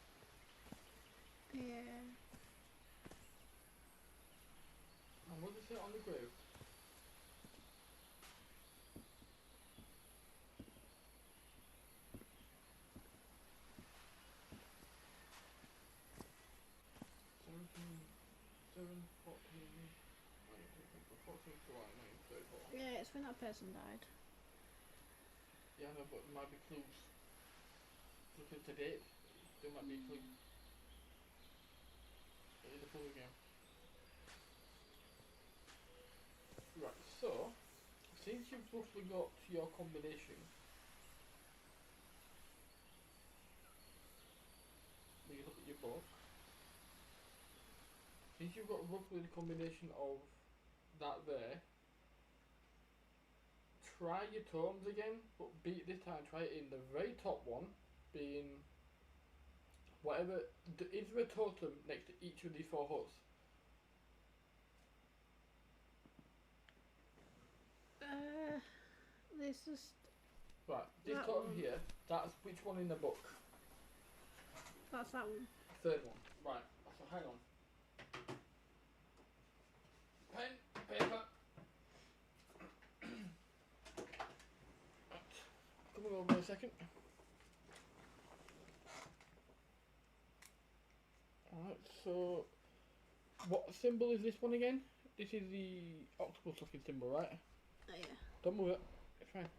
[SPEAKER 2] Yeah.
[SPEAKER 4] And what does it say on the grave?
[SPEAKER 2] Yeah, it's when that person died.
[SPEAKER 4] Yeah, no, but there might be clues. Looking to date, there might be clues. It is a full game. Right, so, since you've roughly got your combination, when you look at your book, since you've got roughly the combination of that there, try your totems again, but this time try it in the very top one, being whatever, is there a totem next to each of these 4 huts?
[SPEAKER 2] This is
[SPEAKER 4] Right, this
[SPEAKER 2] that
[SPEAKER 4] totem
[SPEAKER 2] one.
[SPEAKER 4] here, that's which one in the book?
[SPEAKER 2] That's that one.
[SPEAKER 4] Third one. Right, so hang on. Pen, paper. Right, coming over in a second. Alright, so what symbol is this one again? This is the octopus looking symbol, right?
[SPEAKER 2] Oh yeah.
[SPEAKER 4] Don't move it. It's fine.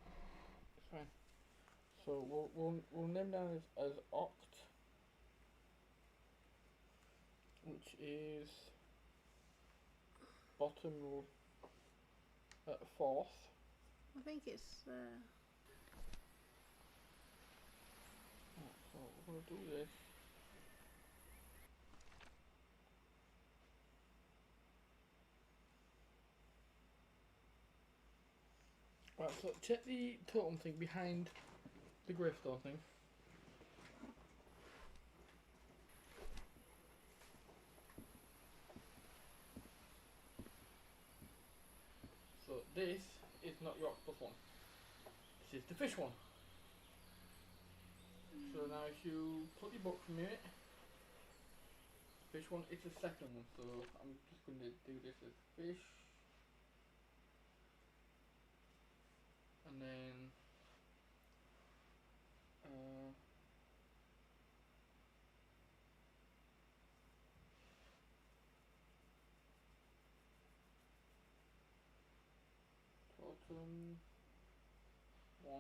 [SPEAKER 4] It's fine. So we'll name down as oct, which is bottom fourth.
[SPEAKER 2] I think it's
[SPEAKER 4] Right, so we're gonna do this. Right, so check the totem thing behind the gravestone thing. So this is not your octopus one. This is the fish one. So now if you put your book from it, fish one is the second one. So I'm just going to do this as fish. And then totem 1,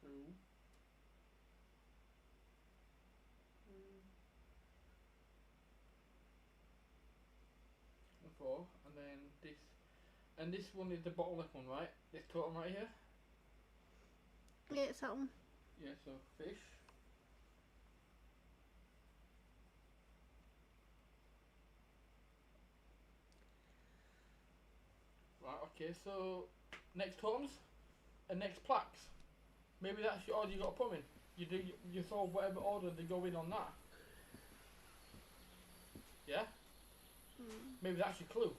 [SPEAKER 4] 2, 3, and 4, and then this. And this one is the bottom left one, right? This totem right here?
[SPEAKER 2] yeah, it's that one.
[SPEAKER 4] Yeah, so fish. Right, okay, so next totems and next plaques. Maybe that's the order you got to put them in. You saw whatever order they go in on that. Yeah? Maybe that's your clue.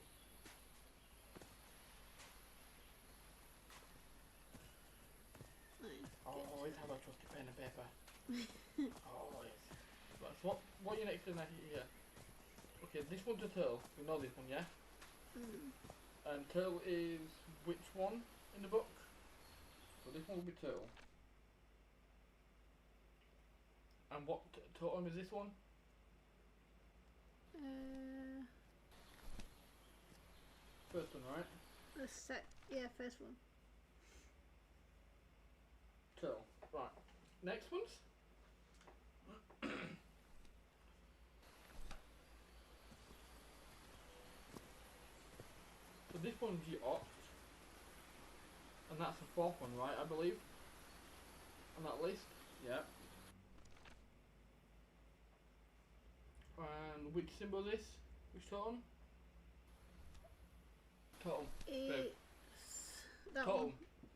[SPEAKER 4] Always have a trusty pen and paper. Always. Right, so what are you next to here? Okay, this one's a turtle. We know this one, yeah? And turtle is which one in the book? So this one will be turtle. And what totem is this one? First one, right?
[SPEAKER 2] Yeah, first one.
[SPEAKER 4] Turtle. Right. Next ones? So this one's your oct. And that's the fourth one, right, I believe? On that list? Yeah. And which symbol is this? Which totem? Totem.
[SPEAKER 2] It's that
[SPEAKER 4] Totem.
[SPEAKER 2] one.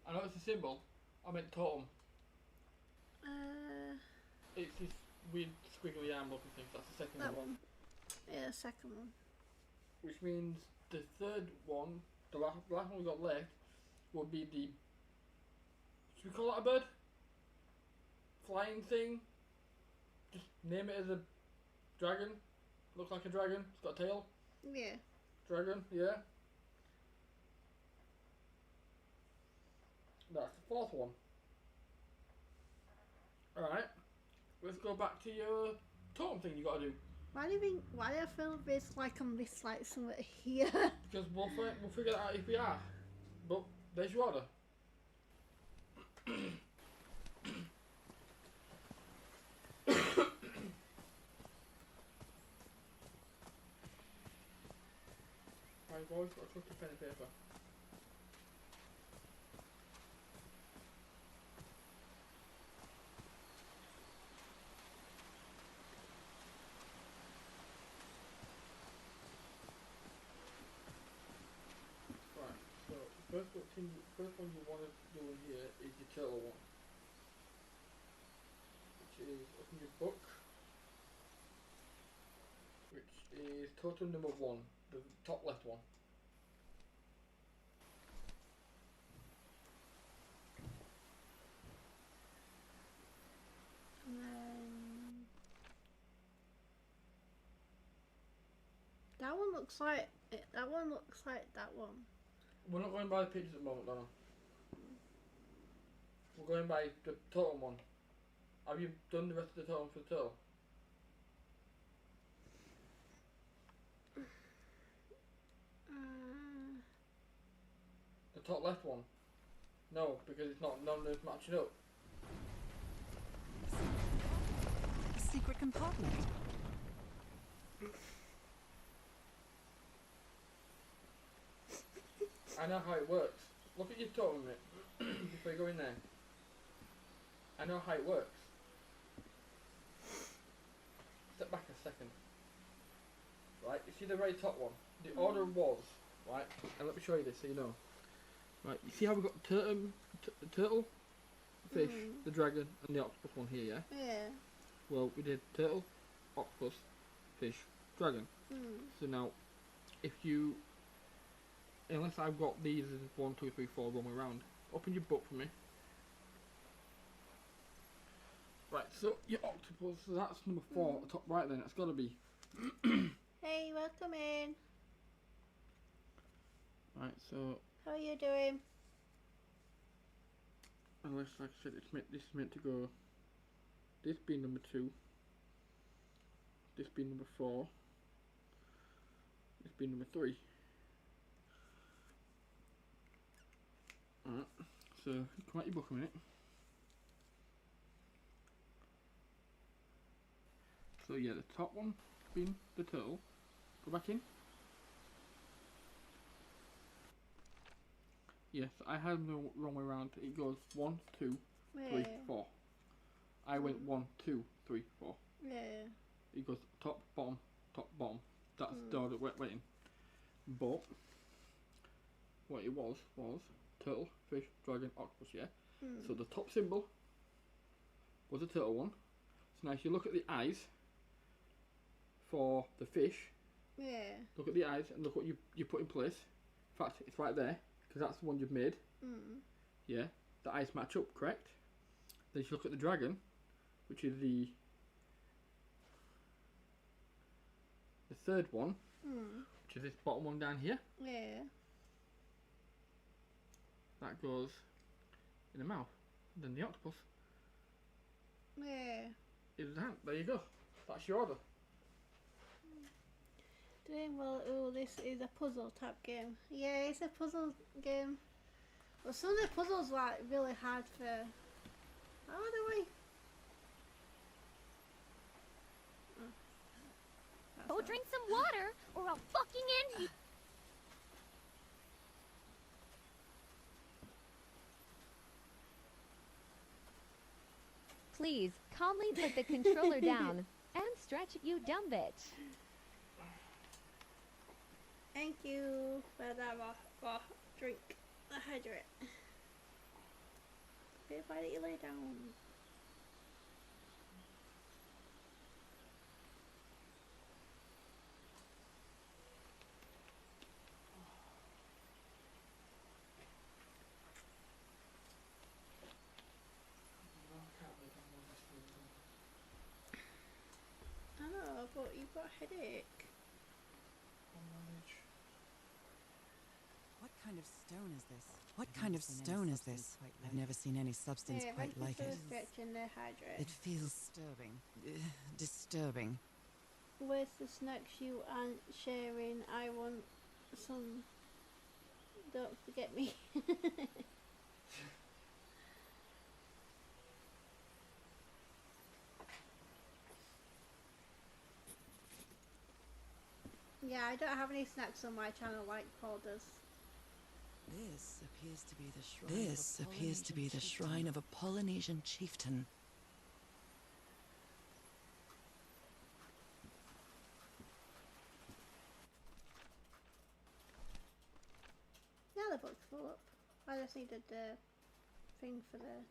[SPEAKER 4] I know it's a symbol. I meant totem. It's this weird squiggly arm looking thing. That's the second
[SPEAKER 2] That
[SPEAKER 4] one.
[SPEAKER 2] one. Yeah, second one.
[SPEAKER 4] Which means the third one, the last one we got left, would be the, should we call that a bird? Flying thing? Just name it as a dragon. Looks like a dragon. It's got a tail.
[SPEAKER 2] Yeah.
[SPEAKER 4] Dragon, yeah. That's the fourth one. Alright. Let's go back to your totem thing you gotta do.
[SPEAKER 2] Why do I feel this like I'm this like somewhere here?
[SPEAKER 4] Because we'll figure that out if we are. But there's your order. I've always got to trust the pen and paper. Right, so first one you want to do in here is your turtle one. Which is open your book. Which is totem number 1, the top left one.
[SPEAKER 2] And then that one looks like that one looks like that one.
[SPEAKER 4] We're not going by the pictures at the moment, Donna. We're going by the totem one. Have you done the rest of the totem for the turtle? The top left one? No, because it's not none of those matching up.
[SPEAKER 5] A secret compartment.
[SPEAKER 4] I know how it works. Look at your totem before you go in there. I know how it works. Step back a second. Right, you see the very top one? The order was, right, and let me show you this so you know. Right, you see how we've got turtle, fish, the dragon, and the octopus one here, yeah?
[SPEAKER 2] Yeah.
[SPEAKER 4] Well, we did turtle, octopus, fish, dragon. So now, if you, unless I've got these as 1, 2, 3, 4 one way around, open your book for me. Right, so your octopus, so that's number 4 at the top right then, it's got to be.
[SPEAKER 2] Hey, welcome in.
[SPEAKER 4] Right, so,
[SPEAKER 2] How are you doing?
[SPEAKER 4] unless, like I said, this is meant to go, this being number 2, this being number 4, this being number 3. Alright, so come out your book a minute. So yeah, the top one being the turtle. Go back in. Yes, I had them the wrong way around. It goes 1, 2, 3, 4. I went 1, 2, 3, 4.
[SPEAKER 2] Yeah.
[SPEAKER 4] It goes top, bottom, top, bottom. That's the order it went in. But what it was turtle, fish, dragon, octopus, yeah? So the top symbol was the turtle one. So now if you look at the eyes for the fish,
[SPEAKER 2] Yeah.
[SPEAKER 4] look at the eyes and look what you put in place. In fact, it's right there, because that's the one you've made. Yeah, the eyes match up, correct? Then you look at the dragon, which is the third one, which is this bottom one down here.
[SPEAKER 2] Yeah.
[SPEAKER 4] That goes in the mouth. Then the octopus
[SPEAKER 2] Yeah.
[SPEAKER 4] is the hand. There you go. That's your order.
[SPEAKER 2] Doing well. Oh, this is a puzzle type game. Yeah, it's a puzzle game. But some of the puzzles are like really hard for. How do we?
[SPEAKER 6] Go drink some water, or I'll fucking end you.
[SPEAKER 11] Please, calmly put the controller down and stretch, you dumb bitch.
[SPEAKER 2] Thank you for that raw drink. Hydrate. Okay, why don't you lay down? but you've got a headache.
[SPEAKER 4] I'll manage.
[SPEAKER 5] What kind of stone is this? What kind of stone is this? I've never seen any substance
[SPEAKER 2] Yeah,
[SPEAKER 5] quite like it.
[SPEAKER 2] stretching the hydrate.
[SPEAKER 5] It feels disturbing. Disturbing.
[SPEAKER 2] Where's the snacks you aren't sharing? I want some. Don't forget me. Yeah, I don't have any snacks on my channel like Paul does.
[SPEAKER 5] This appears to be the shrine. This appears to be the shrine of a Polynesian chieftain.
[SPEAKER 2] Now the book's full up. I just needed the thing for the.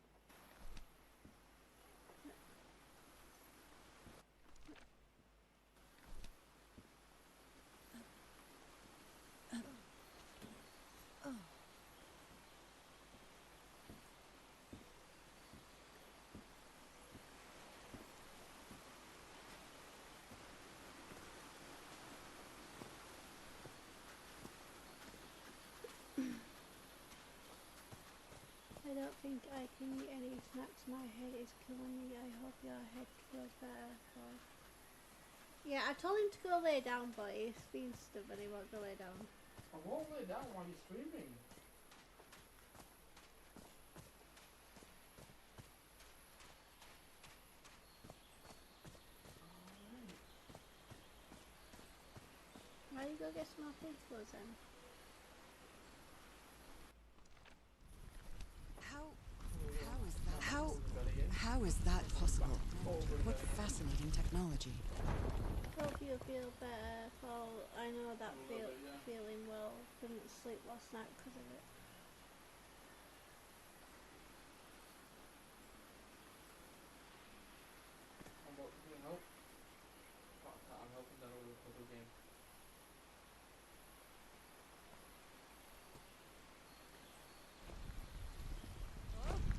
[SPEAKER 2] I don't think I can eat any snacks. My head is killing me. I hope your head feels better. Paul. Yeah, I told him to go lay down, but he's being stubborn. He won't go lay down.
[SPEAKER 4] I won't lay down while you're screaming.
[SPEAKER 2] Why do you go get some more food clothes then?
[SPEAKER 5] How is that possible? What fascinating technology.
[SPEAKER 2] Hope you feel better, Paul. I know that feeling well. Couldn't sleep last night because of it.
[SPEAKER 4] I'm about to help. I'm helping them with the puzzle game.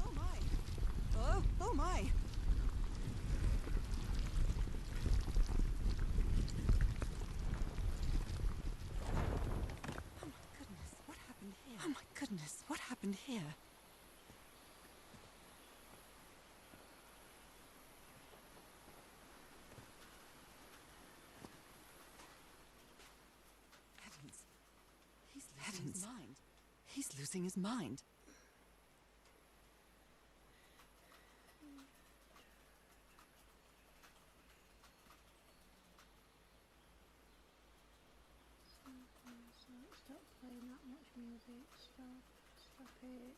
[SPEAKER 5] Oh my! Oh my! Oh my goodness, what happened here? Heavens. He's losing his mind.
[SPEAKER 2] Stop playing that much music. Stop it.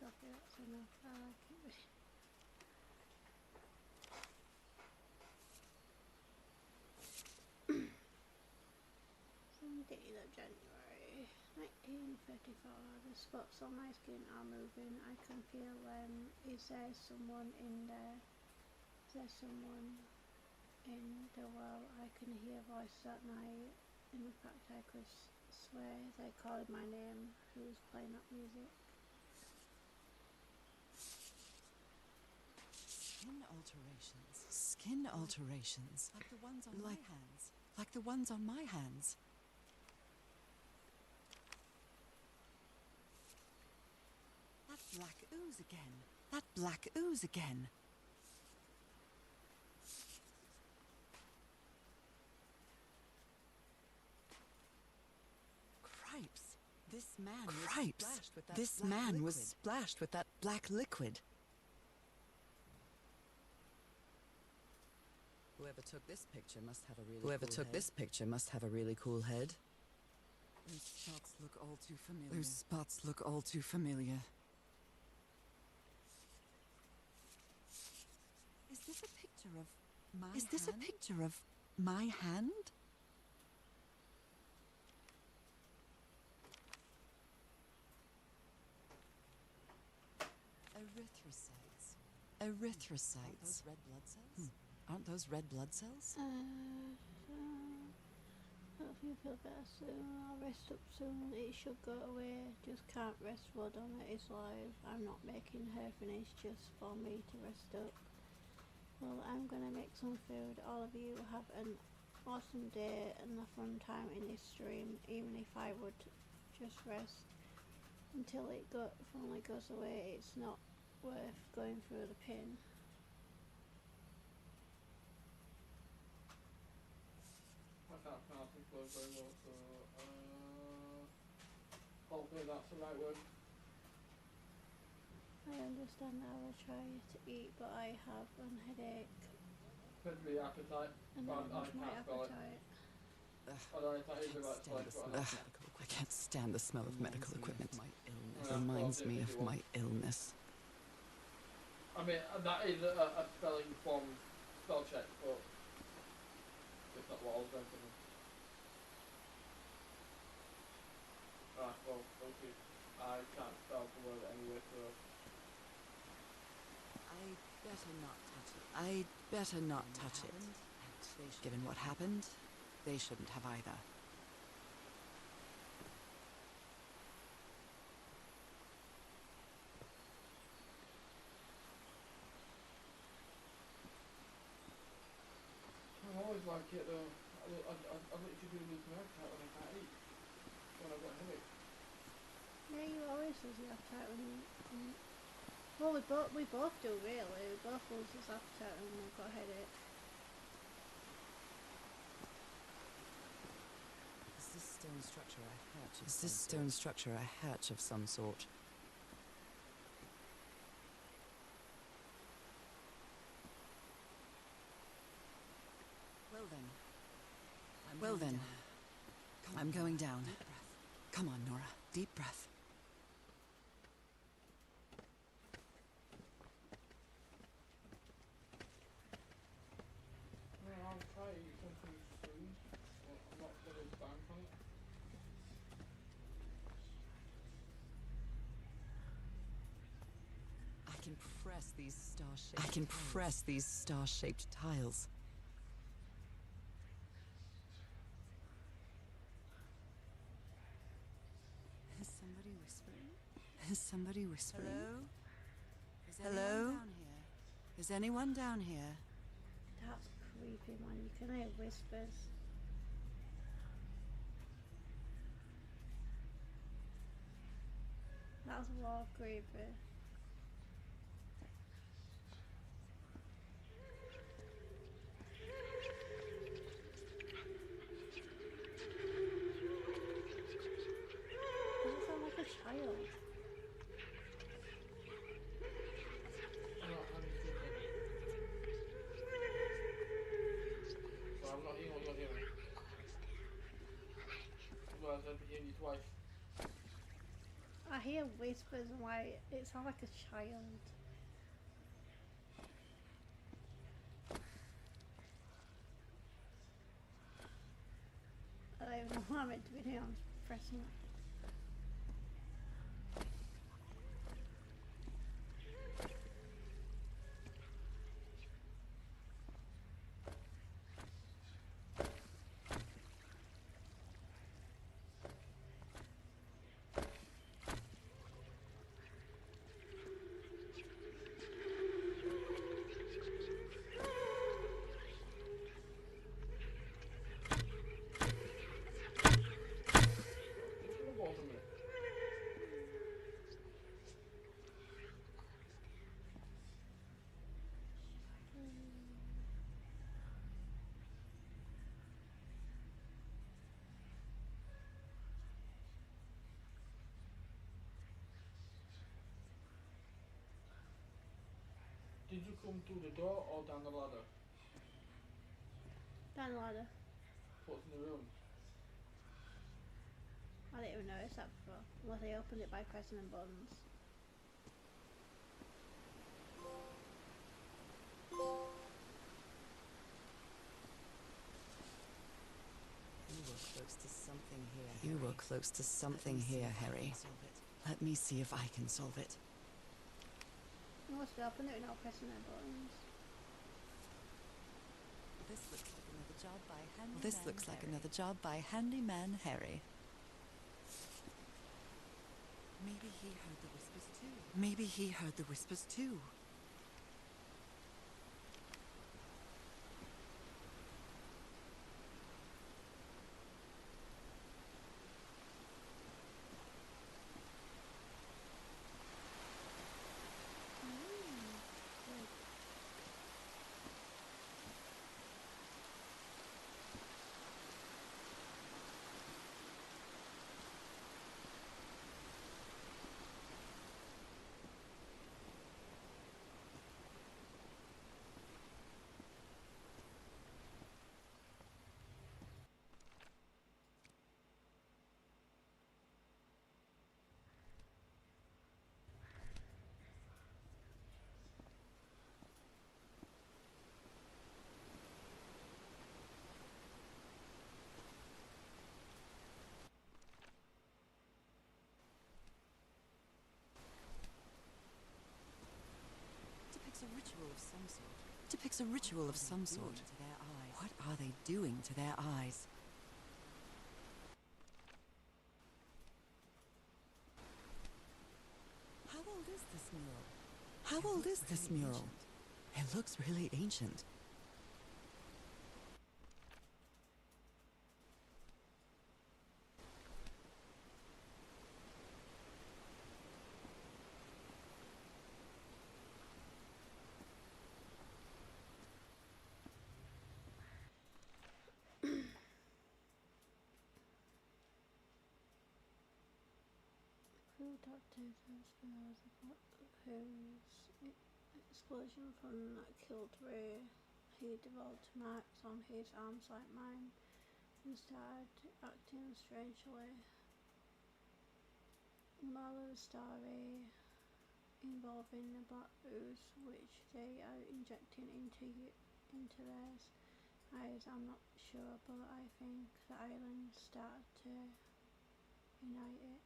[SPEAKER 2] That's enough. I like it. Date of January 1934. The spots on my skin are moving. I can feel them. Is there someone in there? Is there someone in the well? I can hear voices at night. In fact, I could swear they called my name. Who's playing that music?
[SPEAKER 5] Skin alterations. Skin alterations. Like the ones on my hands. Like the ones on my hands. That black ooze again. That black ooze again. Cripes. This man was splashed with that black liquid. Whoever took this picture must have a really cool head. Those spots look all too familiar. Is this a picture of my hand? Erythrocytes. Aren't those red blood cells?
[SPEAKER 2] Hope you feel better soon. I'll rest up soon. It should go away. Just can't rest. Blood on it is live. I'm not making her finish just for me to rest up. Well, I'm gonna make some food. All of you have an awesome day and a fun time in this stream, even if I would just rest until it finally goes away. It's not worth going through the pin.
[SPEAKER 4] I can't pronounce this word very well, so hopefully that's the right word.
[SPEAKER 2] I understand I will try to eat, but I have a headache
[SPEAKER 4] Could be appetite,
[SPEAKER 2] and
[SPEAKER 4] but
[SPEAKER 2] I
[SPEAKER 4] I
[SPEAKER 2] lost my
[SPEAKER 4] can't spell it.
[SPEAKER 2] appetite.
[SPEAKER 4] I don't know if that is the right spelling, but
[SPEAKER 5] I can't stand the smell of medical equipment.
[SPEAKER 4] Yeah,
[SPEAKER 5] It reminds me of
[SPEAKER 4] well,
[SPEAKER 5] my illness.
[SPEAKER 4] I mean, that is a spelling from spell check, but it's not what I was going for. Ah, well, okay. I can't spell the word anyway, so
[SPEAKER 5] I'd better not touch it. I'd better not touch it. Given what happened, they shouldn't have either.
[SPEAKER 4] I always like it though. I literally do lose my appetite when I can't eat. When I've got a headache.
[SPEAKER 2] Yeah, you always lose your appetite when you. Well, we both do really. We both lose our appetite when we've got a headache.
[SPEAKER 5] Is this stone structure a hatch? Is this stone structure a hatch of some sort? Well then. I'm going down. Come on, Nora. Deep breath.
[SPEAKER 4] Well, I'll try to eat something soon, but I'm not going to bank on it.
[SPEAKER 5] I can press these star-shaped tiles. Is somebody whispering? Is somebody whispering? Hello? Is anyone down here?
[SPEAKER 2] That's creepy, man. You can hear whispers. That's more creepy. Does it sound like a child?
[SPEAKER 4] I'm not having food ready. So I'm not hearing what you're hearing. Otherwise I'd be hearing you twice.
[SPEAKER 2] I hear whispers and like it sounds like a child. I don't even know what I'm meant to be doing. I'm just pressing it.
[SPEAKER 4] Hold on a minute. Did you come through the door or down the ladder?
[SPEAKER 2] Down the ladder.
[SPEAKER 4] What's in the room?
[SPEAKER 2] I didn't even notice that before. Unless I opened it by pressing the buttons.
[SPEAKER 5] You were close to something here, Harry. Let me see if I can solve it.
[SPEAKER 2] I must have opened it without pressing the buttons.
[SPEAKER 5] This looks like another job by Handyman Harry. Maybe he heard the whispers too. Maybe he heard the whispers too. depicts a ritual of some sort. Depicts a ritual of some sort. What are they doing to their eyes? How old is this mural? How old is this mural? It looks really ancient.
[SPEAKER 2] Crew doctors and spells about whose explosion from that killed Ray. He developed marks on his arms like mine and started acting strangely. Moral story involving the black ooze which they are injecting into theirs eyes. I'm not sure, but I think the island started to unite it.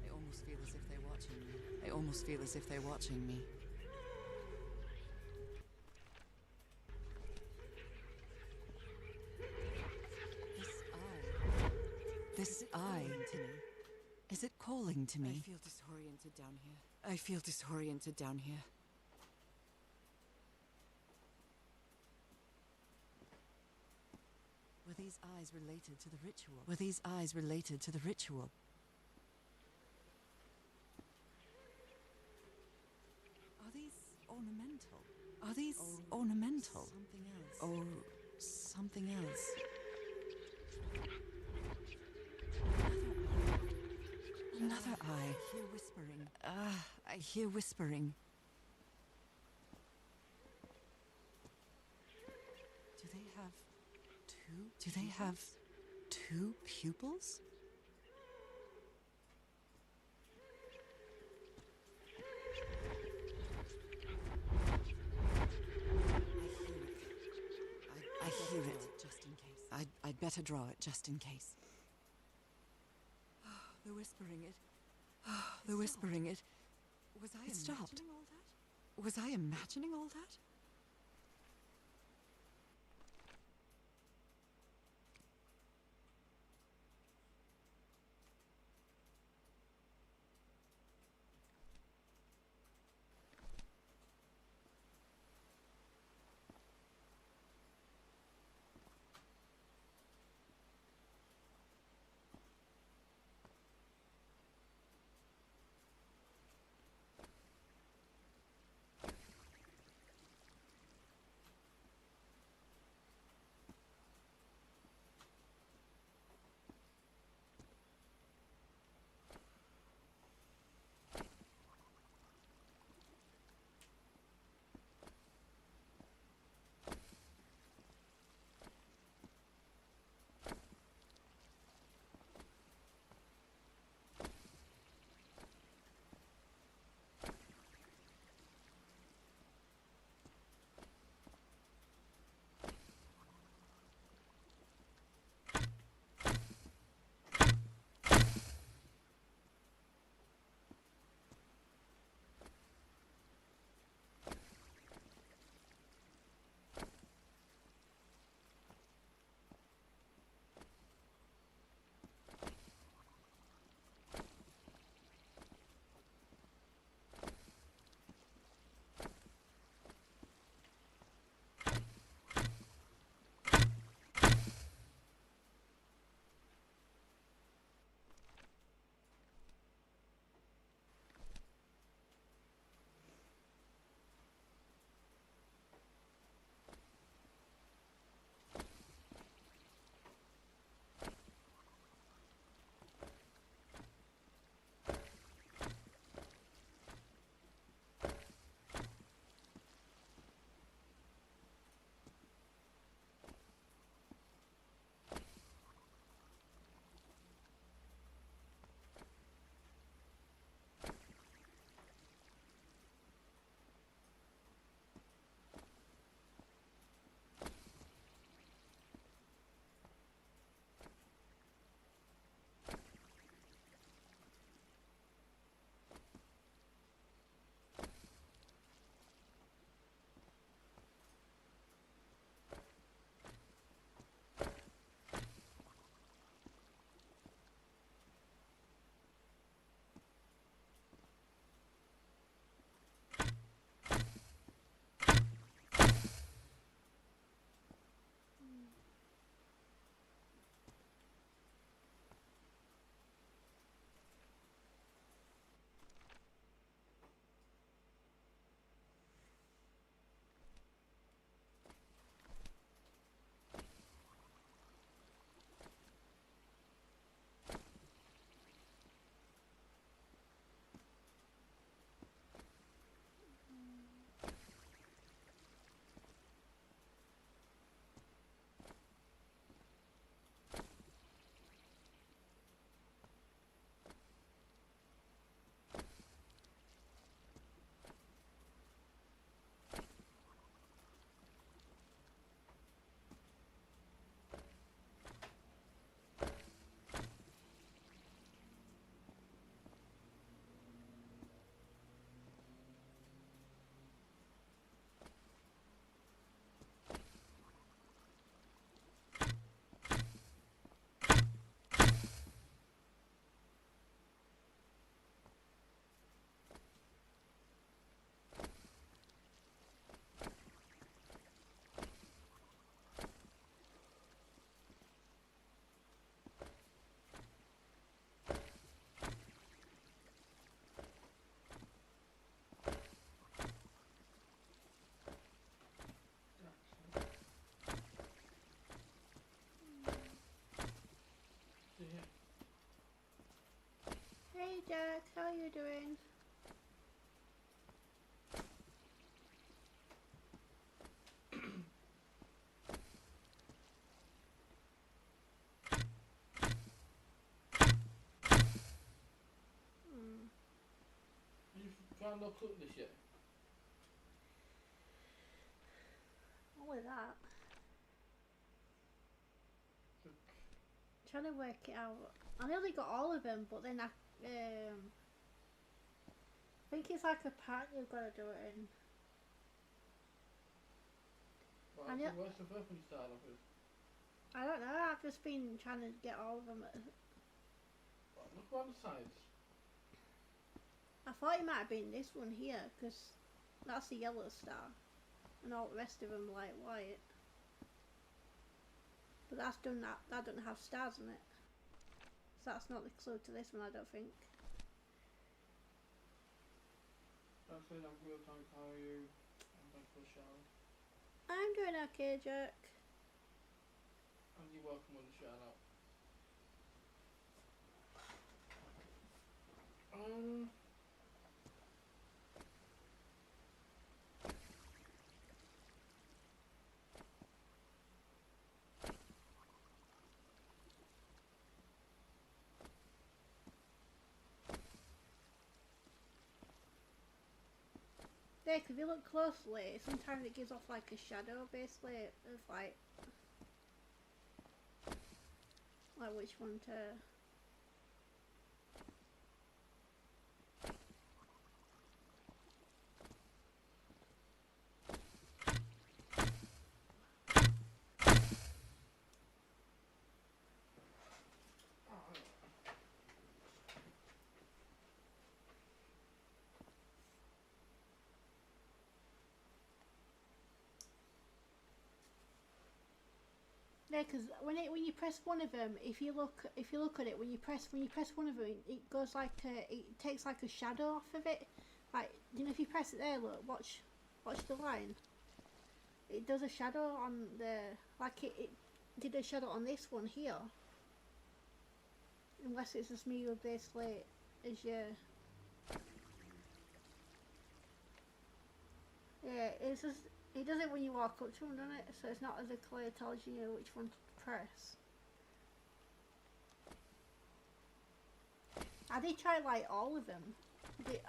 [SPEAKER 5] I almost feel as if they're watching me. I almost feel as if they're watching me. This eye. To me. Is it calling to me? I feel disoriented down here. I feel disoriented down here. Were these eyes related to the ritual? Were these eyes related to the ritual? Are these ornamental? Are these ornamental? Something else. Or something else? Another eye. I hear whispering. I hear whispering. Do they have two? Do they have two pupils? I hear it. Just in case. I'd better draw it just in case. They're whispering it. They're whispering it. Was I imagining all that? Was I imagining all that?
[SPEAKER 2] you doing?
[SPEAKER 4] You found no cook this yet?
[SPEAKER 2] What was that? Trying to work it out. I nearly got all of them, but then I think it's like a pack you've got to do it in.
[SPEAKER 4] Well,
[SPEAKER 2] And
[SPEAKER 4] so
[SPEAKER 2] yet-
[SPEAKER 4] where's the first one you started off with?
[SPEAKER 2] I don't know, I've just been trying to get all of them.
[SPEAKER 4] Well, look around the sides.
[SPEAKER 2] I thought it might have been this one here, because that's the yellow star. And all the rest of them like white. But that's done that doesn't have stars in it. So that's not the clue to this one, I don't think.
[SPEAKER 4] Actually, I'm going to tell you. I'm going for a shower.
[SPEAKER 2] I'm doing okay, Jack.
[SPEAKER 4] And you're welcome with a shout out.
[SPEAKER 2] Dick, if you look closely, sometimes it gives off like a shadow, basically, of like which one to. Yeah, because when you press one of them, if you look at it, when you press one of them, it goes like it takes like a shadow off of it. Like, you know, if you press it there, look, watch the line. It does a shadow on the, like it did a shadow on this one here. Unless it's just me who basically as you. Yeah, it's just. It does it when you walk up to them, doesn't it? So it's not as a clear tells you which one to press. I did try like all of them.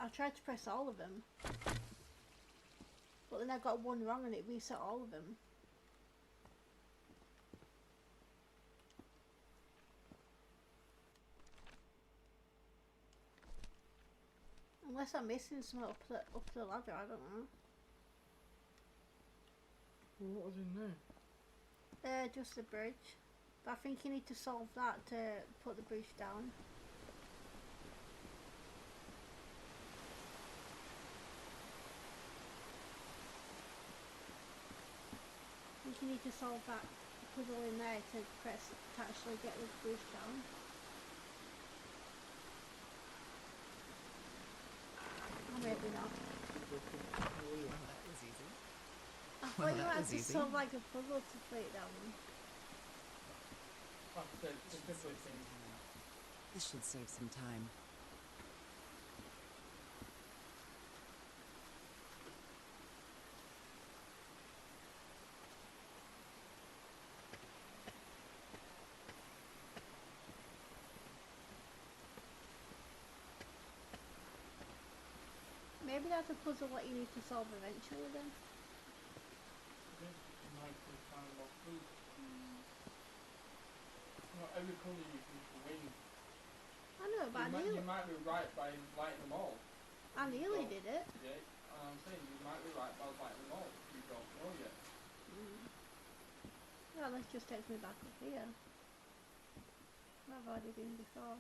[SPEAKER 2] I tried to press all of them. But then I got one wrong and it reset all of them. Unless I'm missing some up the ladder, I don't know.
[SPEAKER 4] What was in there?
[SPEAKER 2] Just the bridge. But I think you need to solve that to put the bridge down. I think you need to solve that puzzle in there to actually get the bridge down. Or maybe not.
[SPEAKER 5] That was easy.
[SPEAKER 2] I thought
[SPEAKER 5] Well,
[SPEAKER 2] you
[SPEAKER 5] that
[SPEAKER 2] had
[SPEAKER 5] was
[SPEAKER 2] to
[SPEAKER 5] easy.
[SPEAKER 2] solve like a puzzle to play it down.
[SPEAKER 4] Like I said, it's a different thing.
[SPEAKER 5] This should save some time.
[SPEAKER 2] Maybe that's a puzzle what you need to solve eventually then.
[SPEAKER 4] Not every colour you can win.
[SPEAKER 2] I know, but
[SPEAKER 4] You might be right by lighting them all.
[SPEAKER 2] I nearly did it.
[SPEAKER 4] Yeah, and I'm saying you might be right by lighting them all. You don't know yet.
[SPEAKER 2] Well, this just takes me back up here. I've already been before.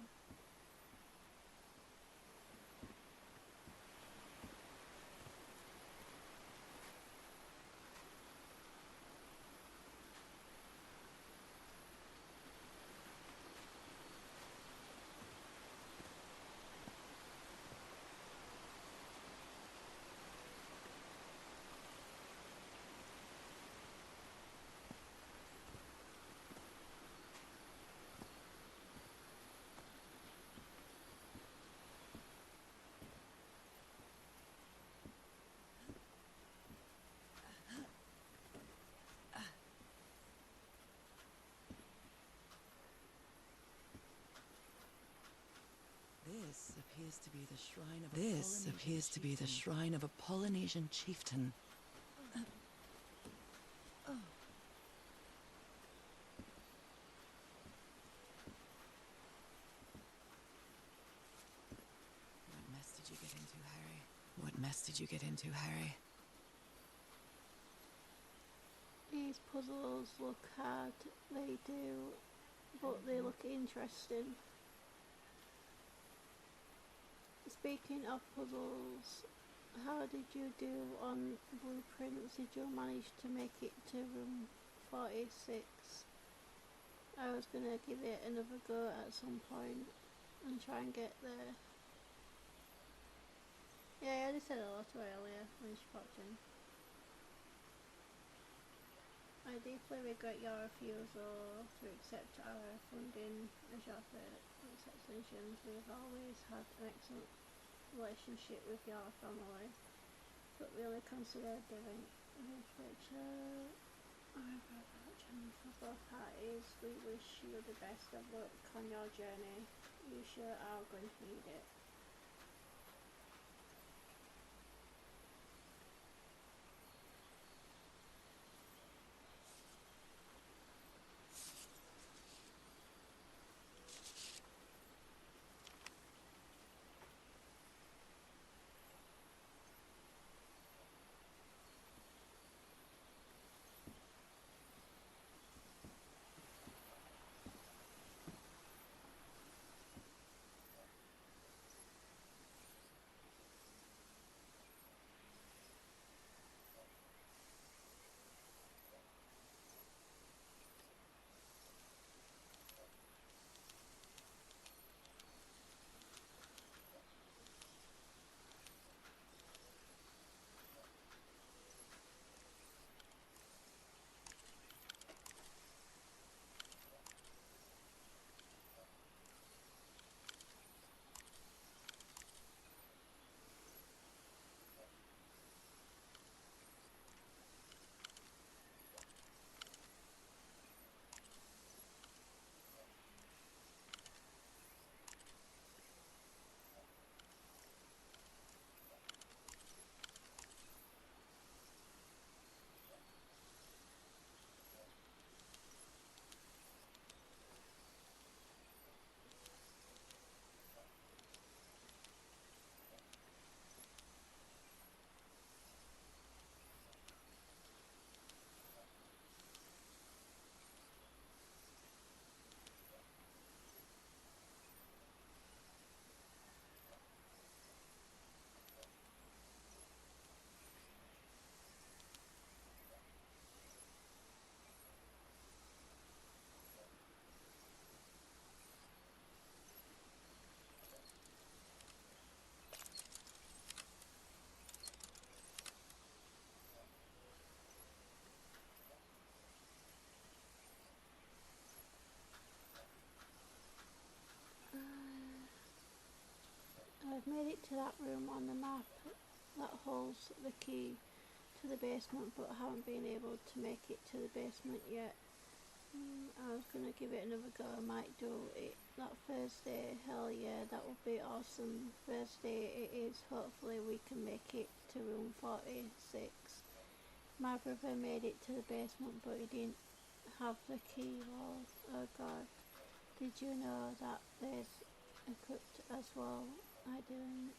[SPEAKER 5] appears to be the shrine of a shrine of a Polynesian chieftain. What mess did you get into, Harry? What mess did you get into, Harry?
[SPEAKER 2] These puzzles look hard, they do, but they look interesting. Speaking of puzzles, how did you do on blueprints? Did you manage to make it to room 46? I was gonna give it another go at some point and try and get there. Yeah, I already said hello to her earlier when she popped in. I deeply regret your refusal to accept our funding as your first extensions. We've always had an excellent relationship with your family, but really consider giving which for both parties. We wish you the best of luck on your journey. You sure are going to need it. I've made it to that room on the map that holds the key to the basement, but haven't been able to make it to the basement yet. I was gonna give it another go. I might do it that Thursday. Hell yeah, that would be awesome. Thursday it is. Hopefully we can make it to room 46. My brother made it to the basement, but he didn't have the key. Oh god. Did you know that there's a crypt as well? I didn't.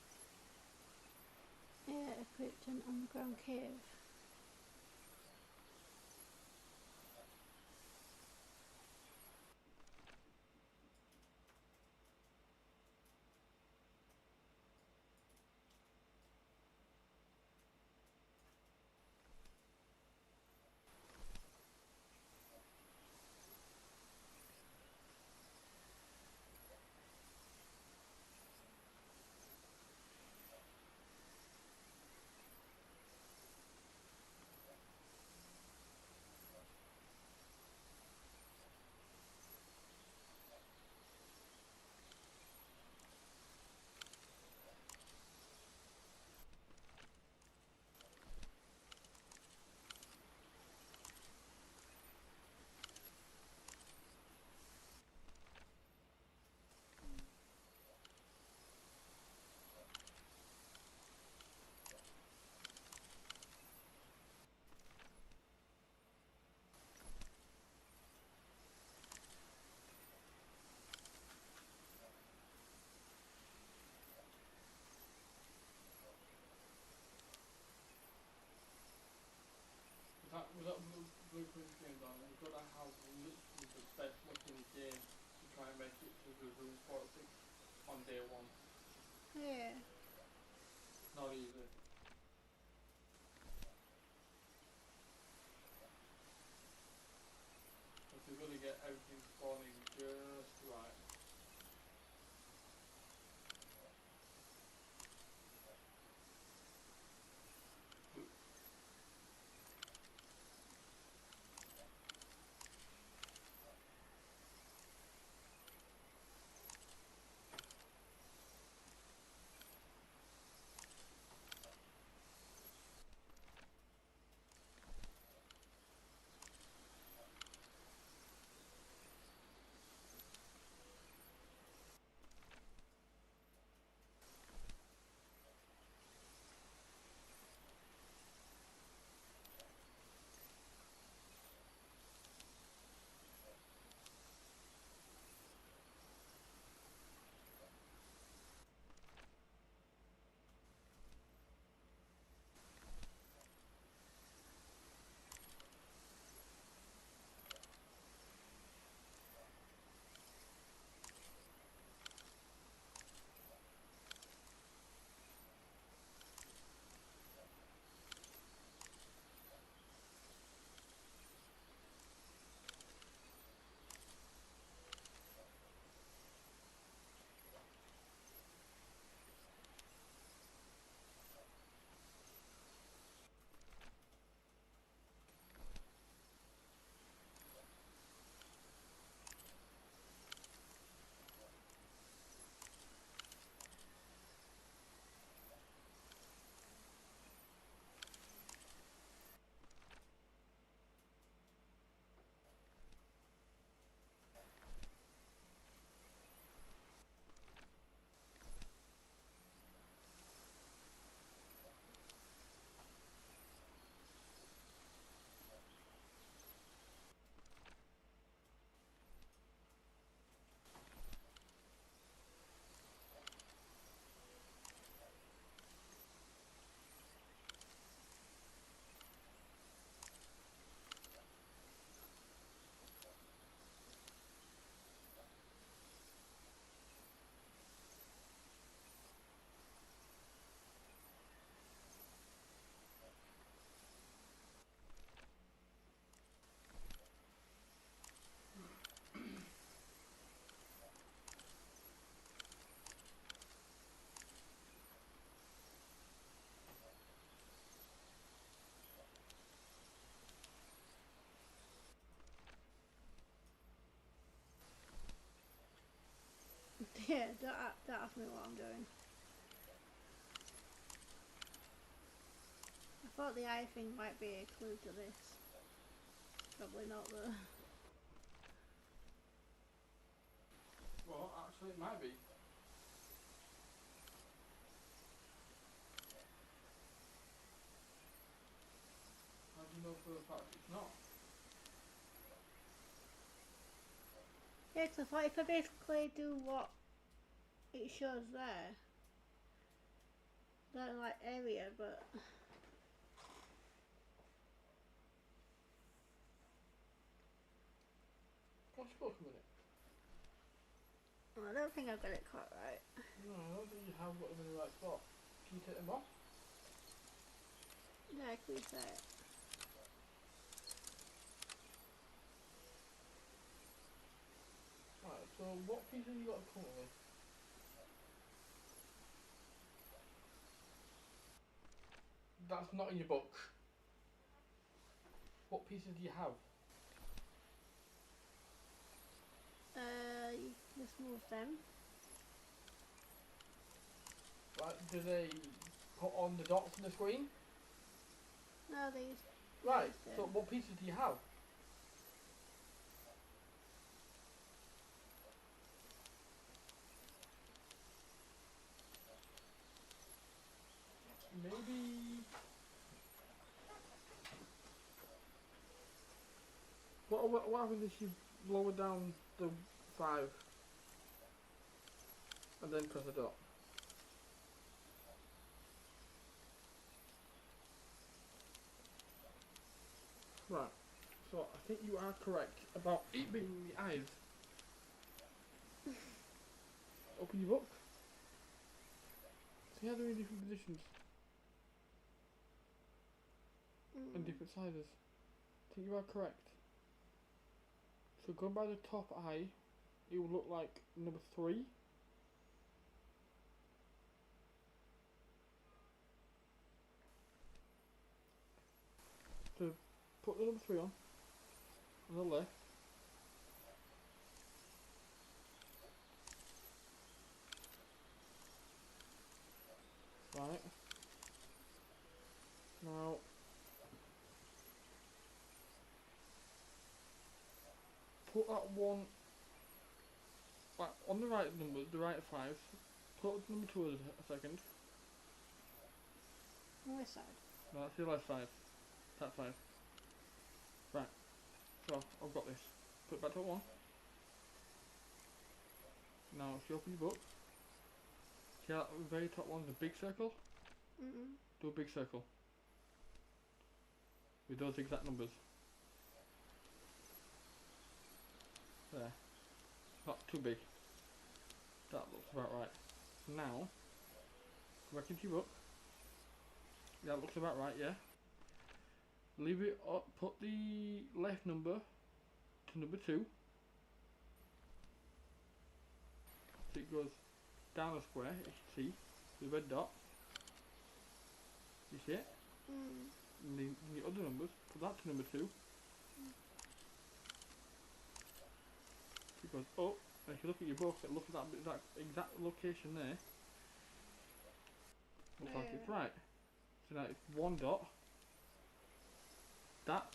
[SPEAKER 2] Yeah, a crypt and underground cave.
[SPEAKER 4] Crunch games on, you've got to have literally the best looking game to try and make it to the Room 46 on day one.
[SPEAKER 2] Yeah.
[SPEAKER 4] Not easy. But you've got to get everything spawning just right.
[SPEAKER 2] Yeah, don't ask me what I'm doing. I thought the eye thing might be a clue to this. Probably not though.
[SPEAKER 4] Well, actually, it might be. How do you know for a fact it's not?
[SPEAKER 2] Yeah, 'cause I thought if I basically do what it shows there, that like area, but
[SPEAKER 4] What's your book a minute?
[SPEAKER 2] I don't think I've got it quite right.
[SPEAKER 4] No, I don't think you have got them in the right spot. Can you take them off?
[SPEAKER 2] Yeah, I can say it.
[SPEAKER 4] Right, so what piece have you got currently? That's not in your book. What pieces do you have?
[SPEAKER 2] You just move them.
[SPEAKER 4] Right, do they put on the dots on the screen?
[SPEAKER 2] No, these.
[SPEAKER 4] Right,
[SPEAKER 2] these
[SPEAKER 4] so
[SPEAKER 2] do.
[SPEAKER 4] what pieces do you have? Maybe... What happens if you lower down the 5 and then press a dot? Right, So I think you are correct about it being the eyes. Open your book. See how they're in different positions and different sizes. I think you are correct. So go by the top eye, it will look like number 3. So put the number 3 on the left. Right. Now put that one right on the right numbers, the right 5. Put number 2 a second.
[SPEAKER 2] On this side.
[SPEAKER 4] No, that's your left 5. That 5. Right. So I've got this. Put it back to 1. Now if you open your book, see that very top one's a big circle? Do a big circle. With those exact numbers. There. Not too big. That looks about right. Now, go back into your book. Yeah, that looks about right, yeah. Leave it up, put the left number to number 2. So it goes down a square, as you see, the red dot. You see it? And the other numbers, put that to number 2. So it goes up, and if you look at your book, it looks at that exact location there. Looks like it's right. So now it's 1 dot. That,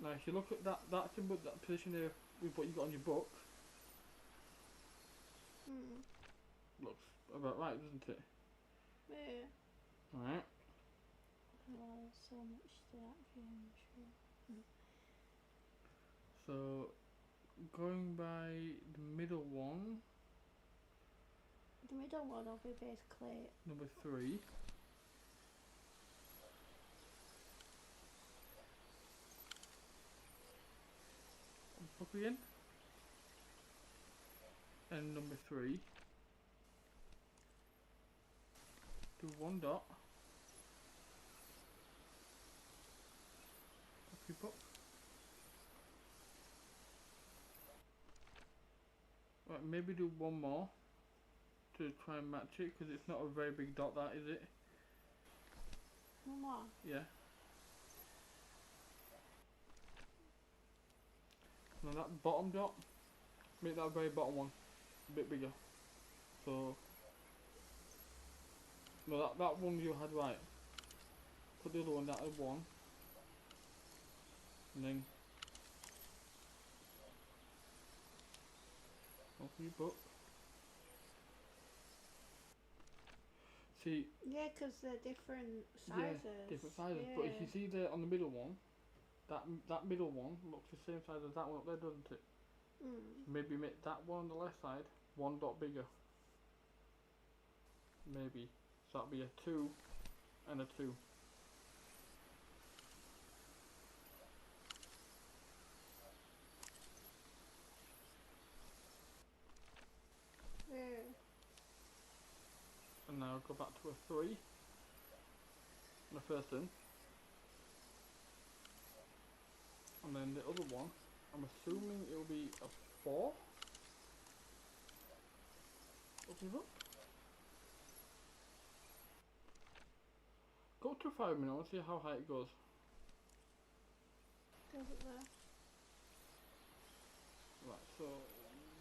[SPEAKER 4] now if you look at that symbol, that position there with what you got on your book, looks about right, doesn't it?
[SPEAKER 2] Yeah.
[SPEAKER 4] Alright.
[SPEAKER 2] Oh, so much to that geometry.
[SPEAKER 4] So, going by the middle one,
[SPEAKER 2] The middle one will be basically
[SPEAKER 4] number 3. Book again. And number 3. Do 1 dot. Copy book. Right, maybe do 1 more to try and match it, because it's not a very big dot, that is it?
[SPEAKER 2] one more.
[SPEAKER 4] Yeah. Now that bottom dot, make that very bottom one a bit bigger. So, no, that one you had right. Put the other one down at 1. And then open your book. See,
[SPEAKER 2] Yeah, because they're different sizes.
[SPEAKER 4] yeah, different sizes. But if you see there on the middle one, that middle one looks the same size as that one up there, doesn't it? Maybe make that one on the left side 1 dot bigger. Maybe. So that'll be a 2 and a 2.
[SPEAKER 2] Yeah.
[SPEAKER 4] And now go back to a 3 on the first one. And then the other one, I'm assuming it will be a 4. Open it up. Go to 5 minutes and see how high it goes.
[SPEAKER 2] Does it there?
[SPEAKER 4] Right, so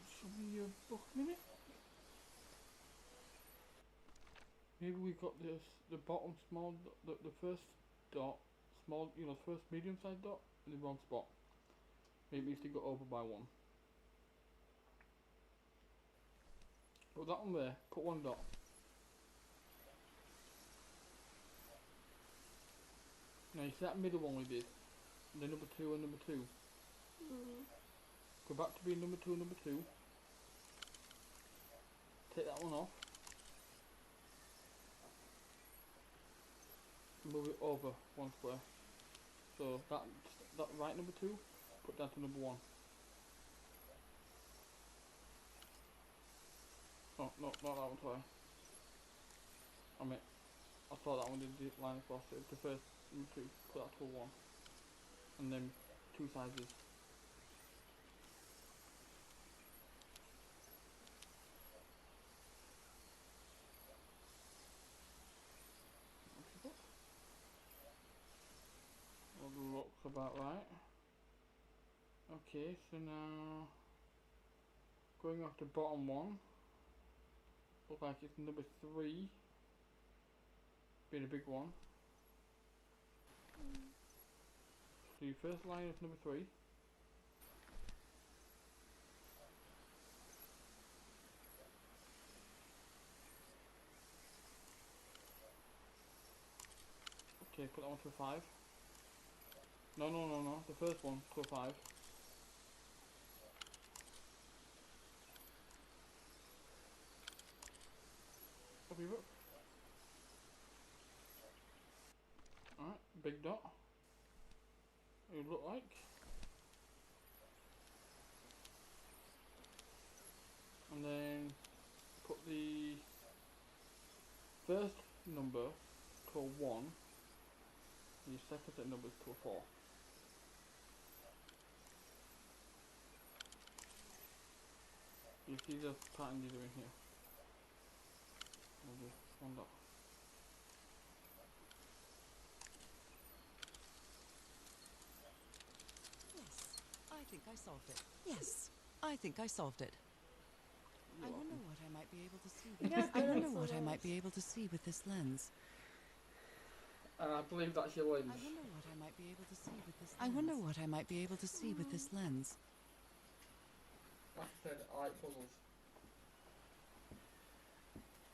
[SPEAKER 4] show me your book a minute. Maybe we got this, the bottom small, the first dot, small, you know, first medium sized dot in the wrong spot. Maybe it needs to go over by 1. Put that one there, put 1 dot. Now you see that middle one we did, the number 2 and number 2. Go back to being number 2 and number 2. Take that one off. Move it over 1 square. So that right number 2 put down to number 1. Oh, no, not that one, sorry. I mean, I saw that one did the line across. It was the first number 2, put that to a 1. And then 2 sizes. Well, looks about right. Okay, so now going off the bottom one, looks like it's number 3, being a big one. So your first line is number 3. Okay, put that one to a 5. No, the first one to a 5. Copy book. Alright, big dot. It would look like. And then put the first number to a 1 and your second set numbers to a 4. You see the pattern you're doing here. I'll do 1 dot.
[SPEAKER 5] Yes, I think I solved it. Yes, I think I solved it. I wonder what I might be able to see. I wonder what I might be able to see with this lens.
[SPEAKER 4] And I believe that's your lens.
[SPEAKER 5] I wonder what I might be able to see with this lens. I wonder what I might be able to see with this lens.
[SPEAKER 4] Like I said, I like puzzles.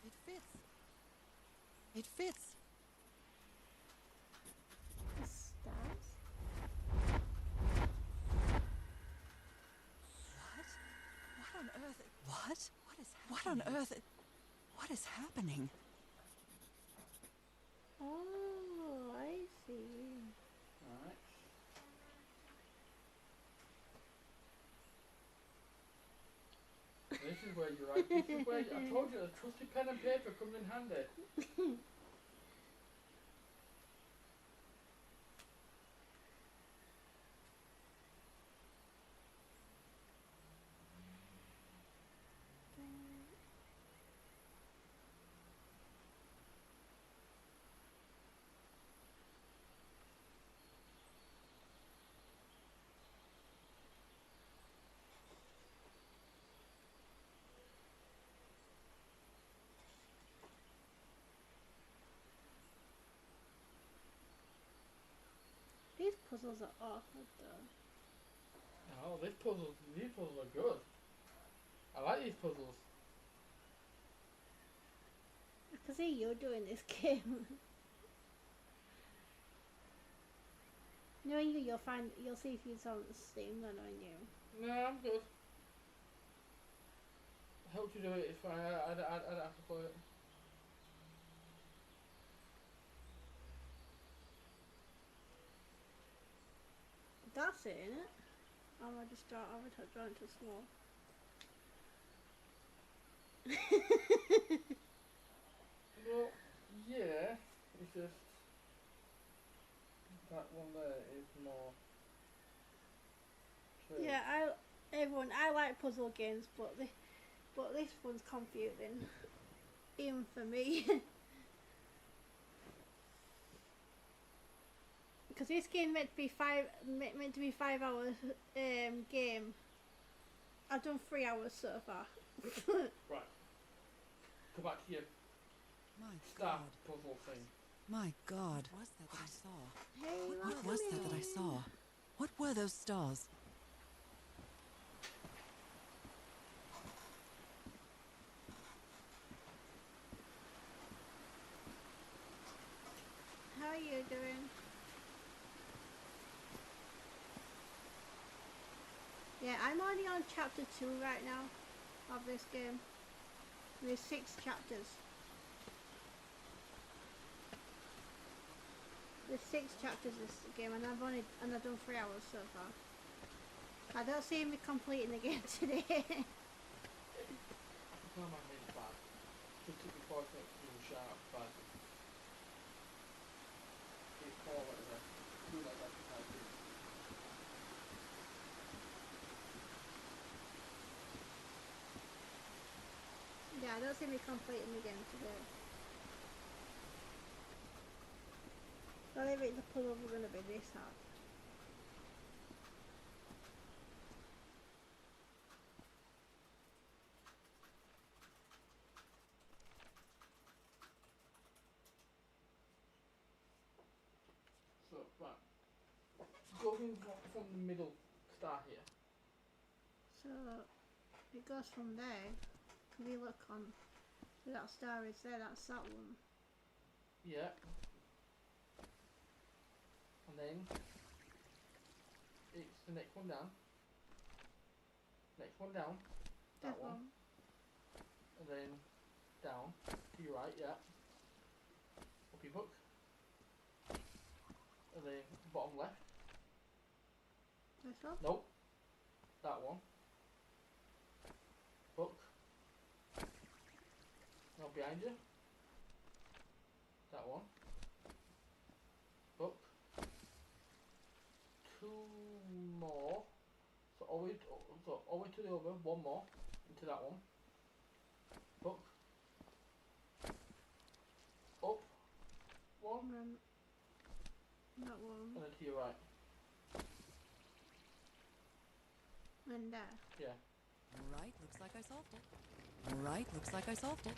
[SPEAKER 5] It fits. It fits.
[SPEAKER 2] The stars?
[SPEAKER 5] What on earth? What? What on earth? What is happening?
[SPEAKER 2] Oh, I see.
[SPEAKER 4] Alright. This is where you're right. This is where I told you a trusty pen and paper comes in handy.
[SPEAKER 2] These puzzles are awful though.
[SPEAKER 4] Oh, these puzzles are good. I like these puzzles.
[SPEAKER 2] I can see you're doing this game. Knowing you, you'll see if it's on Steam, then on you.
[SPEAKER 4] No, I'm good. I helped you do it, it's fine. I'd have to play it.
[SPEAKER 2] That's it, innit? Oh, I just drawn it too small.
[SPEAKER 4] Well, yeah, it's just that one there is more. True.
[SPEAKER 2] Yeah, I like puzzle games, but this one's confusing, even for me. Because this game meant to be 5 hours game. I've done 3 hours so far.
[SPEAKER 4] Right. Go back to your
[SPEAKER 5] My
[SPEAKER 4] star
[SPEAKER 5] God.
[SPEAKER 4] puzzle thing.
[SPEAKER 5] My God. What was that that I saw?
[SPEAKER 2] Hey,
[SPEAKER 5] What was that that I saw? What were those stars?
[SPEAKER 2] How are you doing? Yeah, I'm only on chapter 2 right now of this game. There's 6 chapters. There's 6 chapters this game, and I've done 3 hours so far. I don't see me completing the game today.
[SPEAKER 4] Every time I made it back, it took me 5 minutes to do a shout out back. It's called whatever. Do like that type of thing.
[SPEAKER 2] Yeah, I don't see me completing the game today. I don't think the puzzles are going to be this hard.
[SPEAKER 4] So, right. Going from the middle start here.
[SPEAKER 2] So it goes from there. If you look on so that star is there, that's that one.
[SPEAKER 4] Yeah. And then it's the next one down. Next one down. That one. And then down to your right, yeah. Up your hook. And then bottom left.
[SPEAKER 2] This one?
[SPEAKER 4] Nope. That one. Hook. Now behind you. That one. Hook. 2 more. So all the way to the other. 1 more into that one. Hook. Up. 1.
[SPEAKER 2] And then that one.
[SPEAKER 4] And then to your right.
[SPEAKER 2] And there.
[SPEAKER 4] Yeah.
[SPEAKER 5] Right, looks like I solved it. Right, looks like I solved it.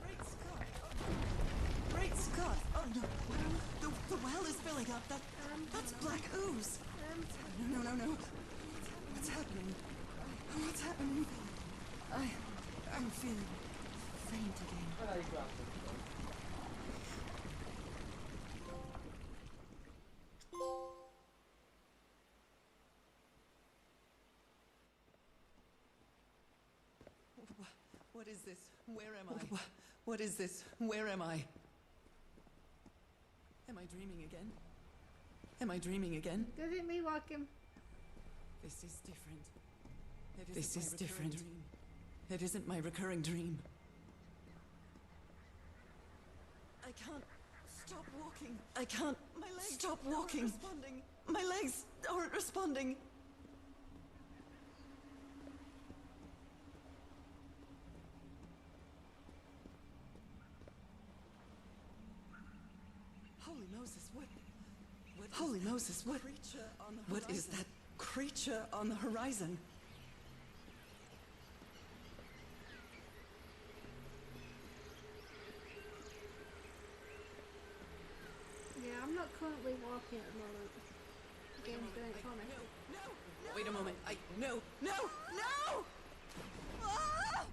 [SPEAKER 5] Great Scott! Great Scott! Oh no! The well is filling up. That's black ooze. No. What's happening? What's happening? I'm feeling faint again.
[SPEAKER 4] Hello, Grandpa.
[SPEAKER 5] What is this? Where am I? What is this? Where am I? Am I dreaming again? Am I dreaming again?
[SPEAKER 2] Does it me walking?
[SPEAKER 5] This is different. This is different. It isn't my recurring dream. I can't stop walking. I can't stop walking. My legs aren't responding. Holy Moses, what Holy Moses, what is that creature on the horizon?
[SPEAKER 2] Yeah, I'm not currently walking at the moment. The game's doing it for me.
[SPEAKER 5] No! Wait a moment. No! Ah!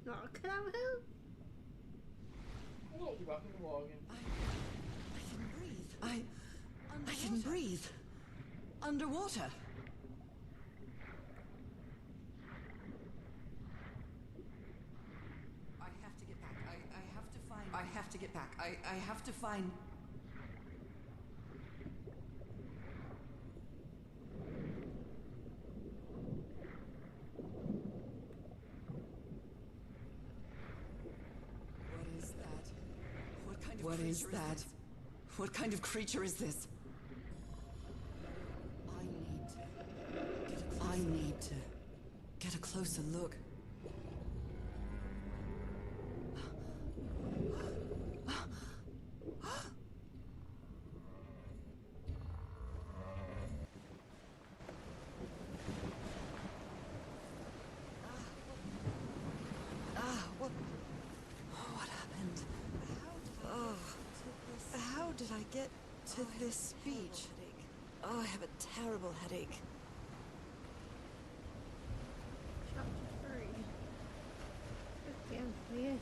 [SPEAKER 2] Not can I move?
[SPEAKER 4] I don't do back in the wall again.
[SPEAKER 5] I can breathe. I can breathe. Underwater. I have to get back. I have to get back. I have to find. What is that? What kind of creature is this? I need to get a closer look. What happened? How did I get to this beach? Oh, I have a terrible headache.
[SPEAKER 2] Chapter 3. This game's weird.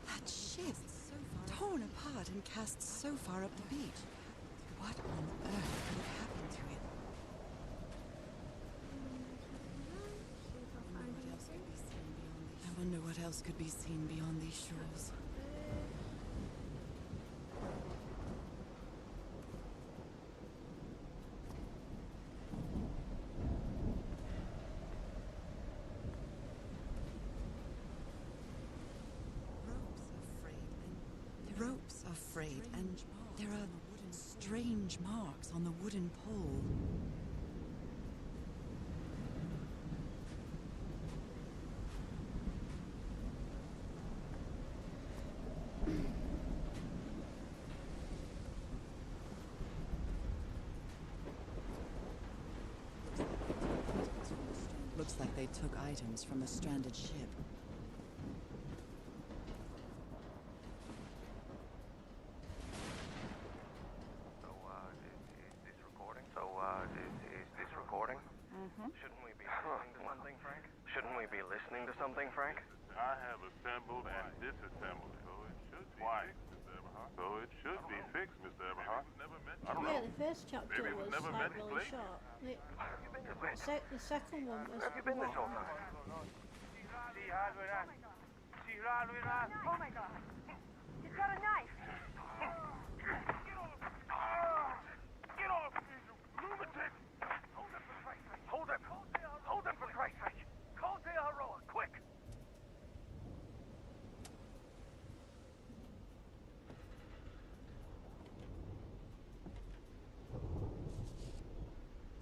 [SPEAKER 5] That ship. cut and cast so far up the beach. What on earth could have happened to it? I wonder what else could be seen beyond these shores. Ropes are frayed, and there are strange marks on the wooden pole. Looks like they took items from a stranded ship.
[SPEAKER 10] Shouldn't we be listening to something, Frank?
[SPEAKER 9] I have assembled and disassembled, so it should be fixed, Mr. Everhart. So it should be fixed, Mr. Everhart. I don't
[SPEAKER 2] Yeah,
[SPEAKER 9] know.
[SPEAKER 2] the first chapter
[SPEAKER 9] Maybe it was
[SPEAKER 2] was
[SPEAKER 9] never
[SPEAKER 2] like
[SPEAKER 9] meant to
[SPEAKER 2] really
[SPEAKER 9] click.
[SPEAKER 2] short. The second one was
[SPEAKER 8] Have you been this whole
[SPEAKER 2] long.
[SPEAKER 8] time?
[SPEAKER 6] Oh my god. He's got a knife.
[SPEAKER 9] Get off, you lunatic! Hold him for Christ's sake! Hold him! Hold him for Christ's sake! Call De Aroa, quick!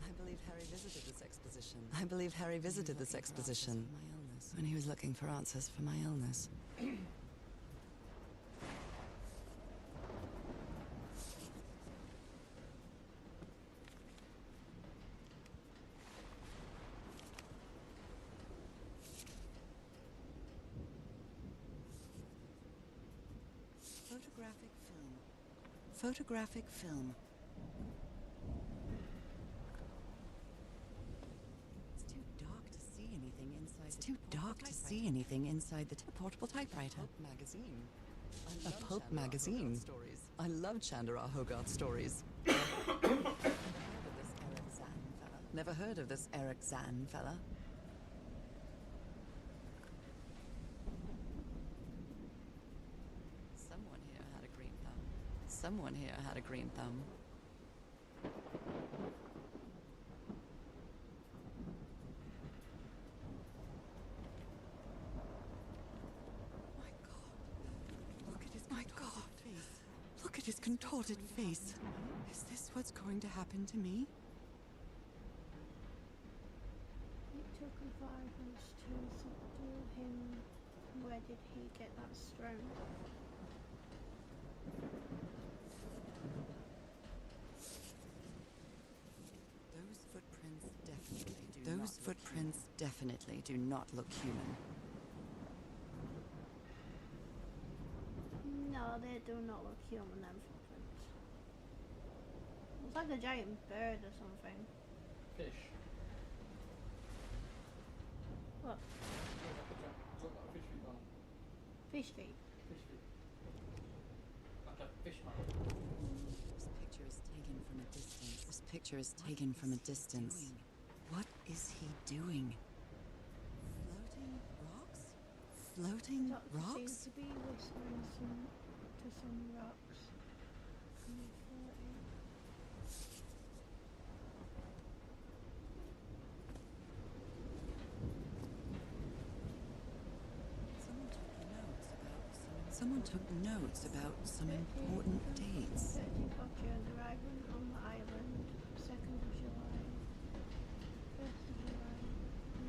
[SPEAKER 5] I believe Harry visited this exposition. I believe Harry visited this exposition when he was looking for answers for my illness. Photographic film. Photographic film. It's too dark to see anything inside. It's too dark to see anything inside the portable typewriter. Magazine. A pulp magazine. I love Chandra Hogarth stories. Never heard of this Eric Zan fella. Someone here had a green thumb. Someone here had a green thumb. My God. Look at his face. Look at his contorted face. Is this what's going to happen to me?
[SPEAKER 2] It took survivors to subdue him. Where did he get that strength?
[SPEAKER 5] Those footprints definitely do not look human.
[SPEAKER 2] No, they do not look human, them footprints. It's like a giant bird or something.
[SPEAKER 4] Fish.
[SPEAKER 2] What?
[SPEAKER 4] Fish feet on.
[SPEAKER 2] Fish feet.
[SPEAKER 4] Fish feet. Like a fish man.
[SPEAKER 5] This picture is taken from a distance. This picture is taken from a distance. What is he doing? Floating rocks? Floating
[SPEAKER 2] Doctor
[SPEAKER 5] rocks?
[SPEAKER 2] seems to be whispering to some rocks. And they're floating.
[SPEAKER 5] Someone took notes about some important dates.
[SPEAKER 2] 30th of June, arriving on the island. 2nd of July. 1st of July.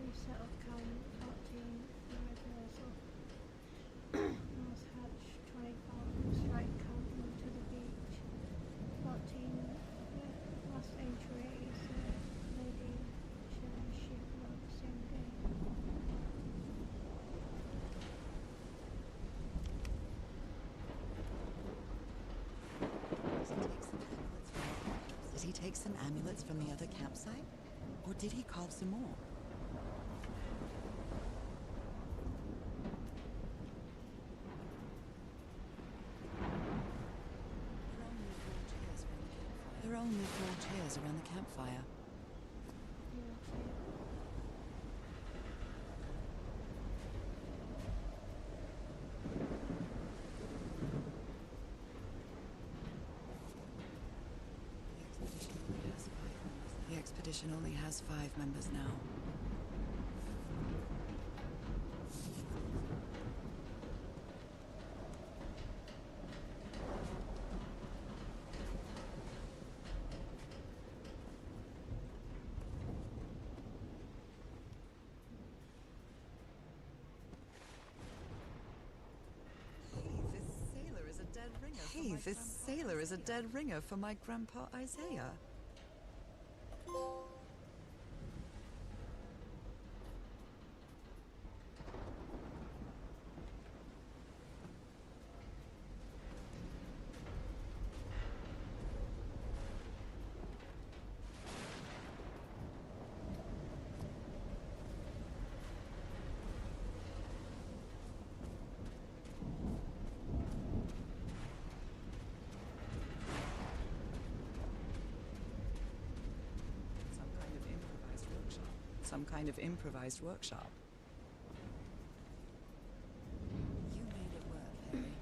[SPEAKER 2] Reset of count 14. The reversal. North Hatch 24. Strike count to the beach. 14. Last entry is Lady ship log same day. Did he take some amulets from the other campsite? Or did he carve some more?
[SPEAKER 5] fold chairs around the campfire. The expedition only has 5 members now. Hey, this sailor is a dead ringer for my grandpa Isaiah. Some kind of improvised workshop. You made it work, Harry.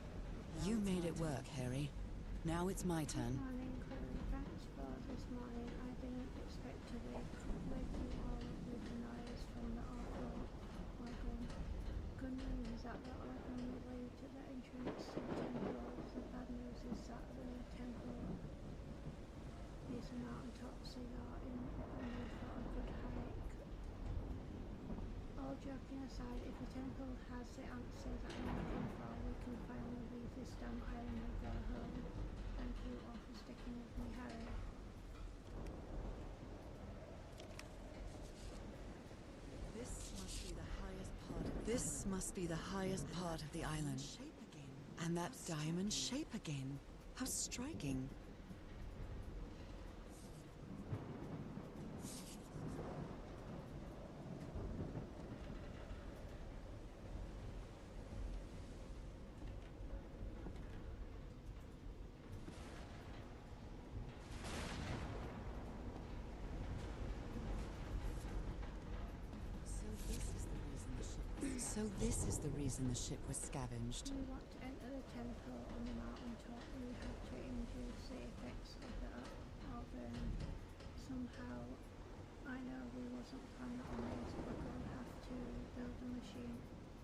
[SPEAKER 5] You made it work, Harry. Now it's my turn.
[SPEAKER 2] Good morning, Chloe. Thanks for this morning. I didn't expect to wake you all up with the noise from the awful wagon. Good news is that the wagon will lead to the entrance to the temple. The bad news is that the temple is a mountaintop, so you're in the mood for a good hike. All joking aside, if the temple has the answer that I'm looking for, we can finally leave this damn island and go home. Thank you all for sticking with me, Harry.
[SPEAKER 5] This must be the highest part of the island. And that diamond shape again. How striking. So this is the reason the ship was scavenged.
[SPEAKER 2] We want to enter the temple on the mountaintop. We have to induce the effects of the Alburn. Somehow, I know we wasn't planning on this, but we'll have to build a machine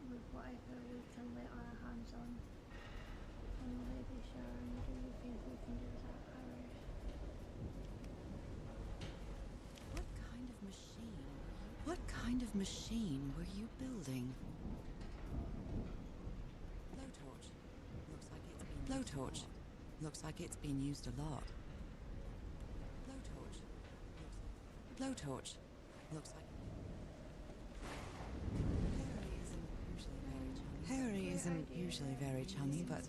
[SPEAKER 2] with whatever we can lay our hands on. And Lady Sharon, do you think we can do that, Harry?
[SPEAKER 5] What kind of machine were you building? Blowtorch. Looks like it's been used a lot. Blowtorch. Looks like... Harry isn't usually very chummy, but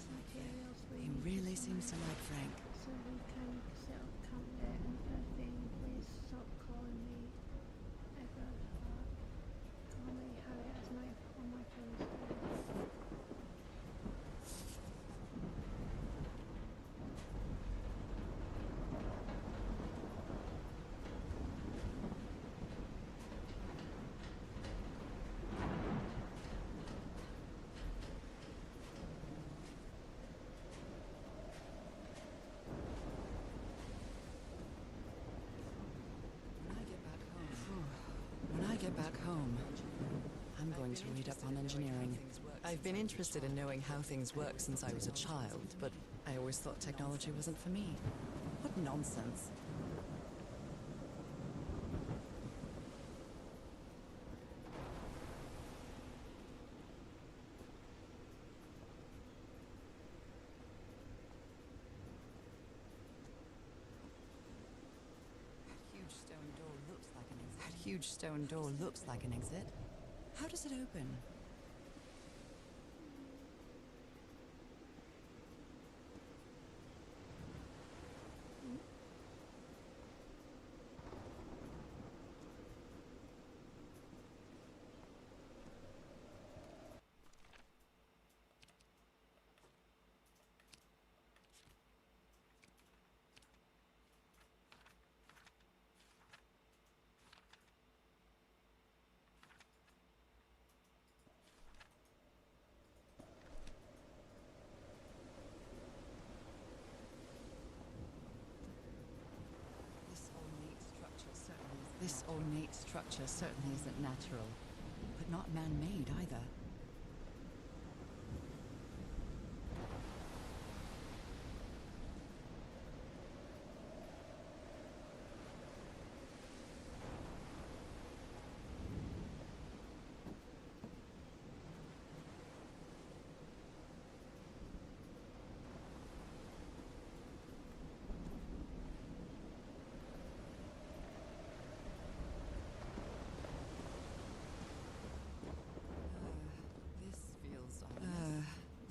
[SPEAKER 5] he really seems to like Frank.
[SPEAKER 2] So we can set up camp there and everything. Please stop calling me Everhart. Call me Harry as all my friends do.
[SPEAKER 5] When I get back home, I'm going to read up on engineering. I've been interested in knowing how things work since I was a child, but I always thought technology wasn't for me. What nonsense. That huge stone door looks like an exit. How does it open? This ornate structure certainly isn't natural, but not man-made either.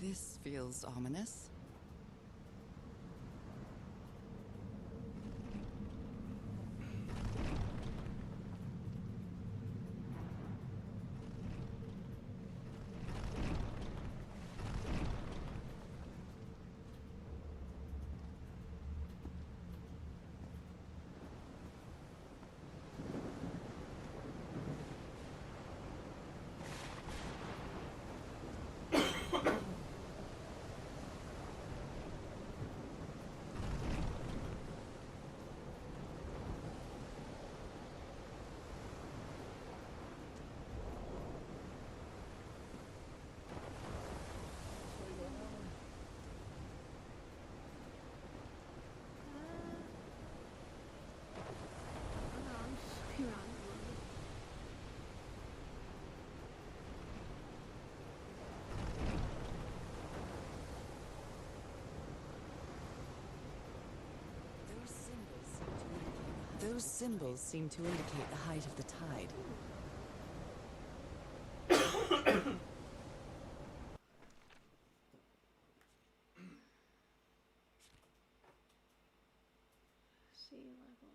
[SPEAKER 5] This feels ominous. Those symbols seem to indicate the height of the tide.
[SPEAKER 2] Sea level.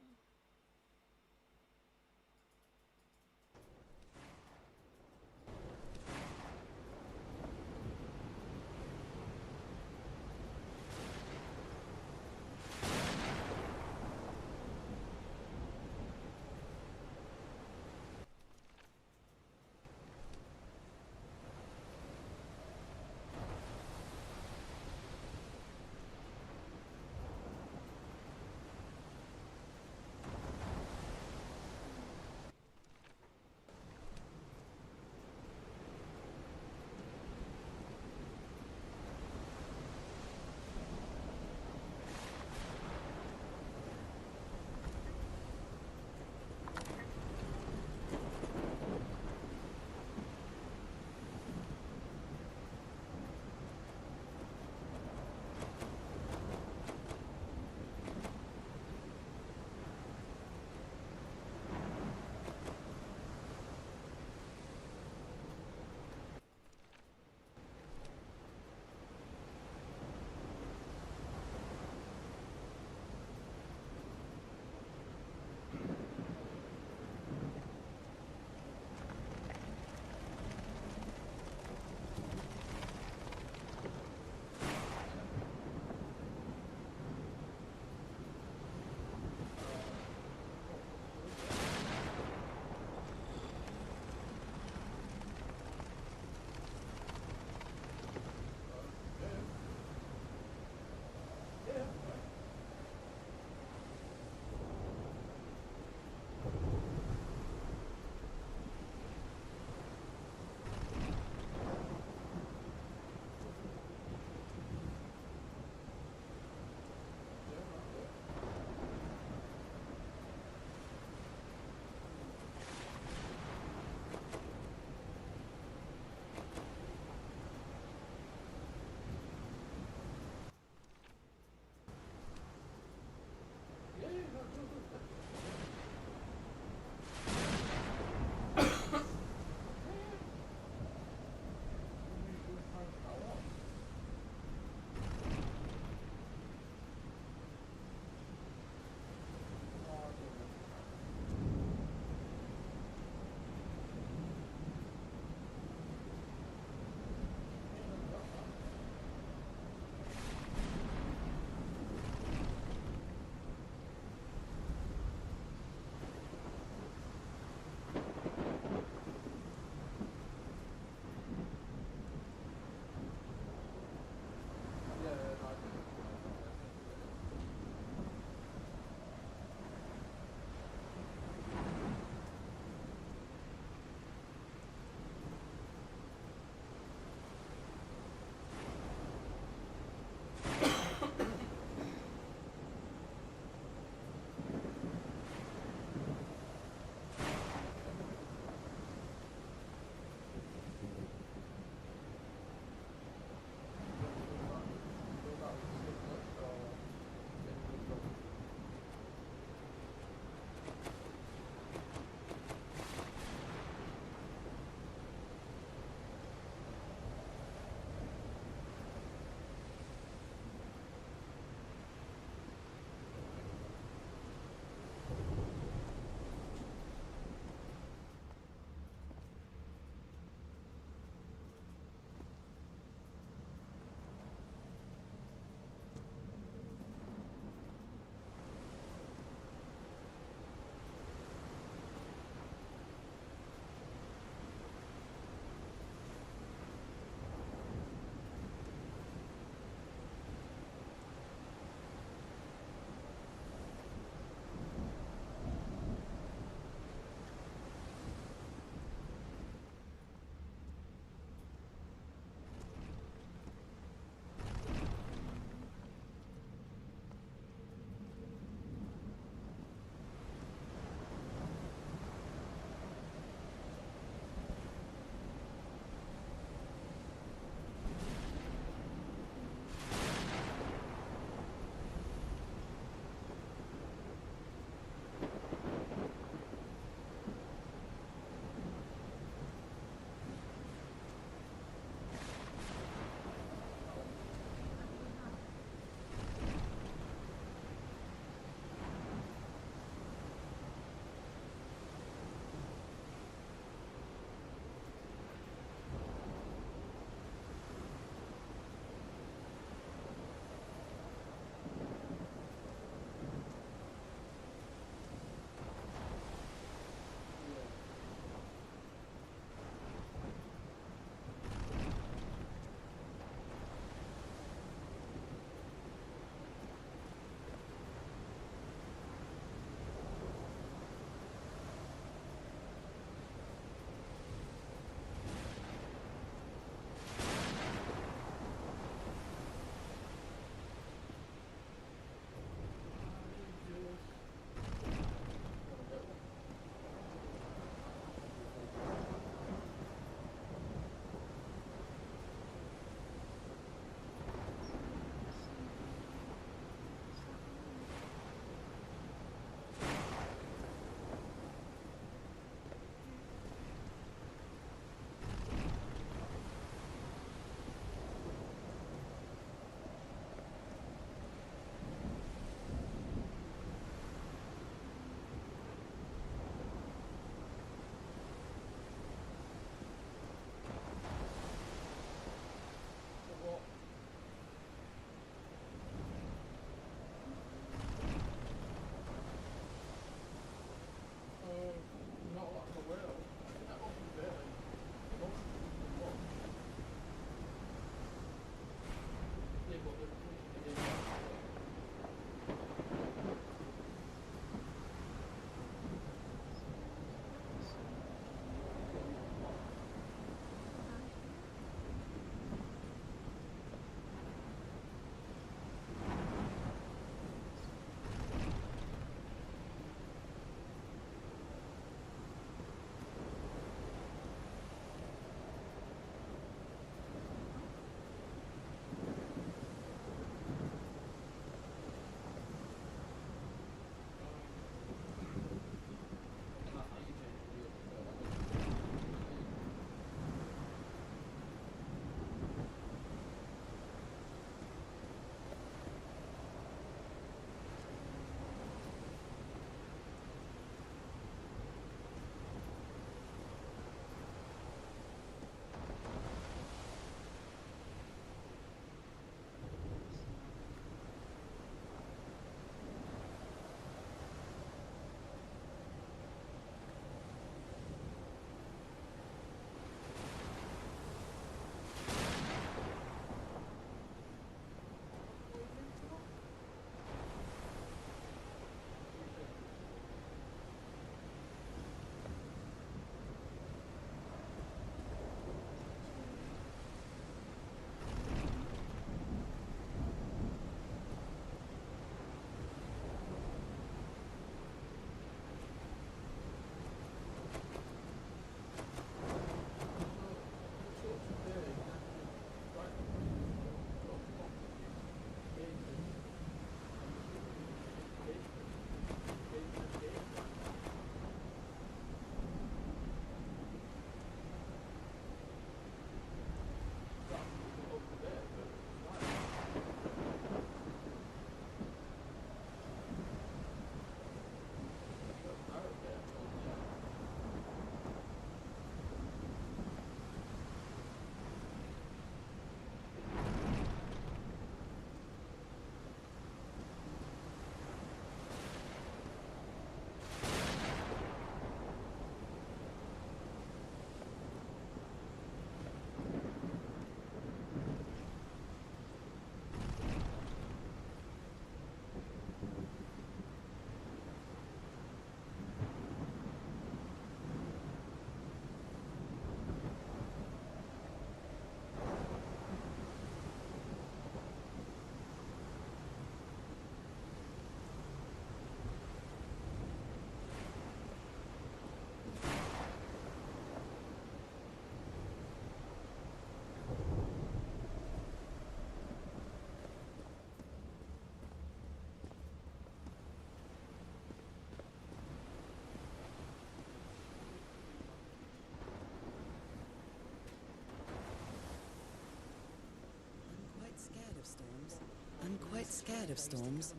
[SPEAKER 5] scared of storms.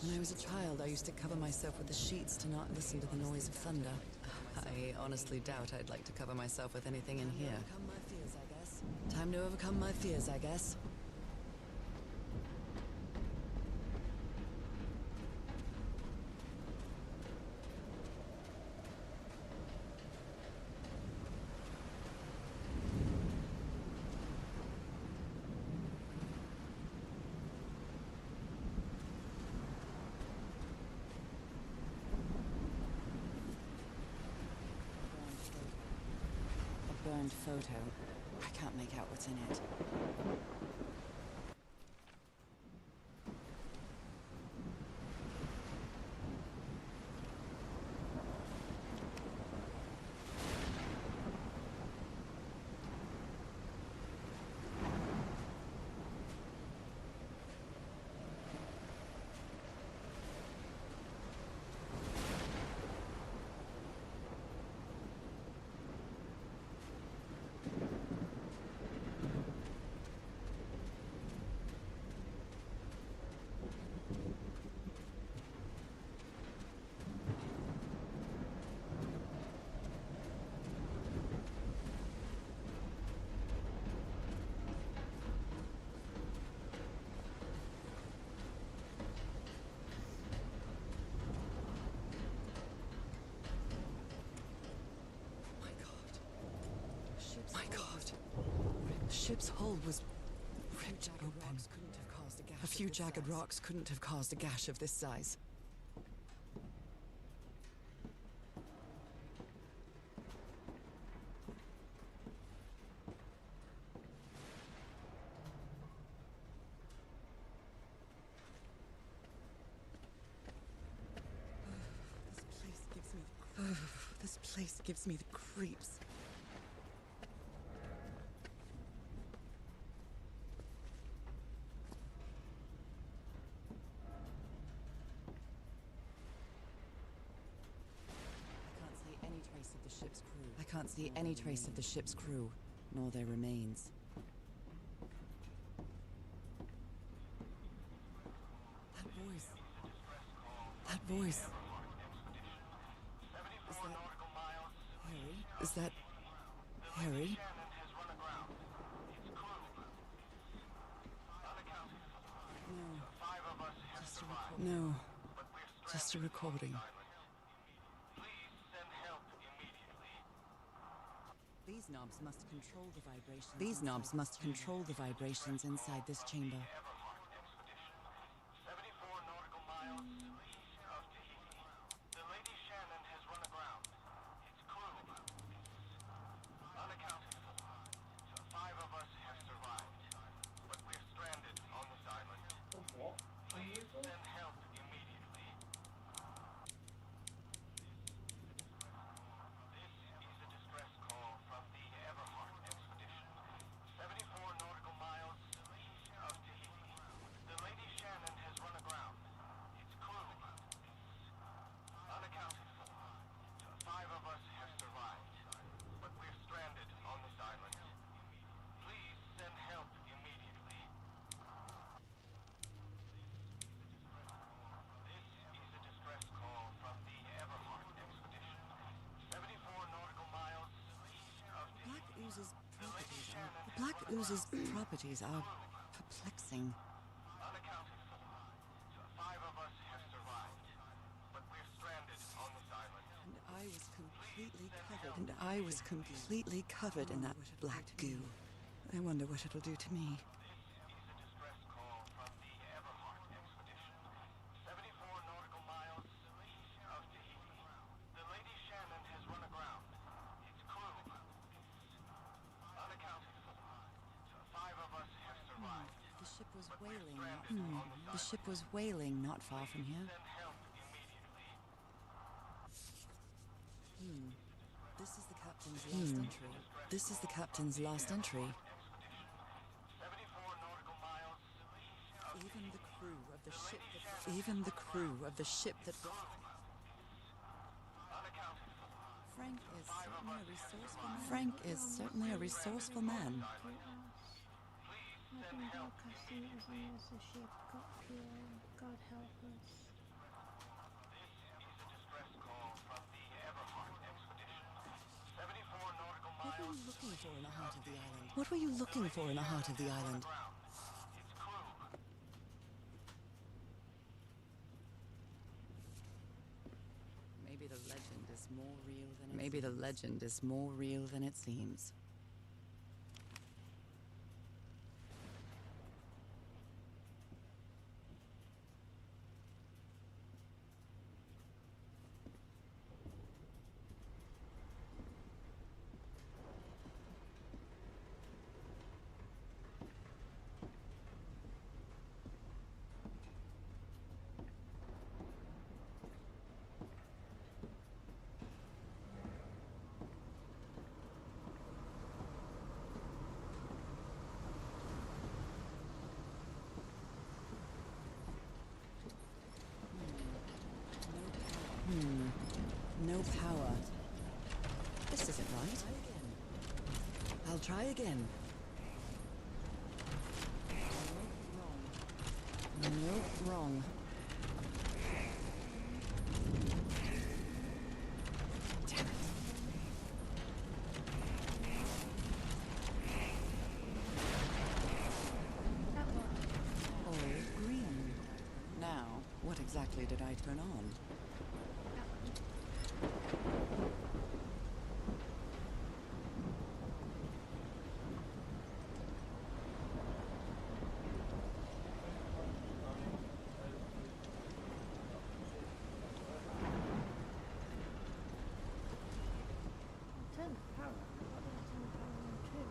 [SPEAKER 5] When I was a child, I used to cover myself with the sheets to not listen to the noise of thunder. I honestly doubt I'd like to cover myself with anything in here. Time to overcome my fears, I guess. A burned photo. I can't make out what's in it. My God. The ship's hull was ripped open. A few jagged rocks couldn't have caused a gash of this size. This place gives me the creeps. I can't see any trace of the ship's crew, nor their remains. That voice. That voice. Is that Harry? No. Just a recording. These knobs must control the vibrations. These knobs must control the vibrations inside this chamber.
[SPEAKER 9] 74 nautical miles east of Tahiti. The Lady Shannon has run aground. Its crew is unaccounted for. 5 of us have survived, but we're stranded on this island. Please send help immediately. This is a distress call from the Everhart expedition. 74 nautical miles east of Tahiti. The Lady Shannon has run aground. Its crew is unaccounted for. 5 of us have survived, but we're stranded on this island. Please send help immediately. This is a distress call from the Everhart expedition. 74 nautical miles east of
[SPEAKER 5] Black
[SPEAKER 9] Tahiti.
[SPEAKER 5] Ooze's properties are... Black Ooze's properties are perplexing.
[SPEAKER 9] Unaccounted for. 5 of us have survived, but we're stranded on this island.
[SPEAKER 5] And I was completely covered in that black goo. I wonder what it'll do to me.
[SPEAKER 9] This is a distress call from the Everhart expedition. 74 nautical miles east of Tahiti. The Lady Shannon has run aground. Its crew is unaccounted for. 5 of us have survived.
[SPEAKER 5] The ship was wailing. The ship was wailing not far from here.
[SPEAKER 9] Send help immediately.
[SPEAKER 5] This is the captain's last entry. This is the captain's last entry.
[SPEAKER 9] 74 nautical miles east of
[SPEAKER 5] Even the crew of the ship that... Even the crew of the ship that...
[SPEAKER 9] unaccounted for.
[SPEAKER 5] Frank is certainly a resourceful man.
[SPEAKER 9] Please send
[SPEAKER 2] been broadcasting as long as the ship got pure. God help us.
[SPEAKER 5] What were you looking for in the heart of the island? What were you looking for in the heart of the island? Maybe the legend is more real than it Maybe the legend is more real than it seems. No power. This isn't right. I'll try again. Nope, wrong. Damn it. All green. Now, what exactly did I turn on?
[SPEAKER 2] Turn the power on. What did I turn the power on to?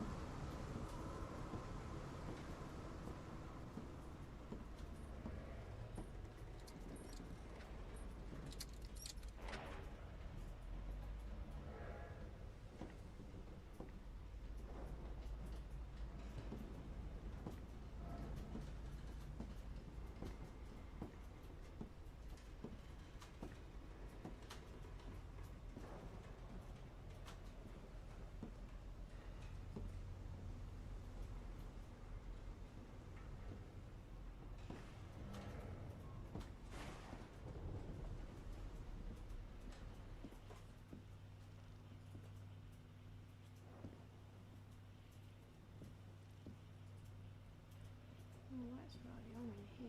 [SPEAKER 2] Oh, that's right on in here.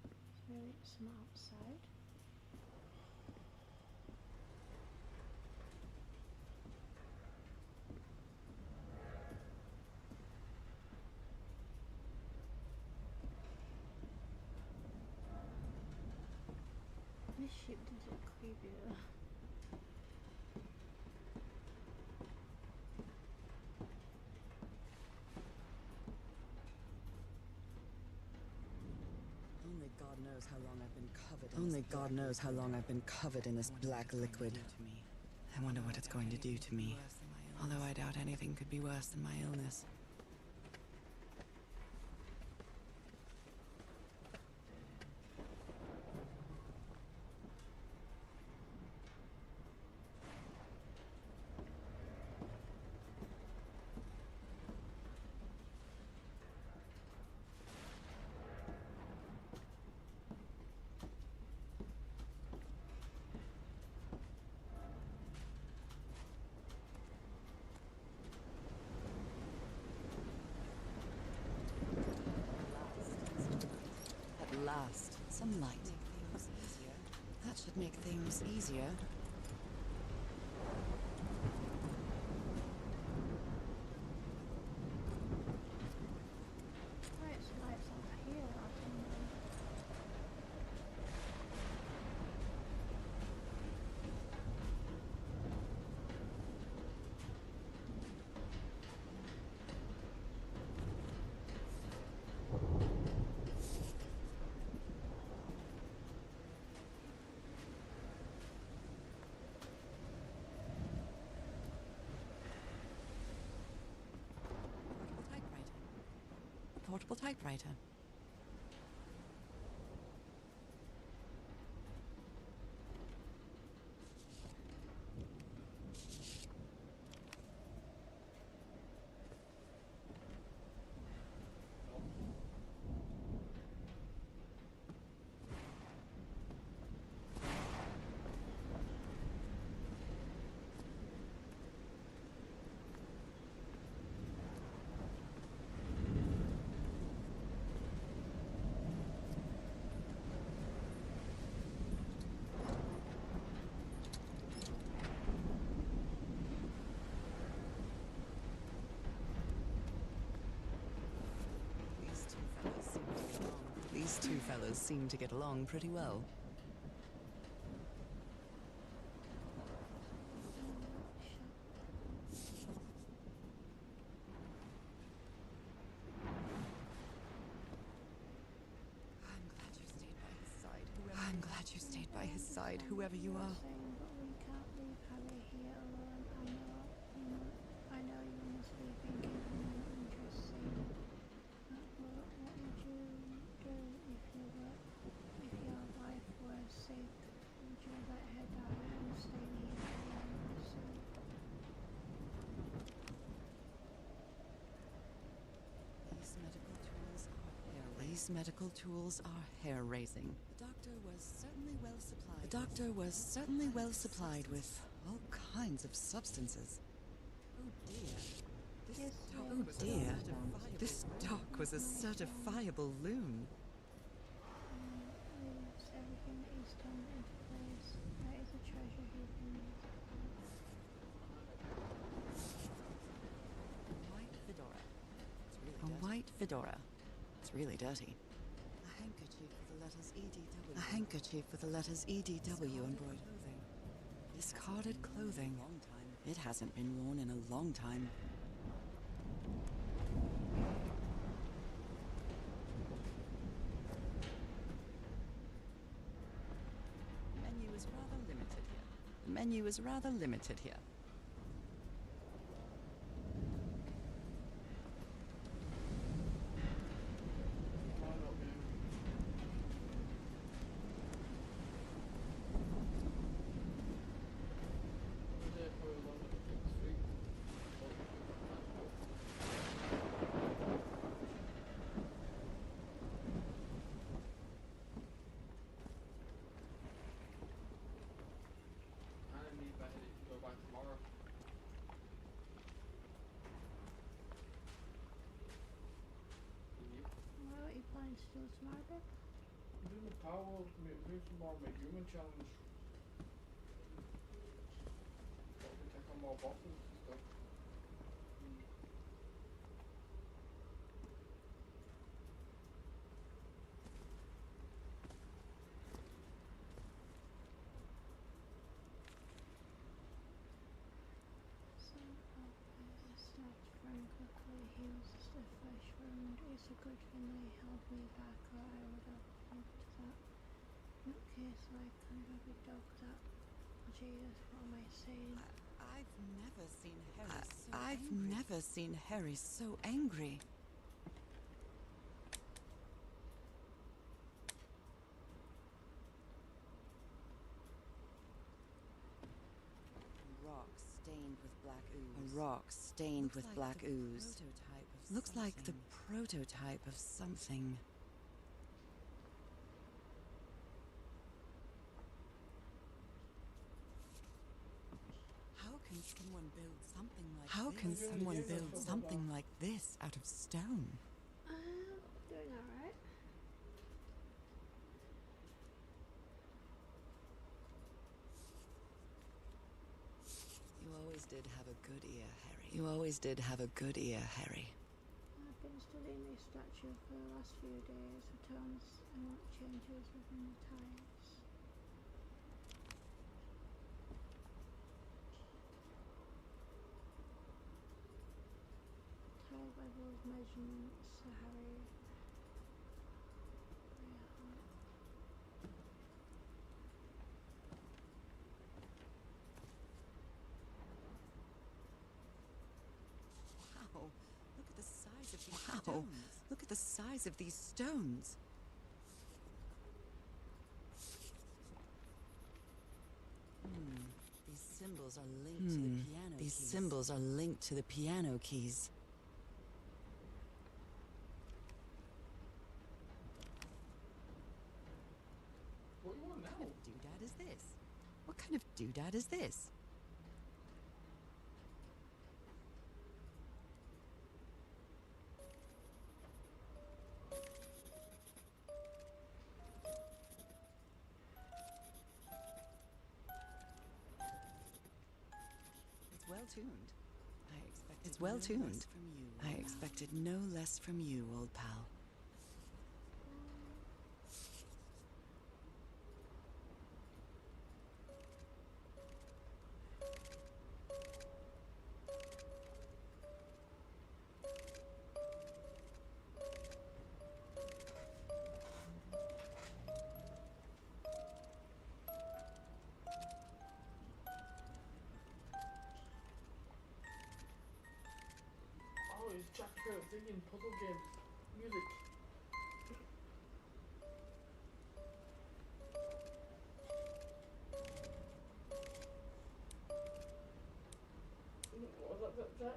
[SPEAKER 2] It's very smart side. This ship does look creepy though.
[SPEAKER 5] Only God knows how long I've been covered. Only God knows how long I've been covered in this black liquid. I wonder what it's going to do to me. Although I doubt anything could be worse than my illness. At last, some light. That should make things easier.
[SPEAKER 2] Right, so lights over here. I can,
[SPEAKER 5] Portable typewriter. These two fellas seem to get along pretty well. I'm glad you stayed by his side, whoever you are.
[SPEAKER 2] Saying, but we can't leave Harry here alone. I know you must be thinking I'm interested. But what would you do if your wife were sick? Would you let her die and stay here alone?
[SPEAKER 5] These medical tools are hair-raising. The doctor was certainly well supplied with all kinds of substances. Oh dear. This doc was a certifiable loon.
[SPEAKER 2] Leaves everything that he's done into place. That is a treasure he can use.
[SPEAKER 5] A white fedora. It's really dirty. A handkerchief with the letters EDW embroidered. Discarded clothing. It hasn't been worn in a long time. The menu is rather limited here.
[SPEAKER 2] What are you planning to do tomorrow, babe?
[SPEAKER 4] Do the power, do some more of my human challenge. Probably take on more bosses and stuff.
[SPEAKER 2] So, start from quickly heals the flesh wound. It's a good thing they held me back, or I would have looked to that. Nutcase like kind of a big dog that. Jesus, what am I saying?
[SPEAKER 5] I've never seen Harry so angry. A rock stained with black ooze. Looks like the prototype of something. How can someone build something like this out of stone?
[SPEAKER 2] Doing alright.
[SPEAKER 5] You always did have a good ear, Harry. You always did have a good ear, Harry.
[SPEAKER 2] I've been studying this statue for the last few days. The tones and what changes within the tiles. Tile levels, measurements, Harry.
[SPEAKER 5] Wow, look at the size of these stones. Look at the size of these stones. These symbols are linked to the piano keys. These symbols are linked to the piano keys.
[SPEAKER 4] What do you want now?
[SPEAKER 5] What kind of doodad is this? What kind of doodad is this? It's well tuned. It's well tuned. I expected no less from you, old pal.
[SPEAKER 4] singing puzzle games. Music. What was that, Jack?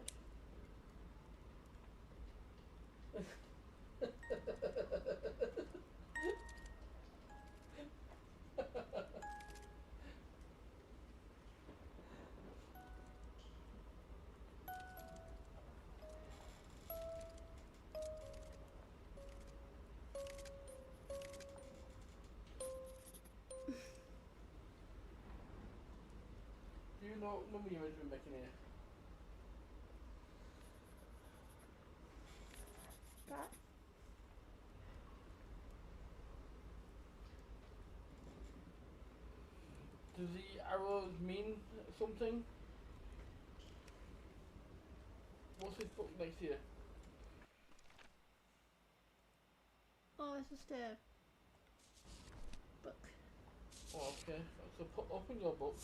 [SPEAKER 4] Do you know what mummy image we're making here?
[SPEAKER 2] That.
[SPEAKER 4] Does the arrows mean something? What's this book next here?
[SPEAKER 2] Oh, it's just a book.
[SPEAKER 4] Oh, okay. So open your book.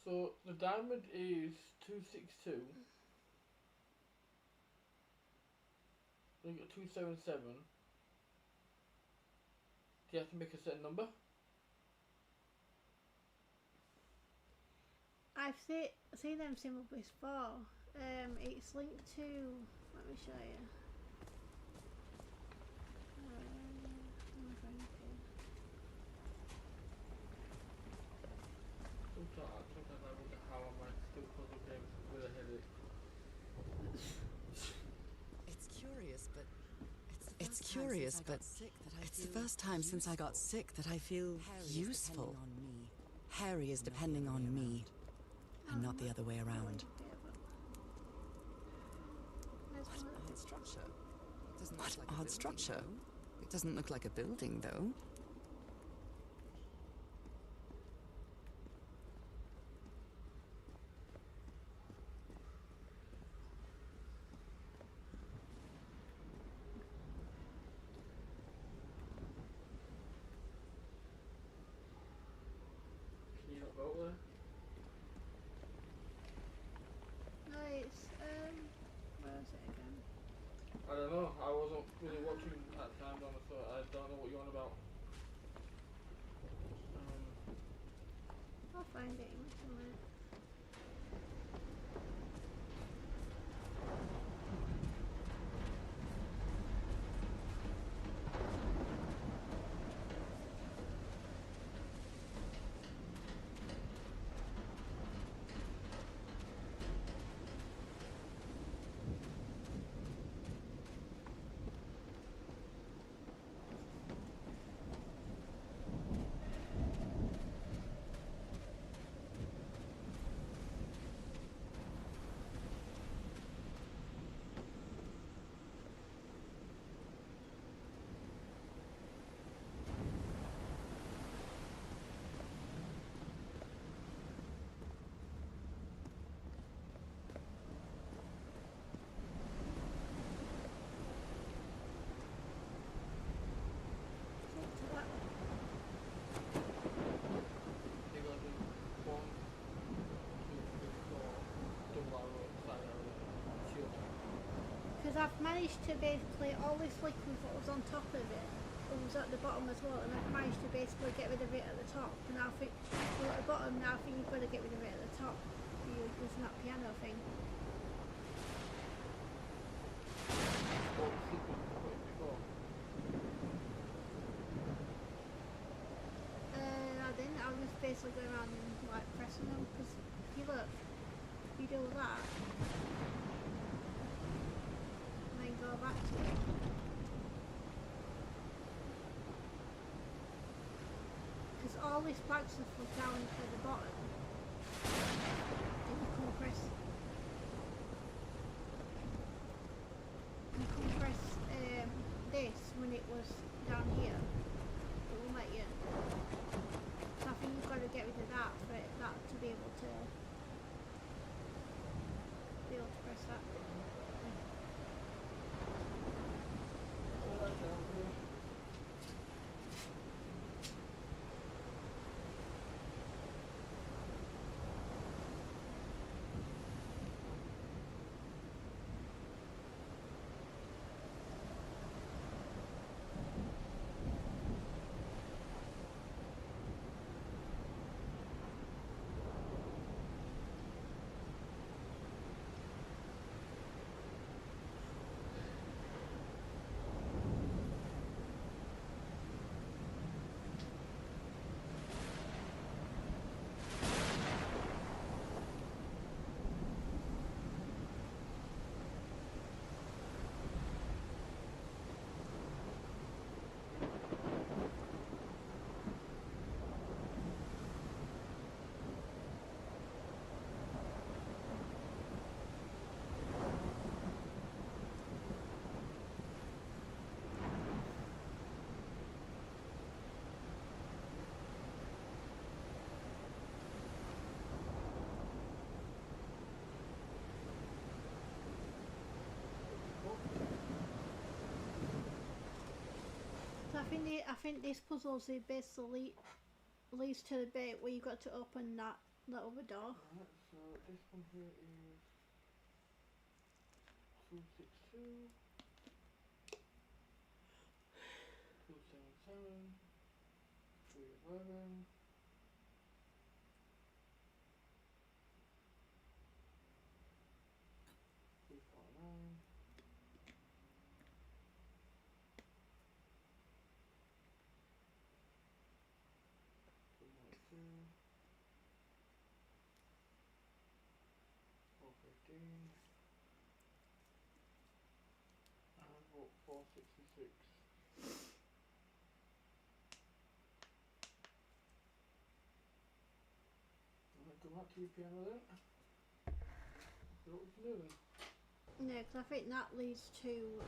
[SPEAKER 4] So the diamond is 262. Then you got 277. Do you have to make a certain number?
[SPEAKER 2] I've seen them symbols before. It's linked to. Let me show you. Let me find it here.
[SPEAKER 4] Sometimes I wonder how I might still puzzle games with a headache.
[SPEAKER 5] It's curious, but it's the first time since I got sick that I feel useful. Harry is depending on me, and not the other way around. Odd structure. What odd structure? It doesn't look like a building, though.
[SPEAKER 4] Can you not go there?
[SPEAKER 2] No, it's where is it again?
[SPEAKER 4] I don't know. I wasn't really watching at the time, so I don't know what you're on about.
[SPEAKER 2] I'll find it in just a minute. Because I've managed to basically, all this liquid that was on top of it was at the bottom as well, and I've managed to basically get rid of it at the top. And I think, well, at the bottom now I think you've got to get rid of it at the top. You're using that piano thing. I didn't, I was basically going around and like pressing them, because if you look, if you do that, and then go back to it, because all this black stuff was down at the bottom, and you compress this when it was down here, it will let you. So I think you've got to get rid of that for that to be able to press that. I think this puzzle's basically leads to the bit where you got to open that other door.
[SPEAKER 4] Alright, so this one here is 262, 277, 311, 349, 292, 415, and 466. Alright, go back to your piano then. See what we can do then.
[SPEAKER 2] Yeah, because I think that leads to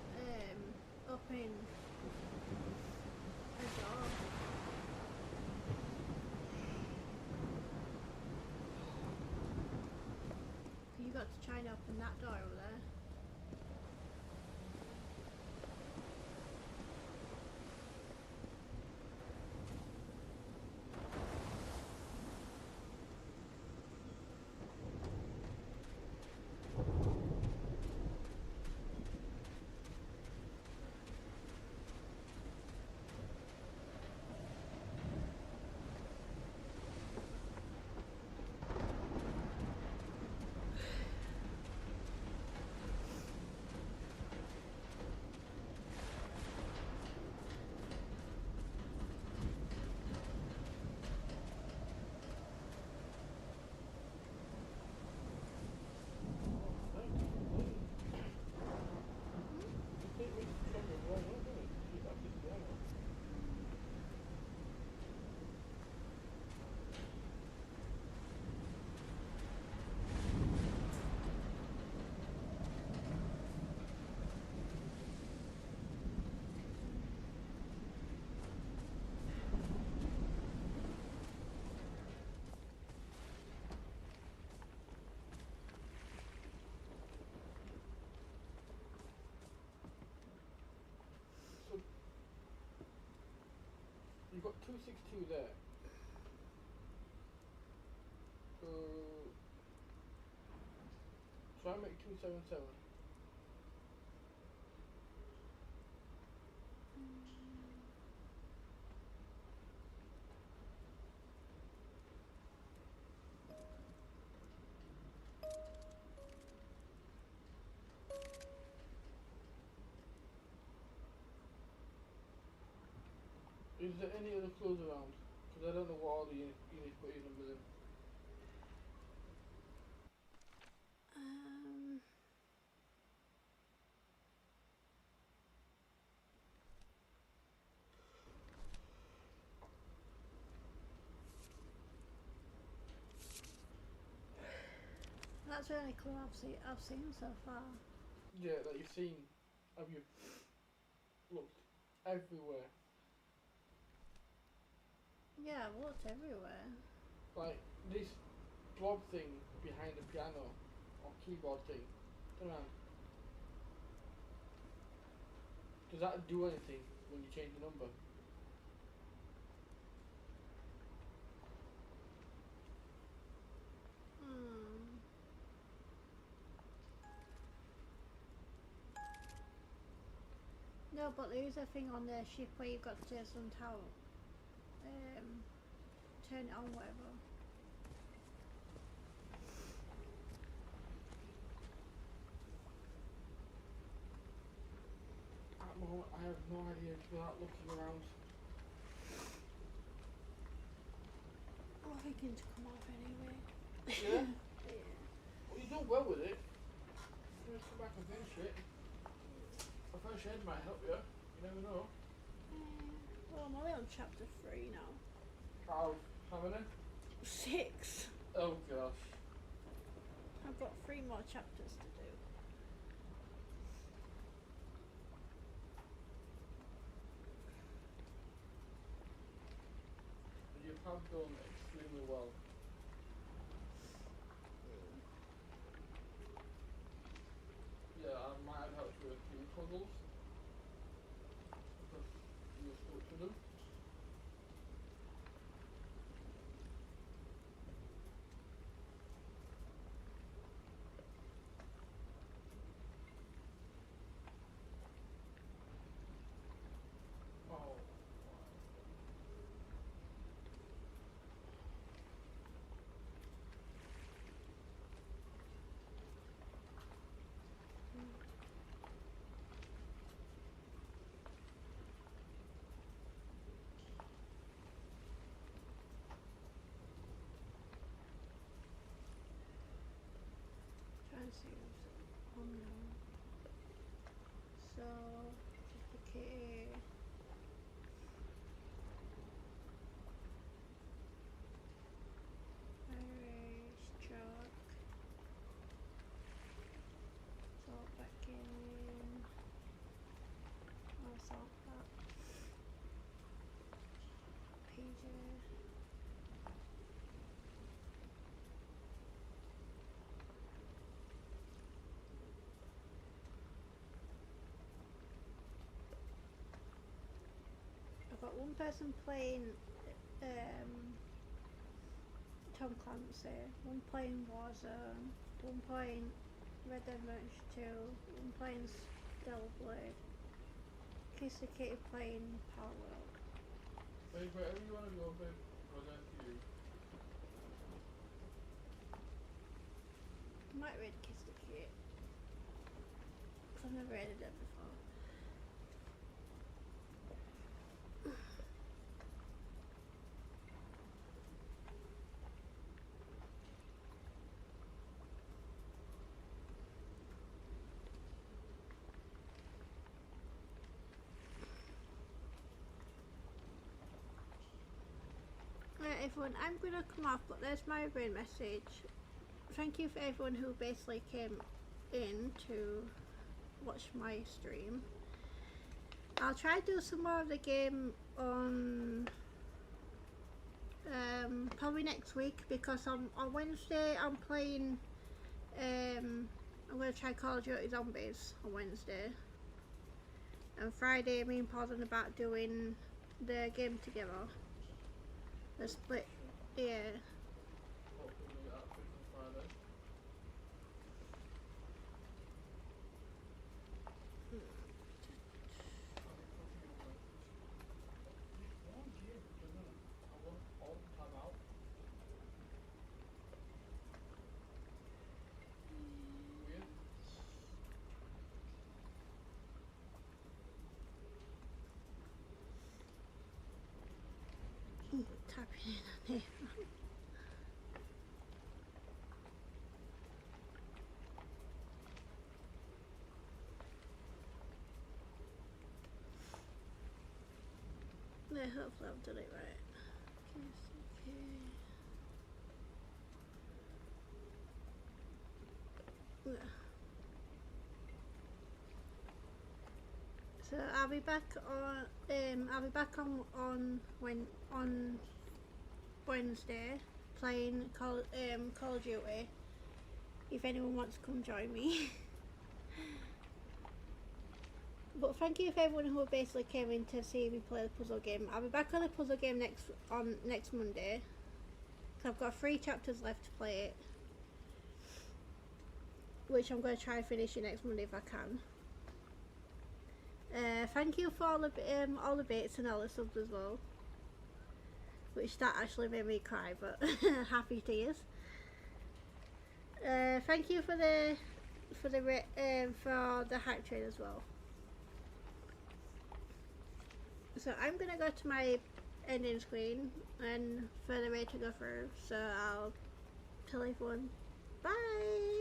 [SPEAKER 2] opening a door. You got to try and open that door over there.
[SPEAKER 4] You've got 262 there. So try and make 277. Is there any other clues around? Because I don't know what order you need to put your numbers in.
[SPEAKER 2] That's the only clue I've seen so far.
[SPEAKER 4] Yeah, that you've seen. Have you looked everywhere?
[SPEAKER 2] Yeah, I've looked everywhere.
[SPEAKER 4] Like this blob thing behind the piano or keyboard thing. Turn around. Does that do anything when you change the number?
[SPEAKER 2] No, but there is a thing on the ship where you've got to somehow turn it on, whatever.
[SPEAKER 4] At the moment, I have no idea without looking around.
[SPEAKER 2] I'm thinking to come off anyway.
[SPEAKER 4] Yeah?
[SPEAKER 2] Yeah.
[SPEAKER 4] Well, you do well with it. Just come back and finish it. A fresh head might help you. You never know.
[SPEAKER 2] Well, I'm only on chapter 3 now.
[SPEAKER 4] How many?
[SPEAKER 2] 6.
[SPEAKER 4] Oh gosh.
[SPEAKER 2] I've got 3 more chapters to do.
[SPEAKER 4] You have done extremely well. Yeah, I might have helped you with a few puzzles. Because you were still
[SPEAKER 2] one person playing Tom Clancy, one playing Warzone, one playing Red Dead Redemption 2, one playing Stellarblade, Kiss the Kitty playing Power World.
[SPEAKER 4] Babe, wherever you wanna go, babe, I'll go to you.
[SPEAKER 2] I might read Kiss the Kitty. I've never read it before. Right, everyone, I'm gonna come off, but there's my brain message. Thank you for everyone who basically came in to watch my stream. I'll try to do some more of the game on probably next week, because on Wednesday I'm playing I'm going to try Call of Duty Zombies on Wednesday, and Friday me and Paul's on about doing the game together, the split, yeah.
[SPEAKER 4] Hopefully we get that fixed on Friday.
[SPEAKER 2] Tapping in on it. Yeah, hopefully I've done it right. Yeah. So I'll be back on Wednesday playing Call of Duty. If anyone wants to come join me. But thank you for everyone who basically came in to see me play the puzzle game. I'll be back on the puzzle game next Monday. So I've got 3 chapters left to play it, which I'm going to try and finish it next Monday if I can. Thank you for all the bits and all the subs as well, which that actually made me cry, but happy tears. Thank you for the hype train as well. So I'm gonna go to my ending screen and for the raid to go through. So I'll tell everyone bye.